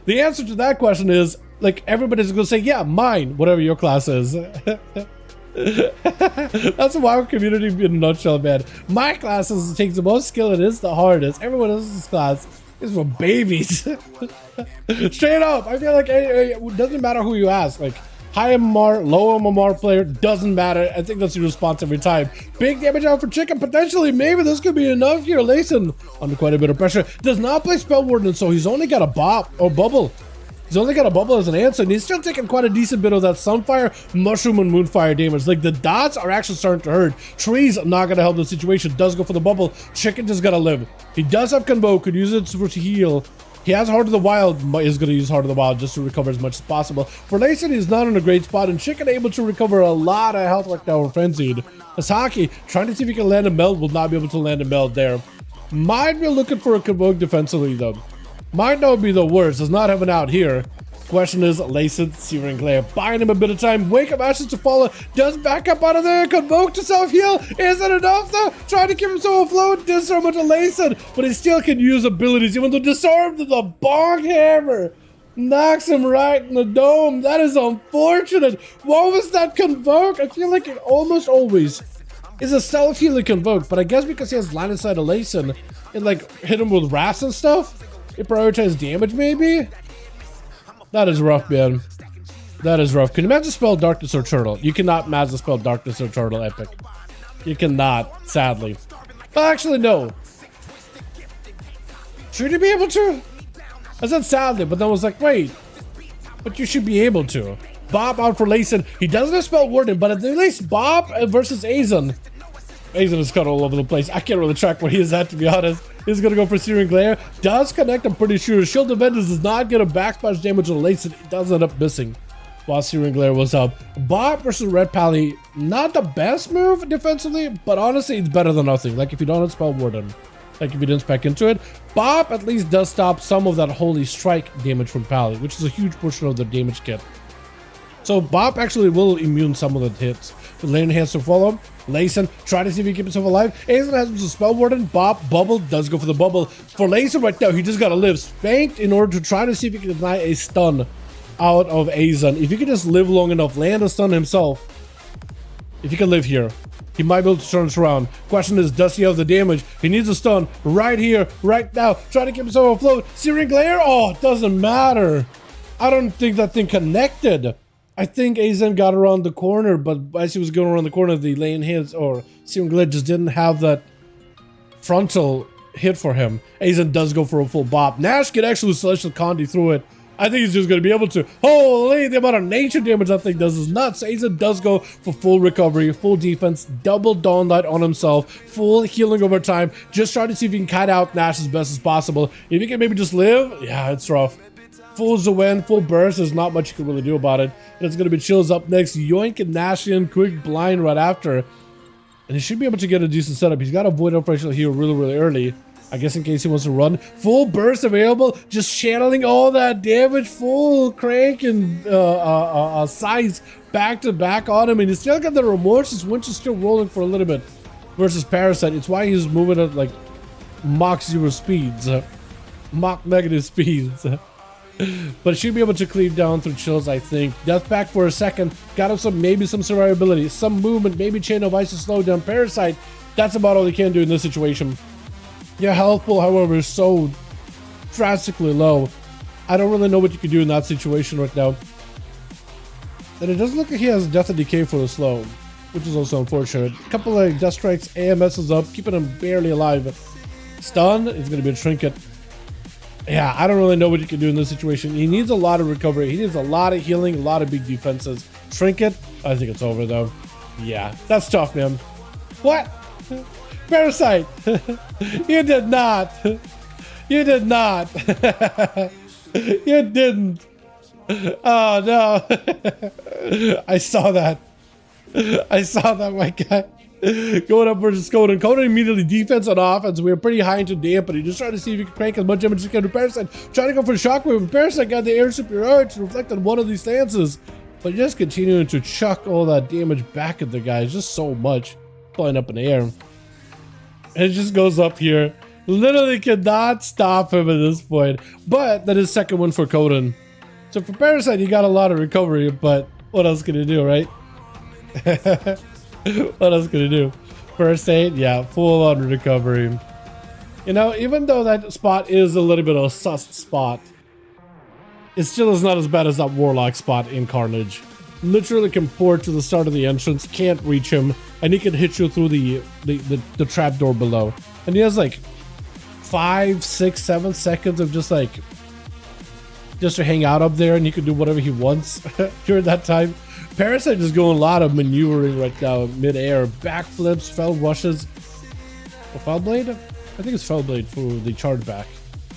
The answer to that question is, like, everybody's going to say, yeah, mine, whatever your class is. That's the WoW community in a nutshell, man. My class takes the most skill and is the hardest. Everyone else's class is for babies. Straight up. I feel like it doesn't matter who you ask. Like, high MMR, low MMR player, doesn't matter. I think that's your response every time. Big damage out for Chicken, potentially. Maybe this could be enough here. Layson under quite a bit of pressure. Does not play Spell Warden, so he's only got a bop or bubble. He's only got a bubble as an answer, and he's still taking quite a decent bit of that Sunfire, Mushroom, and Moonfire damage. Like, the dots are actually starting to hurt. Trees not going to help the situation. Does go for the bubble. Chicken just got to live. He does have Convoke, could use it to heal. He has Heart of the Wild, is going to use Heart of the Wild just to recover as much as possible. For Layson, he's not in a great spot, and Chicken able to recover a lot of health right now with Frenzied. Asaki, trying to see if he can land a meld, will not be able to land a meld there. Might be looking for a Convoke defensively, though. Might not be the worst, does not have an out here. Question is, Layson, Searing Glare, buying him a bit of time. Wake up, Ashes to follow, does back up out of there. Convoke to self-heal, isn't enough though. Trying to keep himself afloat, does so much of Layson, but he still can use abilities, even though Disarmed to the Bonk Hammer knocks him right in the dome. That is unfortunate. What was that Convoke? I feel like it almost always is a self-healing Convoke, but I guess because he has line of sight of Layson, it like hit him with wraths and stuff. It prioritized damage, maybe? That is rough, man. That is rough. Can you Magic Spell Darkness or Turtle? You cannot Magic Spell Darkness or Turtle, Epic. You cannot, sadly. Well, actually, no. Should you be able to? I said sadly, but then I was like, wait. But you should be able to. Bob out for Layson. He doesn't have Spell Warden, but at least Bob versus Azon. Azon is cut all over the place. I can't really track where he is at, to be honest. He's gonna go for Searing Glare. Does connect, I'm pretty sure. Shield of Vengeance does not get a backsplash damage on Layson. It does end up missing while Searing Glare was up. Bob versus Red Pally, not the best move defensively, but honestly, it's better than nothing. Like, if you don't have Spell Warden, like if you didn't spec into it. Bob at least does stop some of that Holy Strike damage from Pally, which is a huge portion of the damage kit. So Bob actually will immune some of the hits. The lane has to follow. Layson, try to see if he can keep himself alive. Aizen has him as a spell warden. Bob, bubble, does go for the bubble. For Layson right now, he just gotta live. Spanked in order to try to see if he can deny a stun out of Aizen. If he can just live long enough, land a stun himself. If he can live here, he might be able to turn this around. Question is, does he have the damage? He needs a stun right here, right now. Try to keep himself afloat. Searing Glare? Oh, it doesn't matter. I don't think that thing connected. I think Aizen got around the corner, but as he was going around the corner, the lane hits or Searing Glare just didn't have that frontal hit for him. Aizen does go for a full bop. Nash can actually Celestial Condi through it. I think he's just going to be able to. Holy, the amount of nature damage that thing does is nuts. Aizen does go for full recovery, full defense, double Dawn Light on himself, full healing over time. Just trying to see if he can kite out Nash as best as possible. If he can maybe just live, yeah, it's rough. Full Zoen, full burst, there's not much you can really do about it. And it's going to be Chills up next. Yoink and Nash in, quick blind right after. And he should be able to get a decent setup. He's got a Void Operational here really early. I guess in case he wants to run. Full burst available, just channeling all that damage, full crank and size back to back on him. And he's still got the remorse. His winch is still rolling for a little bit versus Parasite. It's why he's moving at like Mach 0 speeds, Mach negative speeds. But should be able to cleave down through Chills, I think. Death back for a second. Got him some, maybe some survivability, some movement, maybe Chain of Ice to slow down Parasite. That's about all he can do in this situation. Your health pool, however, is so drastically low. I don't really know what you can do in that situation right now. And it doesn't look like he has Death and Decay for the slow, which is also unfortunate. A couple of Death Strikes, AMS is up, keeping him barely alive. Stun is going to be a Trinket. Yeah, I don't really know what you can do in this situation. He needs a lot of recovery. He needs a lot of healing, a lot of big defenses. Trinket, I think it's over though. Yeah, that's tough, man. What? Parasite! You did not! You did not! You didn't! Oh no! I saw that. I saw that, my guy. Going up versus Conan. Conan immediately defense on offense. We were pretty high into damp, but he just trying to see if he can crank as much damage as he can to Parasite. Trying to go for the shockwave, and Parasite got the air superiority to reflect on one of these stances. But just continuing to chuck all that damage back at the guy. Just so much. Flying up in the air. And it just goes up here. Literally cannot stop him at this point. But that is second one for Conan. So for Parasite, he got a lot of recovery, but what else can he do, right? What else can he do? First aid, yeah, full on recovery. You know, even though that spot is a little bit of a sus spot, it still is not as bad as that Warlock spot in Carnage. Literally can pour to the start of the entrance, can't reach him, and he can hit you through the trapdoor below. And he has like 5, 6, 7 seconds of just to hang out up there, and he can do whatever he wants during that time. Parasite is going a lot of maneuvering right now, mid-air, backflips, fell rushes. Oh, Fell Blade? I think it's Fell Blade for the charge back.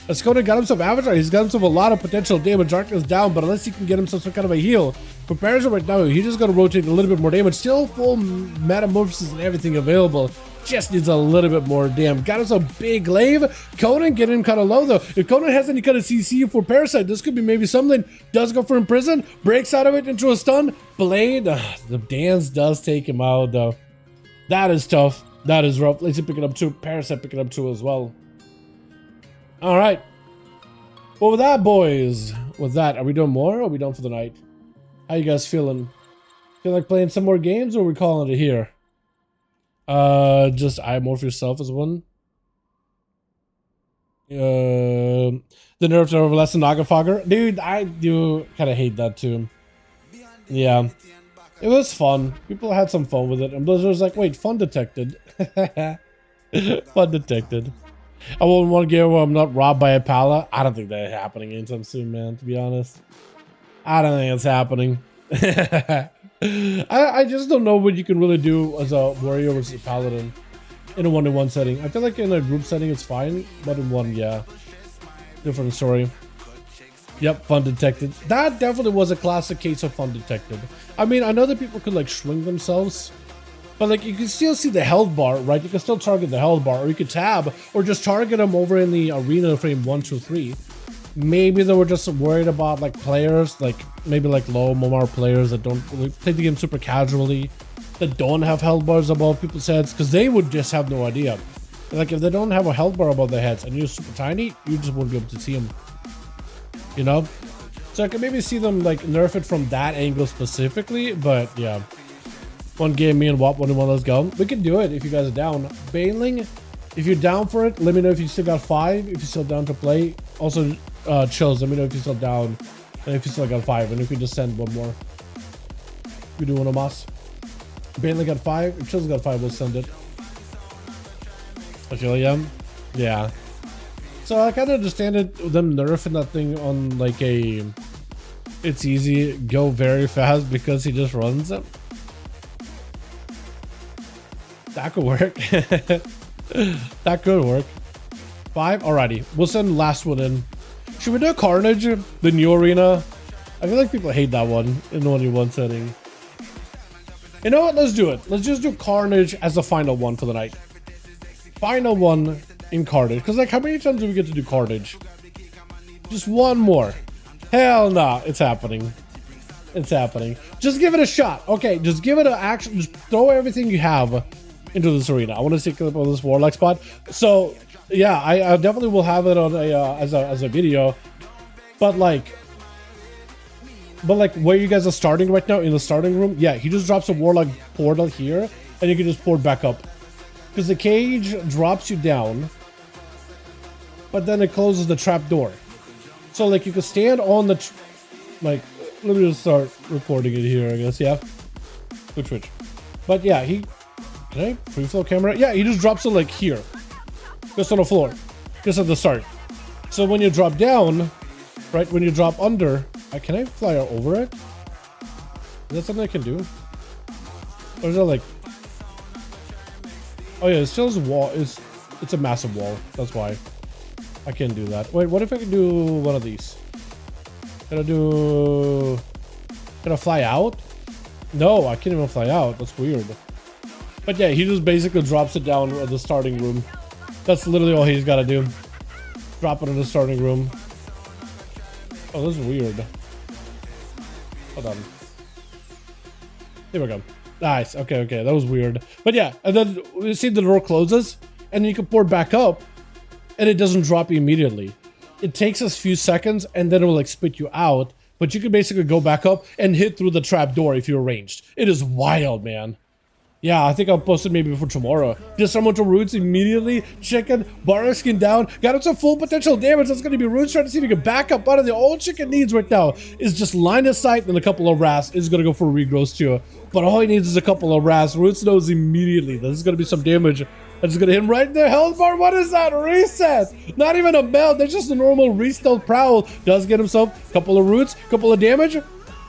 Ascona got himself Avatar. He's got himself a lot of potential damage. Darkness down, but unless he can get himself some kind of a heal. For Parasite right now, he's just going to rotate a little bit more damage. Still full metamorphosis and everything available. Just needs a little bit more. Damn, got us a big glaive. Conan getting kind of low though. If Conan has any kind of CC for Parasite, this could be maybe something. Does go for Imprison, breaks out of it into a stun. Blade, the dance does take him out though. That is tough. That is rough. Lazy picking up 2. Parasite picking up 2 as well. All right. Well, with that, boys, with that, are we doing more or are we done for the night? How you guys feeling? Feel like playing some more games or are we calling it here? Just Morph yourself as one. The nerf to Everlasting Nagafogger. Dude, I do kind of hate that too. Yeah. It was fun. People had some fun with it. And Blizzard was like, wait, fun detected. Fun detected. I wouldn't want to get where I'm not robbed by a pala. I don't think that's happening anytime soon, man, to be honest. I don't think it's happening. I just don't know what you can really do as a warrior versus a paladin in a 1-to-1 setting. I feel like in a group setting it's fine, but in one, yeah. Different story. Yep, fun detected. That definitely was a classic case of fun detected. I mean, I know that people could like shrink themselves But like you can still see the health bar, right? You can still target the health bar, or you could tab, or just target them over in the arena frame 1, 2, 3. Maybe they were just worried about like players, like maybe like low MMR players that don't play the game super casually, that don't have health bars above people's heads, because they would just have no idea. Like if they don't have a health bar above their heads and you're super tiny, you just won't be able to see them. You know? So I can maybe see them like nerf it from that angle specifically, but yeah. One game, me and WAP 1 let's go. We can do it if you guys are down. Baneling, if you're down for it, let me know if you still got 5, if you're still down to play. Also, Chills, let me know if you're still down, and if you still got 5, and if we just send one more. We do one of us. Baneling got 5, if Chills got 5, we'll send it. I feel yeah. So I kind of understand it, them nerfing that thing on like a, it's easy, go very fast because he just runs it. That could work. That could work. 5, alrighty. We'll send the last one in. Should we do Carnage, the new arena? I feel like people hate that one in the 1v1 setting. You know what? Let's do it. Let's just do Carnage as the final one for the night. Final one in Carnage. Because like, how many times do we get to do Carnage? Just one more. Hell nah. It's happening. It's happening. Just give it a shot. Okay, just give it an action. Just throw everything you have into this arena. I want to see a clip of this Warlock spot. So yeah, I definitely will have it on a as a video. But like where you guys are starting right now in the starting room, yeah, he just drops a Warlock portal here, and you can just port back up. Because the cage drops you down, but then it closes the trap door. So like you can stand on the like, let me just start recording it here, I guess. Yeah, Twitch. But yeah, can I free flow camera? Yeah, he just drops it like here, just on the floor, just at the start. So when you drop down, right, when you drop under, can I fly over it? Is that something I can do? Or is that like, oh yeah, it's still a wall. It's a massive wall. That's why I can't do that. Wait, what if I can do one of these? Can I fly out? No, I can't even fly out. That's weird. But yeah, he just basically drops it down at the starting room. That's literally all he's got to do. Drop it in the starting room. Oh, this is weird. Hold on. Here we go. Nice. Okay. That was weird. But yeah, and then you see the door closes, and you can port back up, and it doesn't drop you immediately. It takes us a few seconds, and then it will like spit you out. But you can basically go back up and hit through the trap door if you're ranged. It is wild, man. Yeah, I think I'll post it maybe for tomorrow. Just someone to roots immediately. Chicken, bar skin down. Got him some full potential damage. That's going to be roots. Trying to see if he can back up out of the all Chicken needs right now is just line of sight and a couple of ras. Is going to go for regrowth too. But all he needs is a couple of ras. Roots knows immediately this is going to be some damage. That's going to hit him right in the health bar. What is that? Reset. Not even a melt. That's just a normal restealth prowl. Does get himself a couple of roots, couple of damage.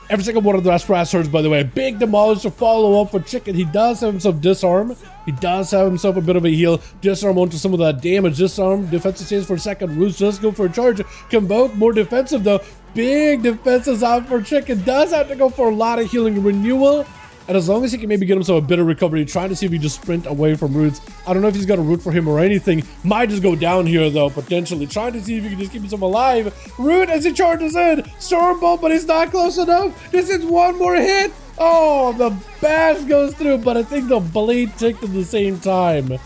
Every single one of the last brass hurts, by the way. Big demolish to follow up for Chicken. He does have himself disarm. He does have himself a bit of a heal. Disarm onto some of that damage. Disarm. Defensive stays for a second. Roots does go for a charge. Can both more defensive though. Big defenses out for Chicken. Does have to go for a lot of healing renewal. And as long as he can maybe get himself a bit of recovery, trying to see if he just sprint away from Roots. I don't know if he's got a root for him or anything. Might just go down here though, potentially. Trying to see if he can just keep himself alive. Root as he charges in. Stormbolt, but he's not close enough. This is one more hit. Oh, the bash goes through, but I think the blade ticked at the same time.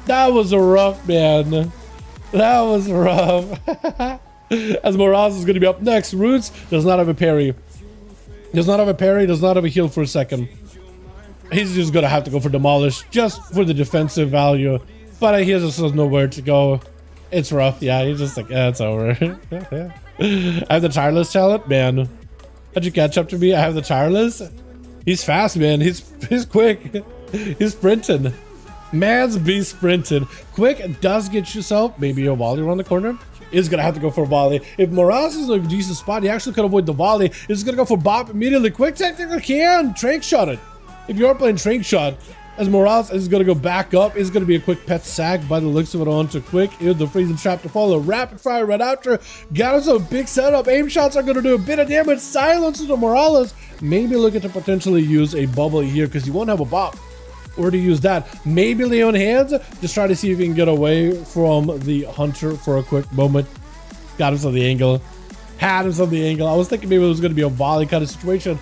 That was rough, man. That was rough. As Morales is going to be up next. Roots does not have a parry. Does not have a parry, does not have a heal for a second. He's just gonna have to go for demolish just for the defensive value, but he just has nowhere to go. It's rough. Yeah, he's just like, it's over. I have the tireless talent, man. How'd you catch up to me? I have the tireless. He's fast, man. He's quick. He's sprinting. Man's be sprinting. Quick does get yourself maybe a volley around the corner. Is gonna have to go for a volley. If Morales is in a decent spot, he actually could avoid the volley. He's gonna go for bop immediately. Quick technical can trank shot it. If you're playing trank shot, as Morales is gonna go back up, is gonna be a quick pet sack by the looks of it onto Quick. Here's the freezing trap to follow. Rapid fire right after. Got us a big setup. Aim shots are gonna do a bit of damage. Silence to Morales. Maybe looking to potentially use a bubble here because he won't have a bop. or to use that. Maybe lay on hands, just try to see if you can get away from the hunter for a quick moment. Got him on the angle. Had him on the angle. I was thinking maybe it was going to be a volley kind of situation.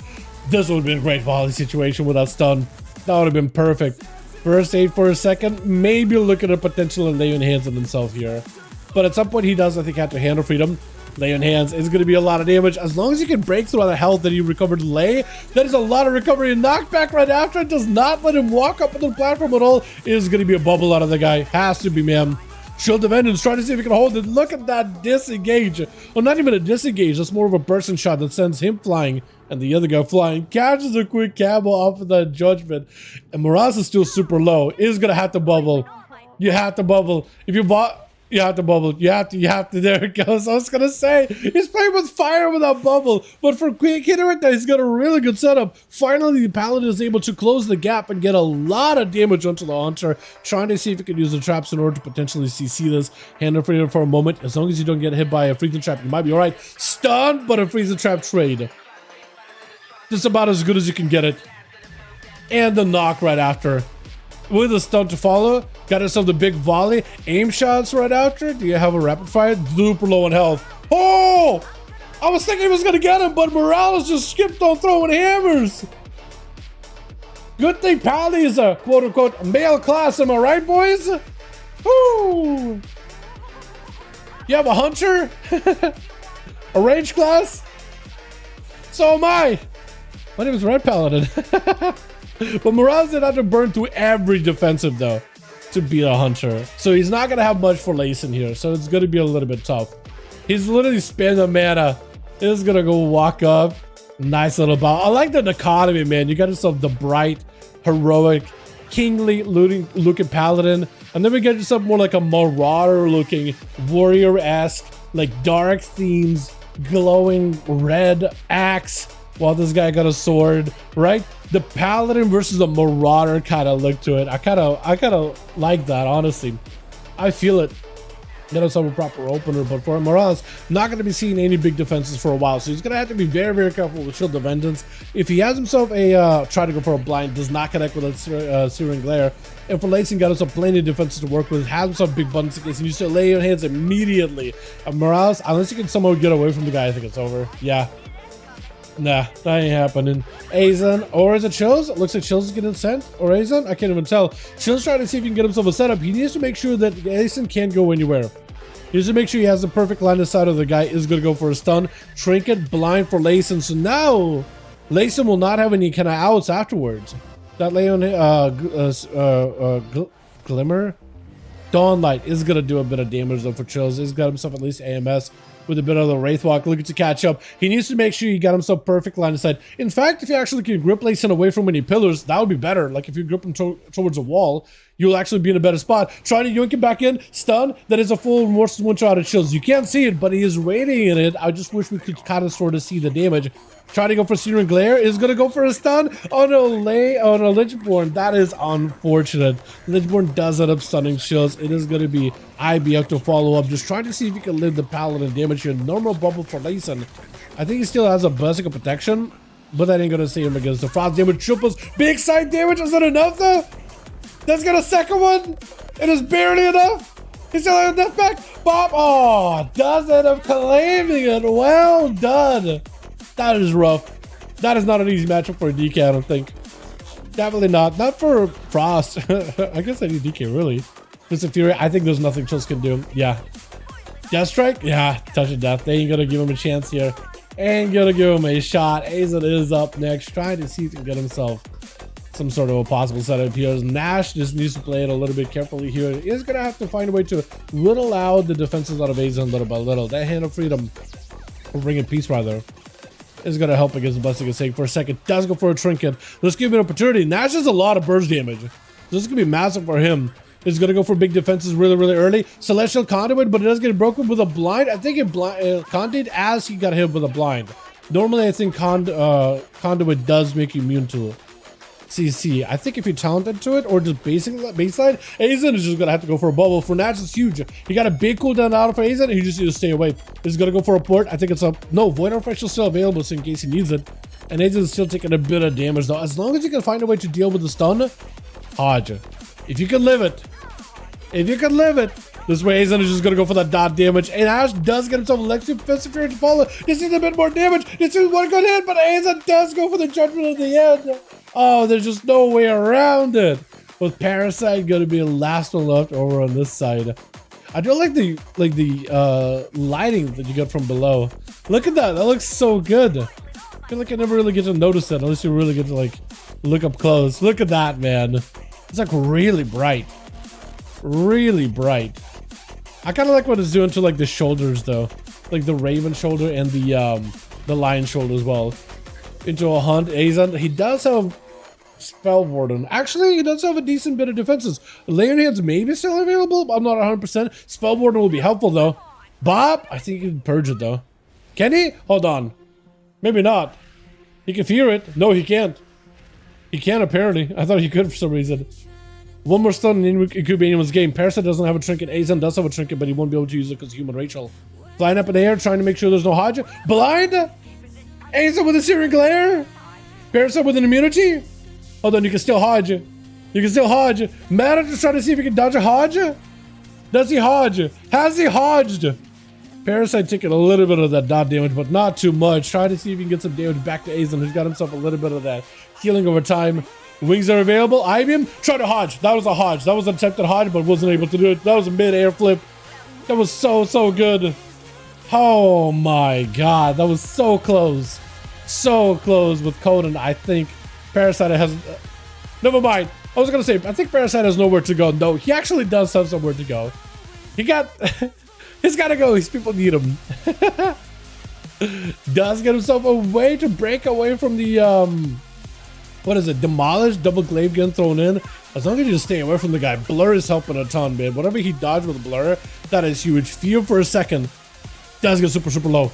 This would have been a great volley situation without stun. That would have been perfect. First aid for a second. Maybe look at a potential and lay on hands on himself here. But at some point he does, I think, have to handle freedom. Lay on hands is going to be a lot of damage. As long as you can break through all the health that he recovered lay, that is a lot of recovery and knockback right after. It does not let him walk up on the platform at all. It is going to be a bubble out of the guy. Has to be, man. Shield of Vengeance, trying to see if he can hold it. Look at that disengage. Well, not even a disengage. That's more of a burst shot that sends him flying and the other guy flying. Catches a quick camo off of that judgment. And Morales is still super low. Is going to have to bubble. You have to bubble. If you bought... You have to bubble. You have to. There it goes. I was going to say, he's playing with fire without bubble. But for quick hitter right now, he's got a really good setup. Finally, the Paladin is able to close the gap and get a lot of damage onto the Hunter. Trying to see if he can use the traps in order to potentially CC this. Handle freedom for a moment. As long as you don't get hit by a freezing trap, you might be alright. Stun, but a freezing trap trade. Just about as good as you can get it. And the knock right after. With a stun to follow, got yourself the big volley, aim shots right after. Do you have a rapid fire? Super low on health. Oh! I was thinking he was gonna get him, but Morales just skipped on throwing hammers. Good thing Pally is a quote-unquote male class, am I right, boys? Woo! You have a hunter? A range class? So am I. My name is Red Paladin. But Morales did have to burn through every defensive though to beat a hunter. So he's not gonna have much for Layson here. So it's gonna be a little bit tough. He's literally spending the mana. He's gonna go walk up. Nice little bow. I like the dichotomy, man. You got yourself the bright, heroic, kingly looking paladin. And then we get yourself more like a marauder looking, warrior-esque, like dark themes, glowing red axe. While this guy got a sword, right? The paladin versus the marauder kind of look to it. I kind of like that, honestly. I feel it. Get himself a proper opener, but for Morales, not going to be seeing any big defenses for a while, so he's going to have to be very, very careful with Shield of Vengeance. If he has himself a try to go for a blind, does not connect with a Searing Glare, and for Layson got himself plenty of defenses to work with, has himself big buttons in case, and you still lay your hands immediately. Morales, unless you can somehow get away from the guy, I think it's over. Yeah. Nah, that ain't happening. Azan, or is it Chills? It looks like Chills is getting sent. Or Azan? I can't even tell. Chills trying to see if he can get himself a setup. He needs to make sure that Azan can't go anywhere. He needs to make sure he has the perfect line of sight of the guy is going to go for a stun. Trinket, blind for Layson. So now, Layson will not have any kind of outs afterwards. That Leon, Glimmer? Dawnlight is going to do a bit of damage though for Chills. He's got himself at least AMS. With a bit of the Wraithwalk looking to catch up. He needs to make sure he got himself perfect line of sight. In fact, if you actually can grip Layson away from any pillars, that would be better. Like if you grip him towards a wall, you'll actually be in a better spot. Trying to yoink him back in, stun, that is a full one shot at Chills. You can't see it, but he is radiating it. I just wish we could kind of sort of see the damage. Trying to go for Searing Glare, is going to go for a stun on a Lichborn. That is unfortunate. Lichborn does end up stunning Chills. It is going to be IBF to follow up. Just trying to see if he can live the Paladin damage here. Normal bubble for Layson. I think he still has a Basic of Protection, but that ain't going to save him against the Frost damage. Triples. Big side damage. Is that enough though? That's got a second one. It is barely enough. He's still on death back. Bob. Oh, does end up claiming it. Well done. That is rough. That is not an easy matchup for a DK, I don't think. Definitely not. Not for Frost. I guess I need DK, really. Mr. Fury, I think there's nothing Chills can do. Yeah. Death Strike? Yeah, touch of death. They ain't gonna give him a chance here. Ain't gonna give him a shot. Azan is up next, trying to see if he can get himself some sort of a possible setup here. Nash just needs to play it a little bit carefully here. He's gonna have to find a way to whittle out the defenses out of Azan little by little. That Hand of Freedom, or Ring of Peace rather, is going to help against the Blessing of Sake for a second. Does go for a Trinket. Let's give him an opportunity. Nash has a lot of burst damage. This is going to be massive for him. He's going to go for big defenses really, really early. Celestial Conduit, but it does get broken with a blind. I think it Conduit as he got hit with a blind. Normally, I think Conduit does make you immune to CC. I think if you're talented to it or just baseline, Azan is just gonna have to go for a bubble. For Nash, it's huge. He got a big cooldown out for Azan, and he just needs to stay away. He's gonna go for a port. I think it's a no Void Refresh is still available, so in case he needs it. And Azan is still taking a bit of damage though. As long as you can find a way to deal with the stun, Hodge. If you can live it. If you can live it. This way, Azon is just gonna go for that dot damage. And Ash does get himself Alexian Fist to follow. This is a bit more damage. This is one good hit, but Azon does go for the judgment at the end. Oh, there's just no way around it. With Parasite gonna be the last one left over on this side. I do like the lighting that you get from below. Look at that. That looks so good. I feel like I never really get to notice that unless you really get to like look up close. Look at that, man. It's like really bright. Really bright. I kind of like what it's doing to like the shoulders though, like the Raven shoulder and the Lion shoulder as well. Into a hunt, Azon. He does have Spell Warden. Actually, he does have a decent bit of defenses. Layered Hands may be still available. I'm not 100%. Spell Warden will be helpful though. Bob, I think he can purge it though. Can he? Hold on. Maybe not. He can fear it. No, he can't. He can't apparently. I thought he could for some reason. One more stun and it could be anyone's game. Parasite doesn't have a trinket. Azon does have a trinket, but he won't be able to use it because human Rachel. Flying up in the air, trying to make sure there's no Hodge. Blind? Azon with a Searing Glare? Parasite with an immunity? Hold on, you can still Hodge. You can still Hodge. Matter just trying to see if he can dodge a Hodge. Does he Hodge? Has he Hodged? Parasite taking a little bit of that dot damage, but not too much. Try to see if he can get some damage back to Azon, who's got himself a little bit of that healing over time. Wings are available. Ibium, try to Hodge. That was a Hodge. That was an attempted Hodge, but wasn't able to do it. That was a mid-air flip. That was so good. Oh my god, that was so close. So close with Conan. I think Parasite has... never mind. I was gonna say, I think Parasite has nowhere to go. No, he actually does have somewhere to go. He got... he's gotta go. These people need him. Does get himself a way to break away from the... what is it? Demolished, double glaive gun thrown in. As long as you just stay away from the guy. Blur is helping a ton, man. Whatever he dodged with Blur, that is huge. Fear for a second. Does get super low.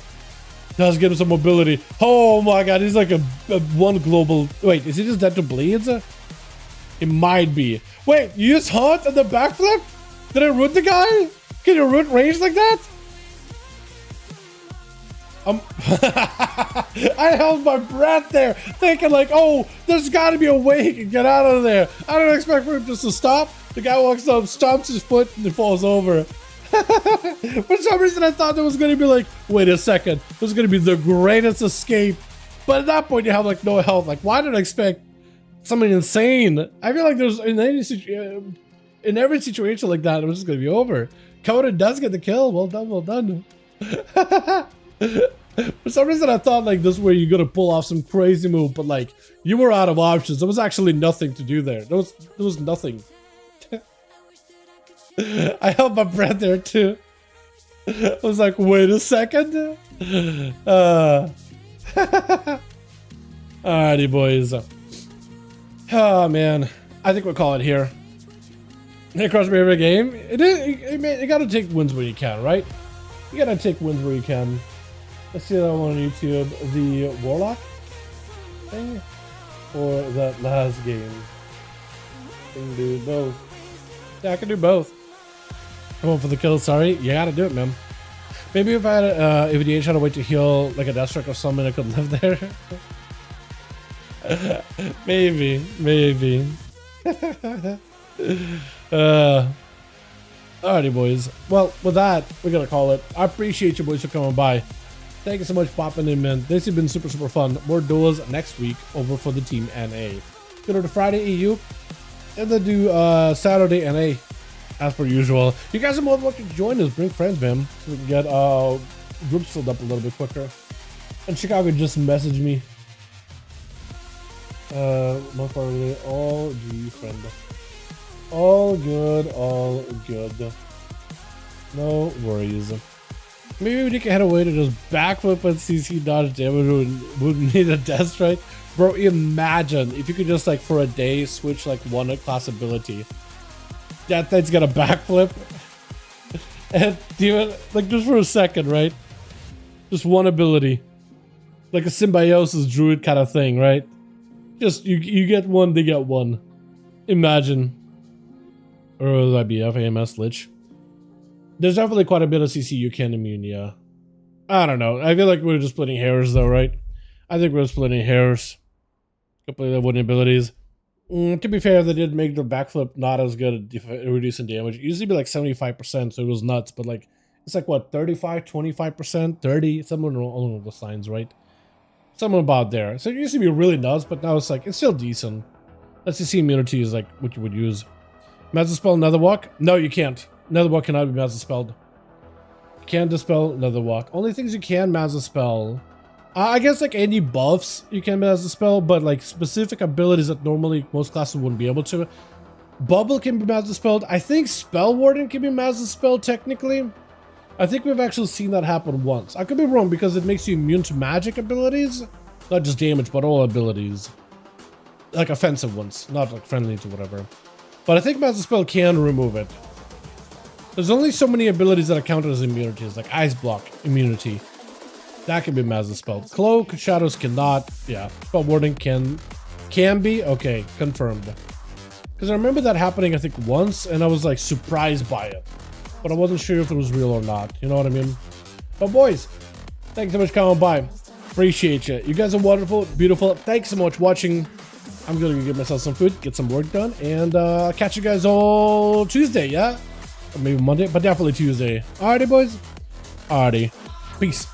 Does get him some mobility. Oh my god, he's like a one global... wait, is he just dead to bleeds? It might be. Wait, you just hunt and the backflip? Did I root the guy? Can you root range like that? I held my breath there, thinking like, oh, there's got to be a way he can get out of there. I don't expect for him just to stop. The guy walks up, stomps his foot, and falls over. For some reason, I thought there was going to be like, wait a second, this is going to be the greatest escape. But at that point, you have like no health. Like, why did I expect something insane? I feel like there's in every situation like that, it was just going to be over. Coda does get the kill. Well done, well done. For some reason I thought like this where you're gonna pull off some crazy move, but like you were out of options. There was actually nothing to do there. There was nothing. I held my breath there too. I was like, wait a second. Alrighty, boys. Oh man, I think we'll call it here. Across every game, you gotta take wins where you can, right? You gotta take wins where you can. Let's see that one on YouTube. The Warlock thing or that last game. I can do both. Yeah, I can do both. I went for the kill. Sorry, you gotta do it, man. Maybe if I had if the had to wait to heal like a Deathstroke or something, I could live there. maybe. Alrighty, boys. Well, with that, we're gonna call it. I appreciate you boys for coming by. Thank you so much for popping in, man. This has been super fun. More duels next week over for the Team NA. Go to Friday EU and then do Saturday NA as per usual. You guys are more than welcome to join us. Bring friends, man, so we can get groups filled up a little bit quicker. And Chicago just messaged me. Most probably all G friend. All good, all good. No worries. Maybe we can head away to just backflip and CC dodge damage would need a death strike. Bro, imagine if you could just like for a day switch like one class ability. That thing's got a backflip. And do it like just for a second, right? Just one ability. Like a symbiosis druid kind of thing, right? Just you get one, they get one. Imagine. Or would that be FAMS Lich? There's definitely quite a bit of CC you can immune, yeah. I don't know. I feel like we're just splitting hairs though, right? I think we're splitting hairs. Couple of the wooden abilities. To be fair, they did make the backflip not as good at reducing damage. It used to be like 75%, so it was nuts, but like, it's like what, 35, 25%, 30, somewhere along the lines, right? Somewhere about there. So it used to be really nuts, but now it's like, it's still decent. SCC immunity is like what you would use. Master spell Nether Walk? No, you can't. Nether Walk cannot be master spelled. You can't dispel Nether Walk. Only things you can master spell, I guess like any buffs you can master spell, but like specific abilities that normally most classes wouldn't be able to. Bubble can be master spelled. I think Spell Warden can be master spelled technically. I think we've actually seen that happen once. I could be wrong because it makes you immune to magic abilities, not just damage, but all abilities. Like offensive ones, not like friendly to whatever. But I think Master Spell can remove it. There's only so many abilities that are counted as immunities, like Ice Block, immunity. That can be Master Spell. Cloak, Shadows cannot. Yeah, Spell Warding can be. Okay, confirmed. Because I remember that happening, I think, once, and I was like surprised by it. But I wasn't sure if it was real or not. You know what I mean? But boys, thanks so much for coming by. Appreciate you. You guys are wonderful, beautiful. Thanks so much for watching. I'm gonna go get myself some food, get some work done, and catch you guys all Tuesday, yeah? Or maybe Monday, but definitely Tuesday. Alrighty, boys. Alrighty. Peace.